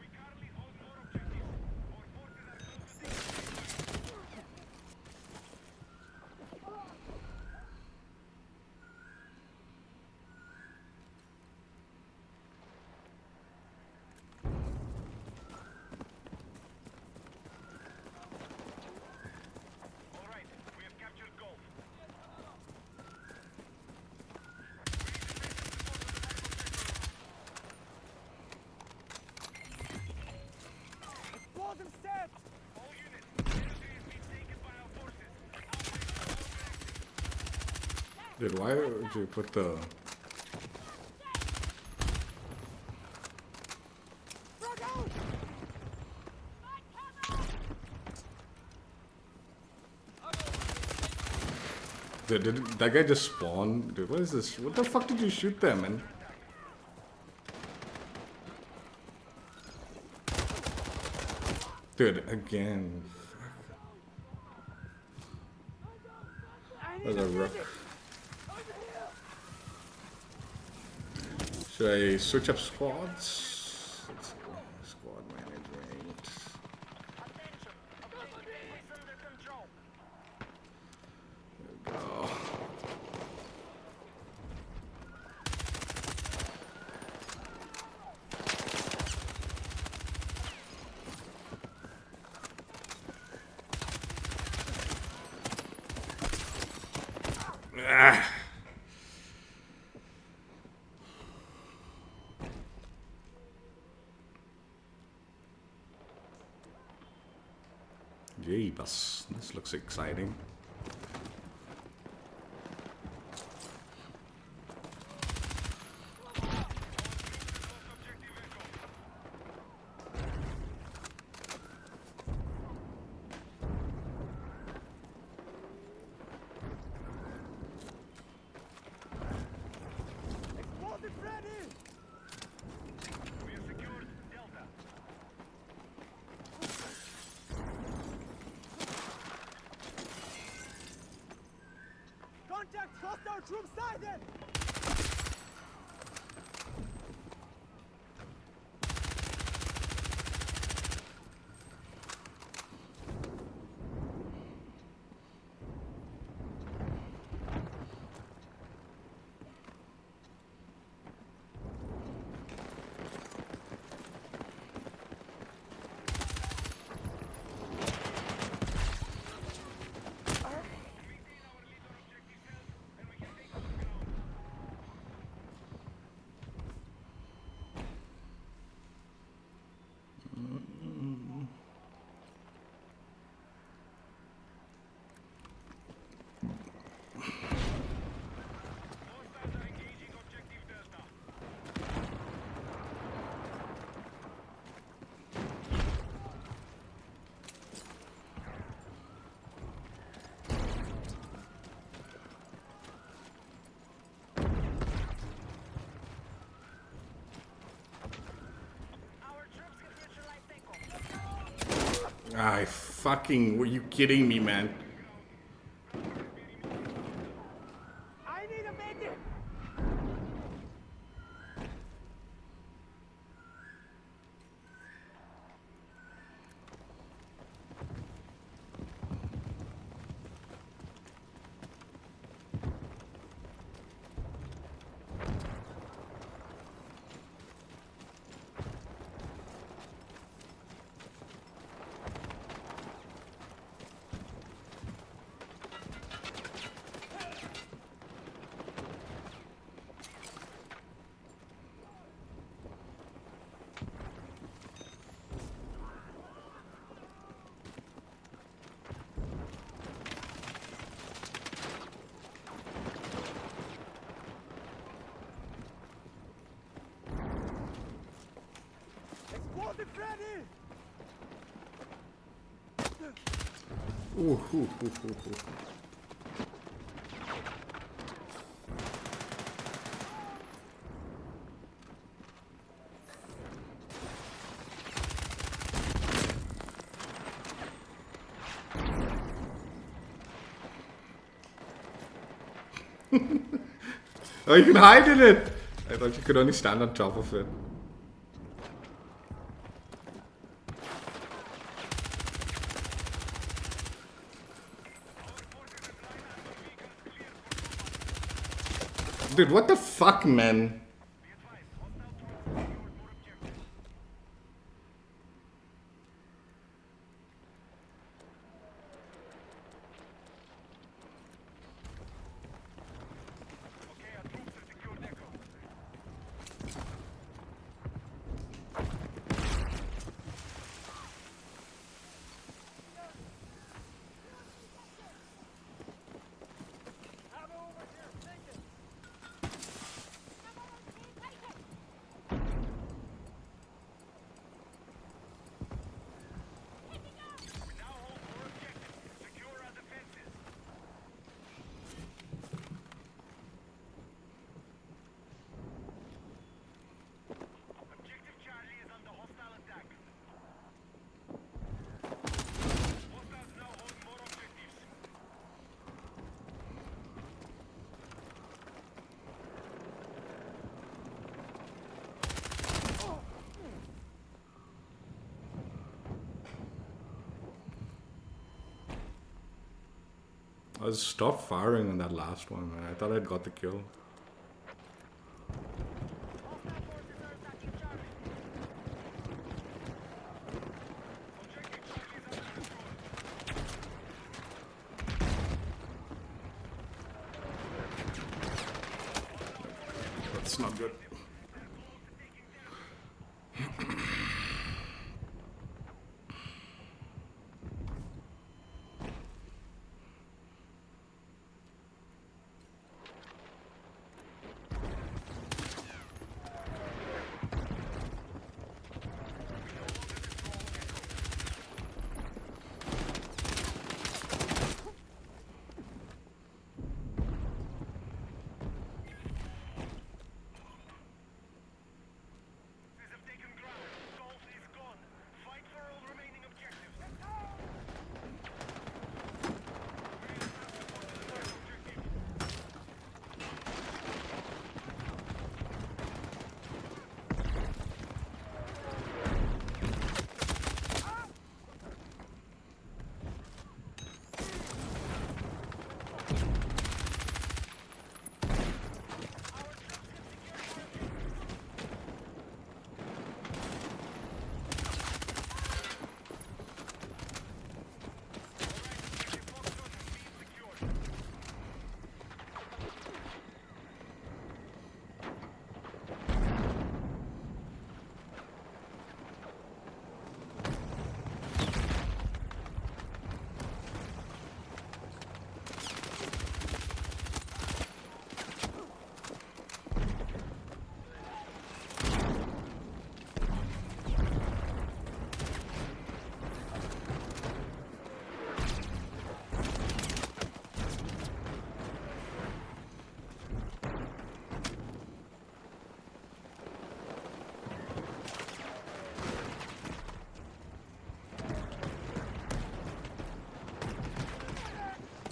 We currently hold more objectives. Our forces are close to taking. All right, we have captured Gulf. Explosive set! All units, territory has been taken by our forces. Dude, why would you put the... Front out! Dude, did that guy just spawn? Dude, what is this? What the fuck did you shoot them, man? Dude, again. I There's need a a rook. medic! Over here! Should I switch up squads? Let's go. Squad management. Attention! Objective is under control. There we go. Ah. Yay, bus. This looks exciting. Explosive ready! We have secured Delta. Contact hostile troops sighted! Hostiles are engaging objective Delta. Our troops have neutralized Echo. I fucking... Were you kidding me, man? I need a medic! Explosive ready! Ooh, ooh, ooh, ooh, ooh. Oh, you can hide in it! I thought you could only stand on top of it. Dude, what the fuck, man? I stopped firing on that last one, man. I thought I'd got the kill. That's not good.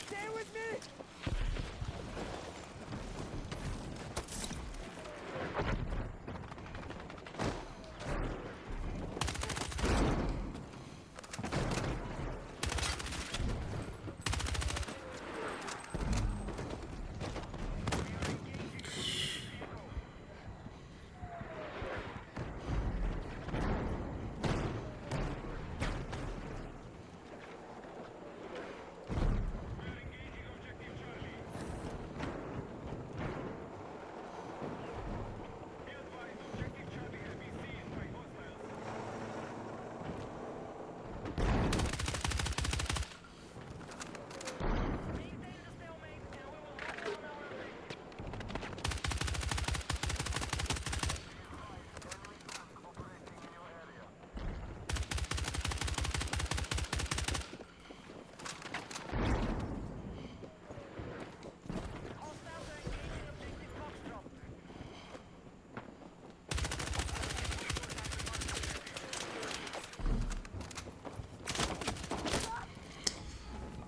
Stay with me!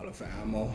Out of ammo.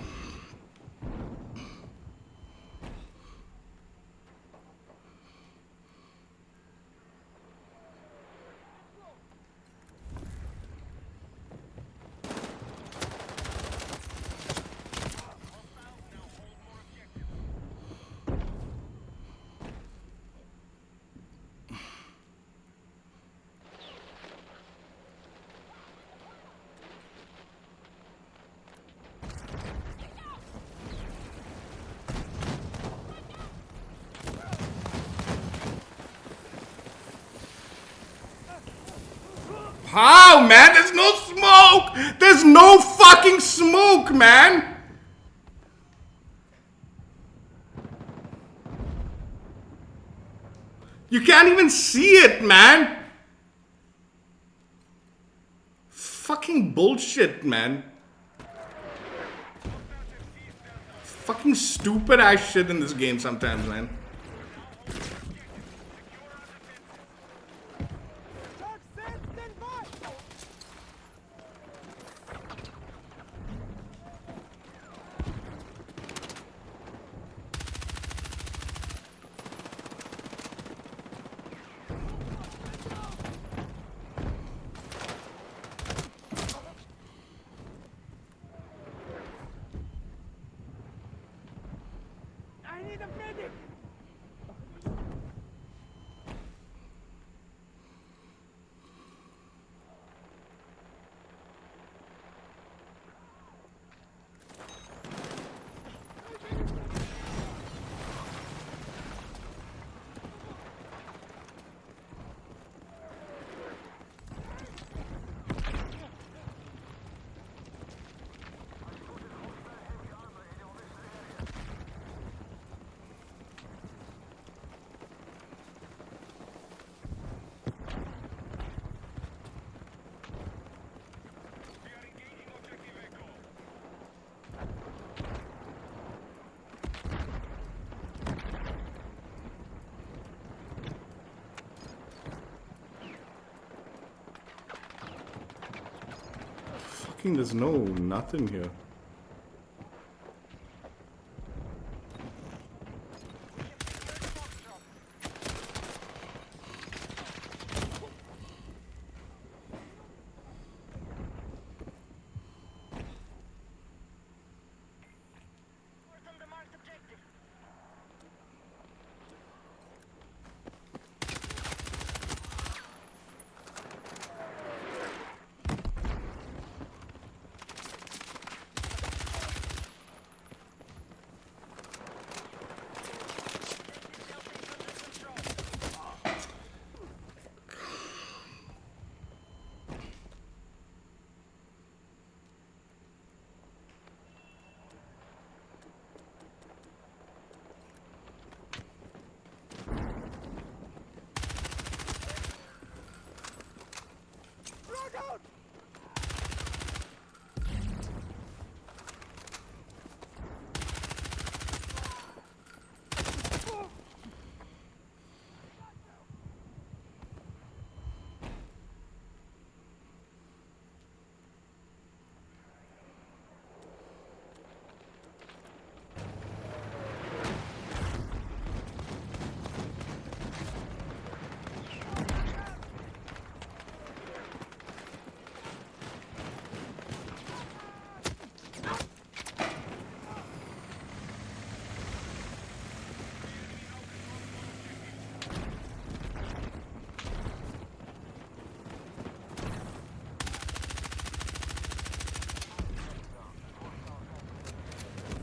How, man? There's no smoke! There's no fucking smoke, man! You can't even see it, man! Fucking bullshit, man. Fucking stupid ass shit in this game sometimes, man. Truck set, stand by! I need a medic! Fucking there's no nothing here. North on the marked objective. Frog out!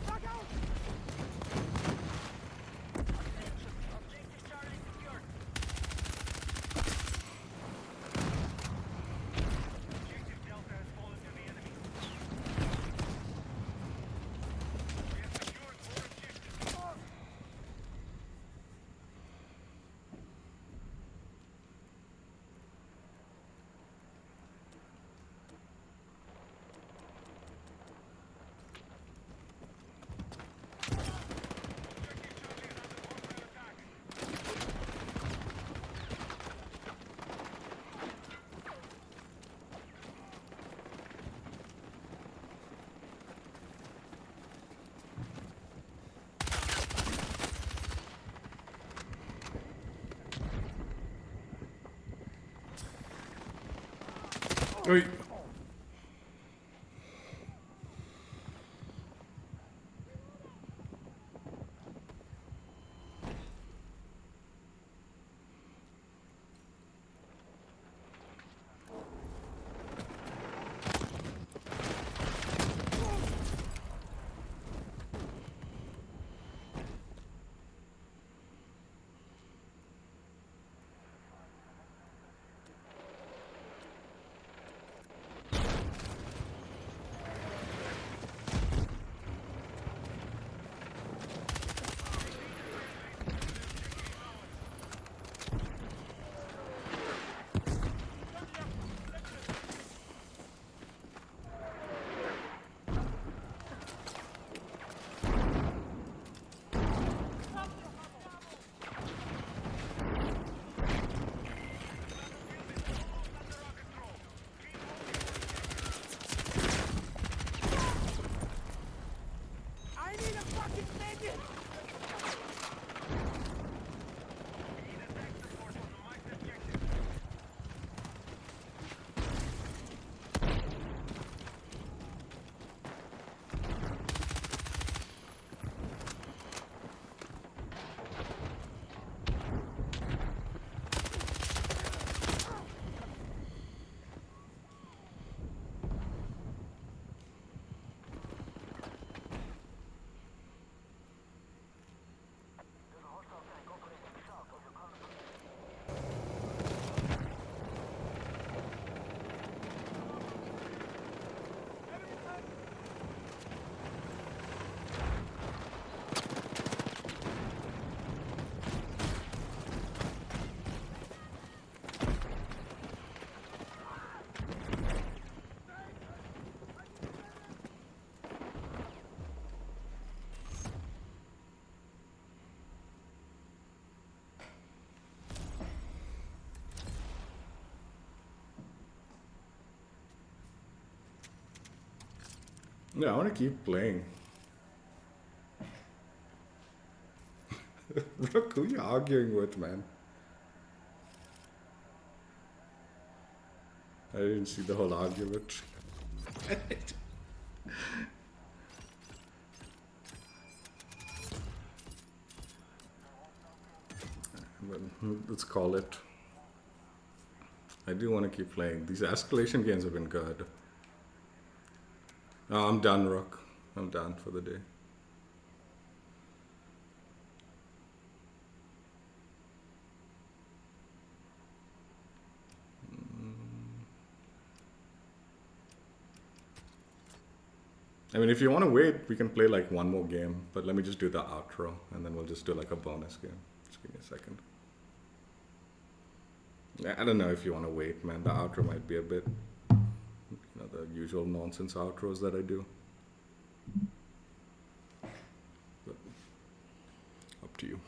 Frog out! Objective Charlie secured. Objective Delta has fallen to the enemy. We have secured more objectives. Oi. Yeah, I want to keep playing. Rook, who you arguing with, man? I didn't see the whole argument. But let's call it. I do want to keep playing. These escalation games have been good. Oh, I'm done, Rook. I'm done for the day. I mean, if you want to wait, we can play like one more game. But let me just do the outro, and then we'll just do like a bonus game. Just give me a second. I don't know if you want to wait, man. The outro might be a bit, the usual nonsense outros that I do. But up to you.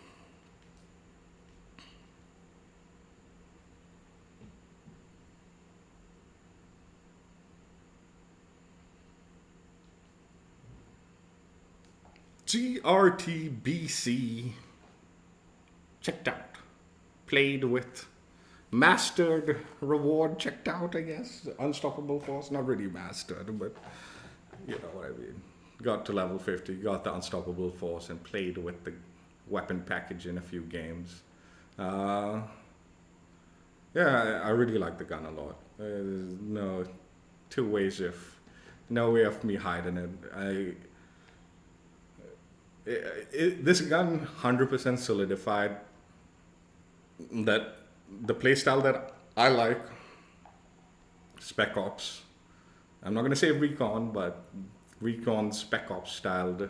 GRT-BC. Checked out. Played with. Mastered. Reward checked out, I guess. Unstoppable Force. Not really mastered, but you know what I mean. Got to level 50, got the Unstoppable Force, and played with the weapon package in a few games. Yeah, I really like the gun a lot. There's no two ways if, no way of me hiding it. This gun 100% solidified that the playstyle that I like, Spec Ops. I'm not going to say Recon, but Recon Spec Ops styled,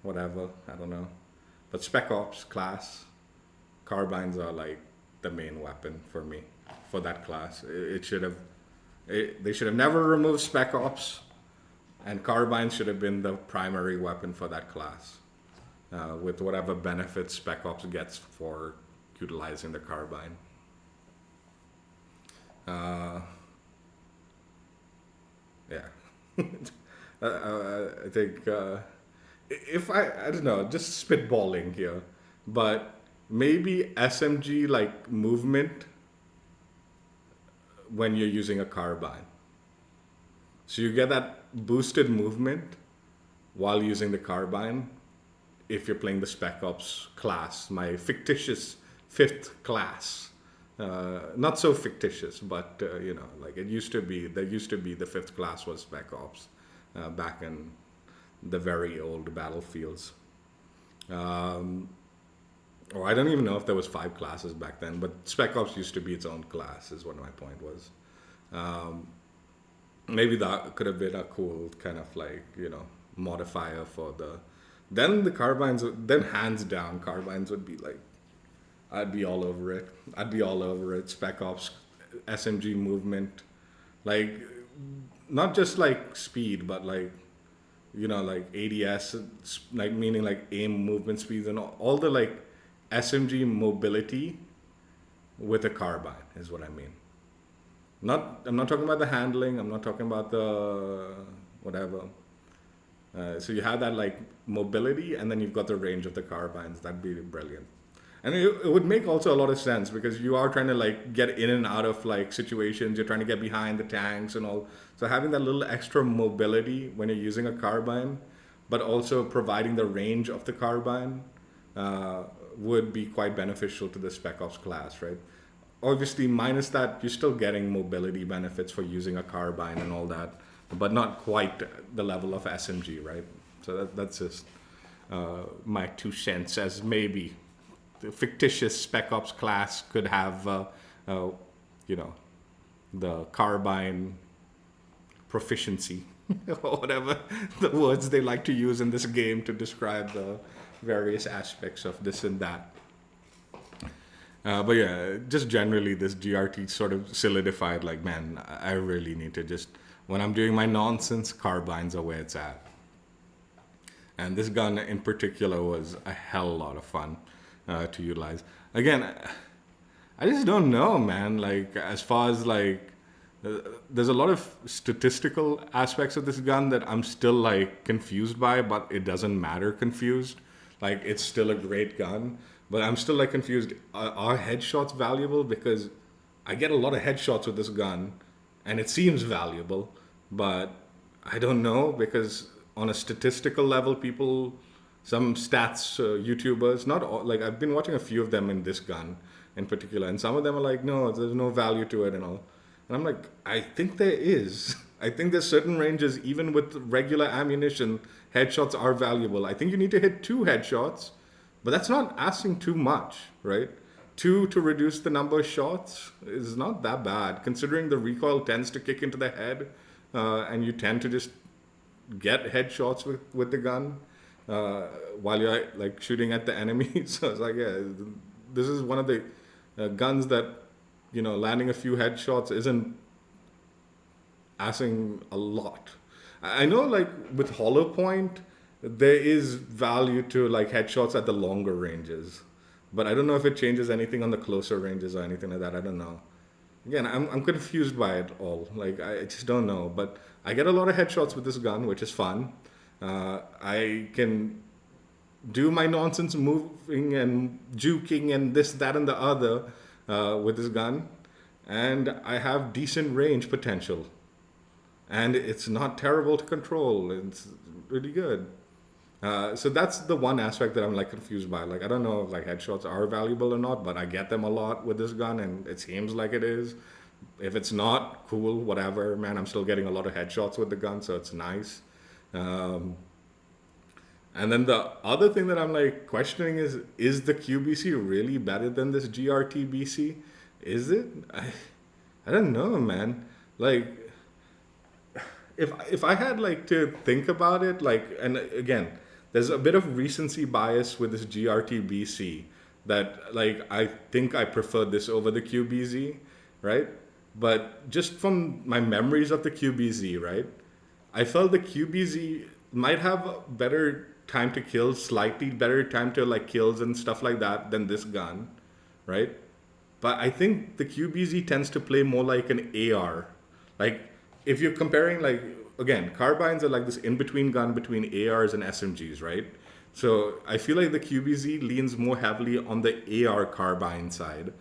whatever, I don't know. But Spec Ops class, carbines are like the main weapon for me, for that class. They should have never removed Spec Ops, and carbines should have been the primary weapon for that class, with whatever benefits Spec Ops gets for utilizing the carbine. Yeah. I think if I don't know, just spitballing here, but maybe SMG like movement when you're using a carbine. So you get that boosted movement while using the carbine if you're playing the Spec Ops class, my fictitious 5th class. Not so fictitious, but like it used to be. There used to be the 5th class was Spec Ops back in the very old battlefields. Or I don't even know if there was 5 classes back then, but Spec Ops used to be its own class. Is what my point was. Maybe that could have been a cool kind of like modifier for the. Then the carbines. Then hands down, carbines would be like. I'd be all over it. Spec Ops, SMG movement, like not just like speed, but like like ADS, like meaning like aim movement speeds and all the like SMG mobility with a carbine is what I mean. I'm not talking about the handling. I'm not talking about the whatever. So you have that like mobility, and then you've got the range of the carbines. That'd be brilliant. And it would make also a lot of sense because you are trying to like get in and out of like situations. You're trying to get behind the tanks and all. So having that little extra mobility when you're using a carbine, but also providing the range of the carbine would be quite beneficial to the Spec Ops class, right? Obviously, minus that, you're still getting mobility benefits for using a carbine and all that, but not quite the level of SMG, right? So that's just my 2 cents as maybe. The fictitious Spec Ops class could have, the carbine proficiency, or whatever the words they like to use in this game to describe the various aspects of this and that. But yeah, just generally this GRT sort of solidified, like, man, I really need to just, when I'm doing my nonsense, carbines are where it's at. And this gun in particular was a hell of a lot of fun. To utilize. Again, I just don't know, man. Like as far as like there's a lot of statistical aspects of this gun that I'm still like confused by, but it doesn't matter confused. Like it's still a great gun, but I'm still like confused. Are headshots valuable? Because I get a lot of headshots with this gun, and it seems valuable, but I don't know because on a statistical level, people, some stats YouTubers, not all, like I've been watching a few of them in this gun in particular, and some of them are like, no, there's no value to it and all. And I'm like, I think there is. I think there's certain ranges, even with regular ammunition, headshots are valuable. I think you need to hit 2 headshots, but that's not asking too much, right? 2 to reduce the number of shots is not that bad, considering the recoil tends to kick into the head, and you tend to just get headshots with the gun while you're like shooting at the enemy. So it's like, yeah, this is one of the guns that, you know, landing a few headshots isn't asking a lot. I know like with hollow point, there is value to like headshots at the longer ranges, but I don't know if it changes anything on the closer ranges or anything like that. I don't know. Again, I'm confused by it all. Like I just don't know. But I get a lot of headshots with this gun, which is fun. I can do my nonsense moving and juking and this, that, and the other with this gun, and I have decent range potential, and it's not terrible to control. It's really good. So that's the one aspect that I'm like confused by. Like I don't know if like headshots are valuable or not, but I get them a lot with this gun, and it seems like it is. If it's not, cool, whatever, man. I'm still getting a lot of headshots with the gun, so it's nice. And then the other thing that I'm like questioning is the QBC really better than this GRT-BC? Is it? I don't know, man. Like if I had like to think about it, like, and again, there's a bit of recency bias with this GRT-BC that like I think I prefer this over the QBZ, right? But just from my memories of the QBZ, right? I felt the QBZ might have a better time to kill, slightly better time to like kills and stuff like that than this gun, right? But I think the QBZ tends to play more like an AR. Like if you're comparing, like, again, carbines are like this in-between gun between ARs and SMGs, right? So I feel like the QBZ leans more heavily on the AR carbine side,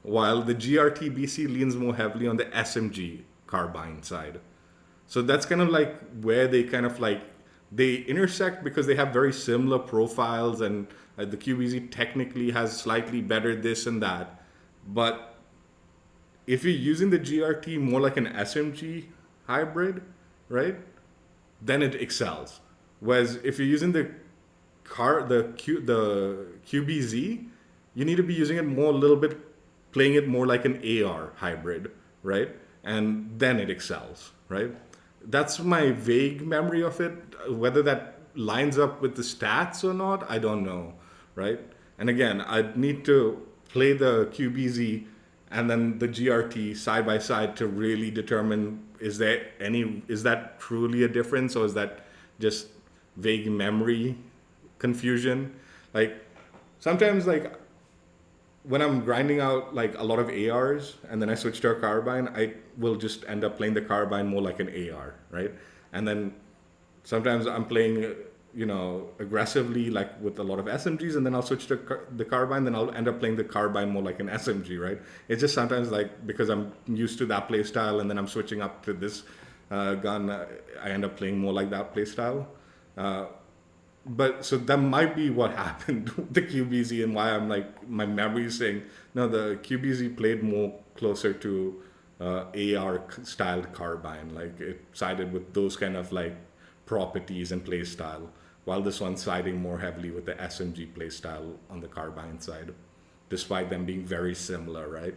while the GRT-BC leans more heavily on the SMG carbine side. So that's kind of like where they kind of like, they intersect because they have very similar profiles, and the QBZ technically has slightly better this and that. But if you're using the GRT more like an SMG hybrid, right, then it excels. Whereas if you're using the QBZ, you need to be using it more a little bit, playing it more like an AR hybrid, right? And then it excels, right? That's my vague memory of it. Whether that lines up with the stats or not, I don't know, right? And again, I'd need to play the QBZ and then the GRT side by side to really determine is that truly a difference, or is that just vague memory confusion? Like sometimes, like when I'm grinding out like a lot of ARs and then I switch to a carbine, I will just end up playing the carbine more like an AR, right? And then sometimes I'm playing, you know, aggressively like with a lot of SMGs, and then I'll switch to the carbine, then I'll end up playing the carbine more like an SMG, right? It's just sometimes like because I'm used to that play style, and then I'm switching up to this gun, I end up playing more like that play style. But so that might be what happened with the QBZ, and why I'm like, my memory is saying, no, the QBZ played more closer to AR styled carbine. Like it sided with those kind of like properties and play style, while this one's siding more heavily with the SMG play style on the carbine side, despite them being very similar, right?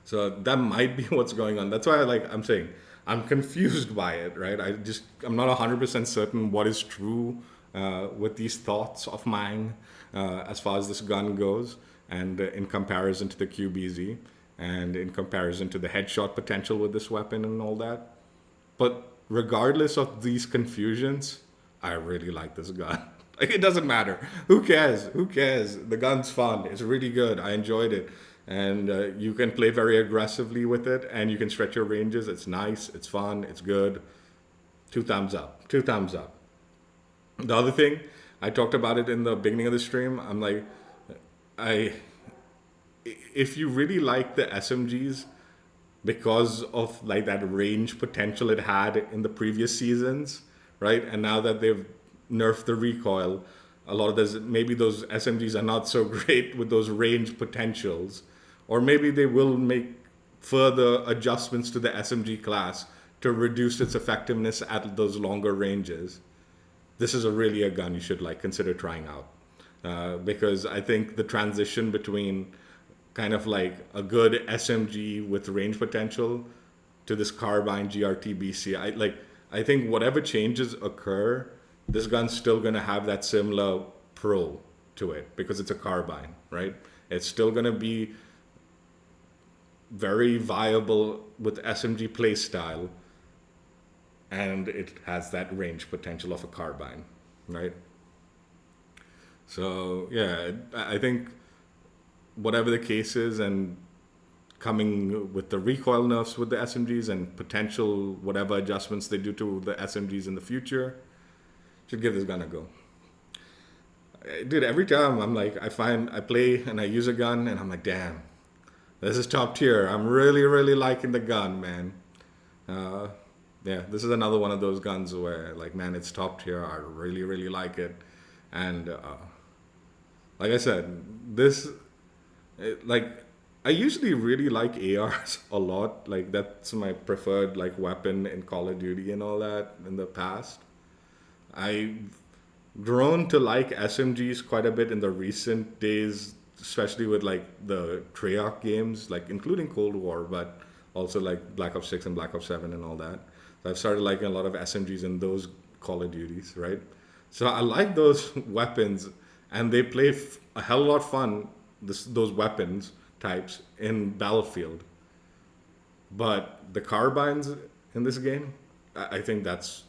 So that might be what's going on. That's why I'm saying I'm confused by it, right? I'm not 100% certain what is true with these thoughts of mine as far as this gun goes, and in comparison to the QBZ, and in comparison to the headshot potential with this weapon and all that. But regardless of these confusions, I really like this gun. Like, it doesn't matter. Who cares? Who cares? The gun's fun. It's really good. I enjoyed it. And you can play very aggressively with it, and you can stretch your ranges. It's nice. It's fun. It's good. 2 thumbs up. 2 thumbs up. The other thing, I talked about it in the beginning of the stream. I'm like, I if you really like the SMGs because of like that range potential it had in the previous seasons, right? And now that they've nerfed the recoil, a lot of those, maybe those SMGs are not so great with those range potentials, or maybe they will make further adjustments to the SMG class to reduce its effectiveness at those longer ranges. This is really a gun you should like consider trying out, because I think the transition between kind of like a good SMG with range potential to this carbine GRT-BC, I think whatever changes occur, this gun's still gonna have that similar pro to it because it's a carbine, right? It's still gonna be very viable with SMG playstyle, and it has that range potential of a carbine, right? So yeah, I think whatever the case is, and coming with the recoil nerfs with the SMGs and potential whatever adjustments they do to the SMGs in the future, should give this gun a go. Dude, every time I'm like, I play and I use a gun and I'm like, damn, this is top tier. I'm really, really liking the gun, man. Yeah, this is another one of those guns where like, man, it's top tier. I really, really like it. And like I said, I usually really like ARs a lot. Like that's my preferred like weapon in Call of Duty and all that in the past. I've grown to like SMGs quite a bit in the recent days, especially with like the Treyarch games, like including Cold War, but also like Black Ops 6 and Black Ops 7 and all that. So I've started liking a lot of SMGs in those Call of Duties, right? So I like those weapons, and they play a hell of a lot of fun, those weapons types in Battlefield. But the carbines in this game, I think that's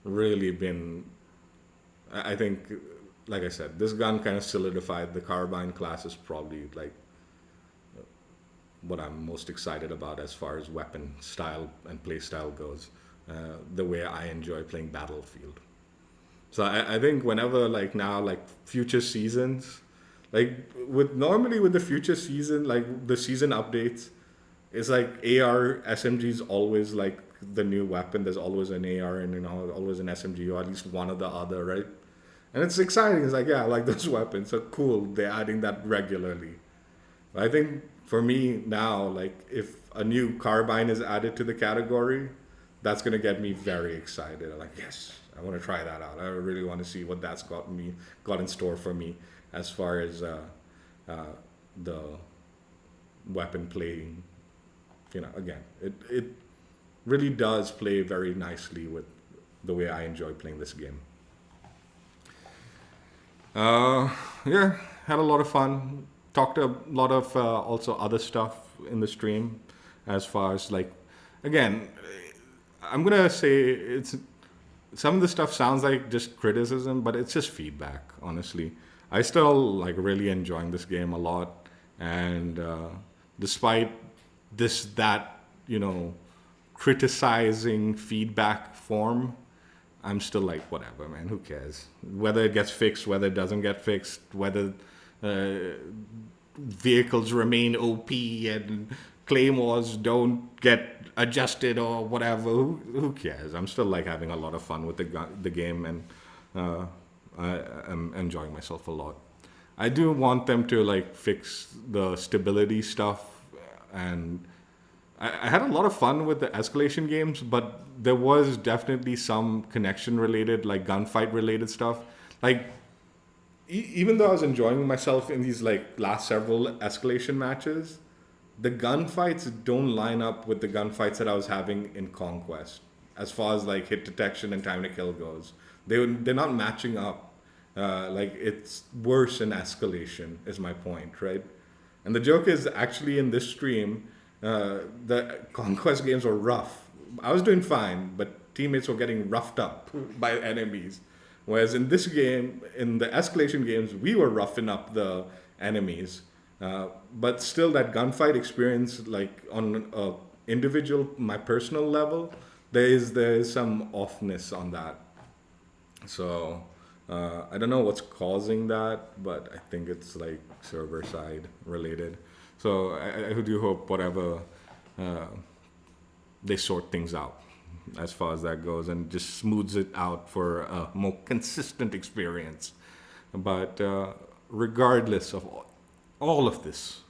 really been, I think, like I said, this gun kind of solidified the carbine class is probably like what I'm most excited about as far as weapon style and play style goes, the way I enjoy playing Battlefield. So I think whenever like now like future seasons, like normally with the future season, like the season updates, it's like AR SMG is always like the new weapon. There's always an AR and always an SMG or at least one or the other, right? And it's exciting. It's like, yeah, I like those weapons. So cool. They're adding that regularly. But I think for me now, like if a new carbine is added to the category, that's gonna get me very excited. I'm like, yes, I want to try that out. I really want to see what that's got in store for me as far as the weapon playing. Again, it really does play very nicely with the way I enjoy playing this game. Yeah, had a lot of fun. Talked a lot of also other stuff in the stream as far as like, again, I'm gonna say it's some of the stuff sounds like just criticism, but it's just feedback, honestly. I still like really enjoying this game a lot, and despite that criticizing feedback form, I'm still like, whatever, man, who cares? Whether it gets fixed, whether it doesn't get fixed, whether vehicles remain OP and claymores don't get adjusted or whatever, who cares? I'm still like having a lot of fun with the game, and I am enjoying myself a lot. I do want them to like fix the stability stuff, and I had a lot of fun with the Escalation games, but there was definitely some connection related, like gunfight related stuff. Like, even though I was enjoying myself in these like last several Escalation matches, the gunfights don't line up with the gunfights that I was having in Conquest, as far as like hit detection and time to kill goes. They're not matching up. Like it's worse in Escalation, is my point, right? And the joke is actually in this stream, the Conquest games were rough. I was doing fine, but teammates were getting roughed up by enemies. Whereas in this game, in the escalation games, we were roughing up the enemies. But still, that gunfight experience, like on a individual, my personal level, there is some offness on that. So I don't know what's causing that, but I think it's like server side related. So I do hope whatever uh, they sort things out as far as that goes and just smooths it out for a more consistent experience. But regardless of all of this,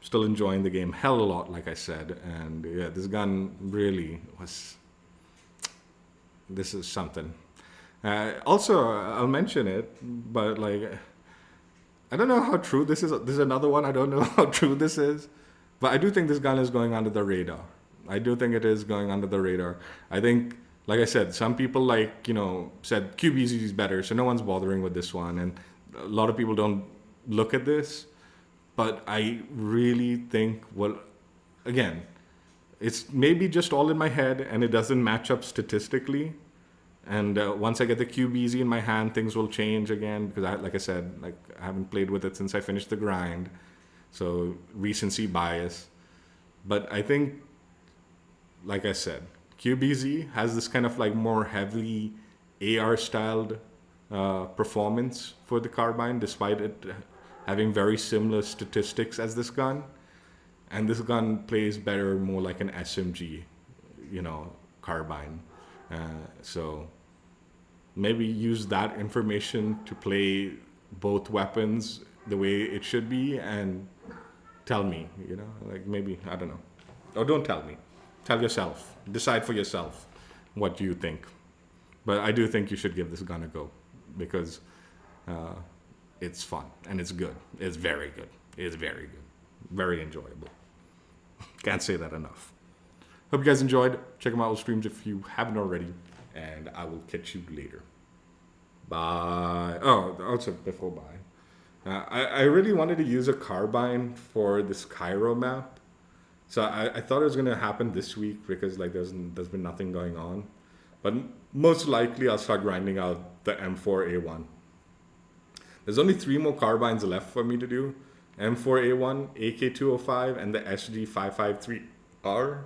still enjoying the game hell a lot, like I said. And yeah, this gun really was. This is something. Also, I'll mention it, but like, I don't know how true this is. This is another one. I don't know how true this is, but I do think this gun is going under the radar. I do think it is going under the radar. I think, like I said, some people said QBZ is better, so no one's bothering with this one, and a lot of people don't look at this. But I really think, well, again, it's maybe just all in my head, and it doesn't match up statistically. And once I get the QBZ in my hand, things will change again because, like I said, I haven't played with it since I finished the grind, so recency bias. But I think, like I said, QBZ has this kind of like more heavily AR styled performance for the carbine, despite it having very similar statistics as this gun. And this gun plays better, more like an SMG, carbine. So maybe use that information to play both weapons the way it should be and tell me, like maybe, I don't know. Or don't tell me. Tell yourself. Decide for yourself what you think. But I do think you should give this gun a go because it's fun and it's good. It's very good. It's very good. Very enjoyable. Can't say that enough. Hope you guys enjoyed. Check out my old streams if you haven't already. And I will catch you later. Bye. Oh, also before bye. I really wanted to use a carbine for this Cairo map. So I thought it was going to happen this week because like there's been nothing going on. But most likely I'll start grinding out the M4A1. There's only 3 more carbines left for me to do. M4A1, AK205, and the SG553R.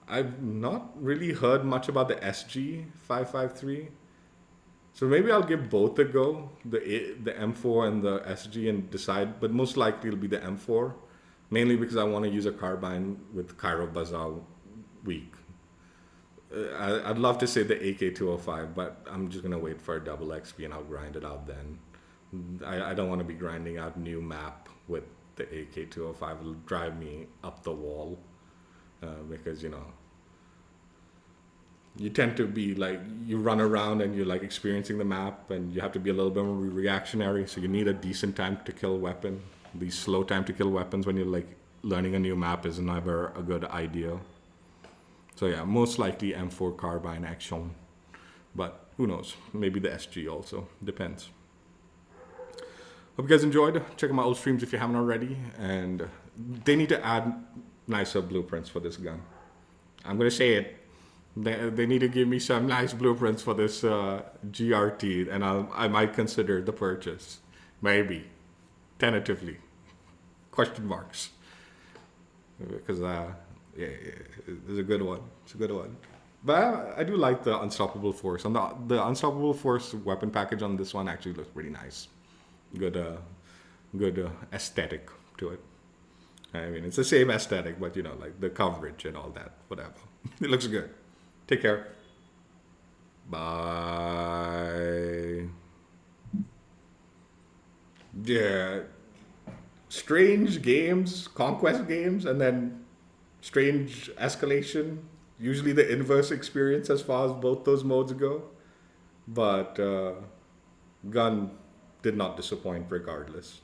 I've not really heard much about the SG553. So maybe I'll give both a go, the M4 and the SG, and decide. But most likely it'll be the M4, mainly because I want to use a carbine with Cairo Bazaar week. I'd love to say the AK205, but I'm just going to wait for a double XP and I'll grind it out then. I don't want to be grinding out new map with the AK205. It'll drive me up the wall because, you tend to be like, you run around and you're like experiencing the map and you have to be a little bit more reactionary. So you need a decent time to kill weapon. These slow time to kill weapons when you're like learning a new map is never a good idea. So yeah, most likely M4 carbine action, but who knows? Maybe the SG also, depends. Hope you guys enjoyed. Check out my old streams if you haven't already. And they need to add nicer blueprints for this gun. I'm going to say it. They need to give me some nice blueprints for this GRT, and I might consider the purchase. Maybe. Tentatively. Question marks. Because, it's a good one. It's a good one. But I do like the Unstoppable Force. And the Unstoppable Force weapon package on this one actually looks pretty nice. Good aesthetic to it. I mean, it's the same aesthetic, but like the coverage and all that, whatever. It looks good. Take care. Bye. Yeah. Strange games, Conquest games, and then strange Escalation. Usually the inverse experience as far as both those modes go. But gun did not disappoint regardless.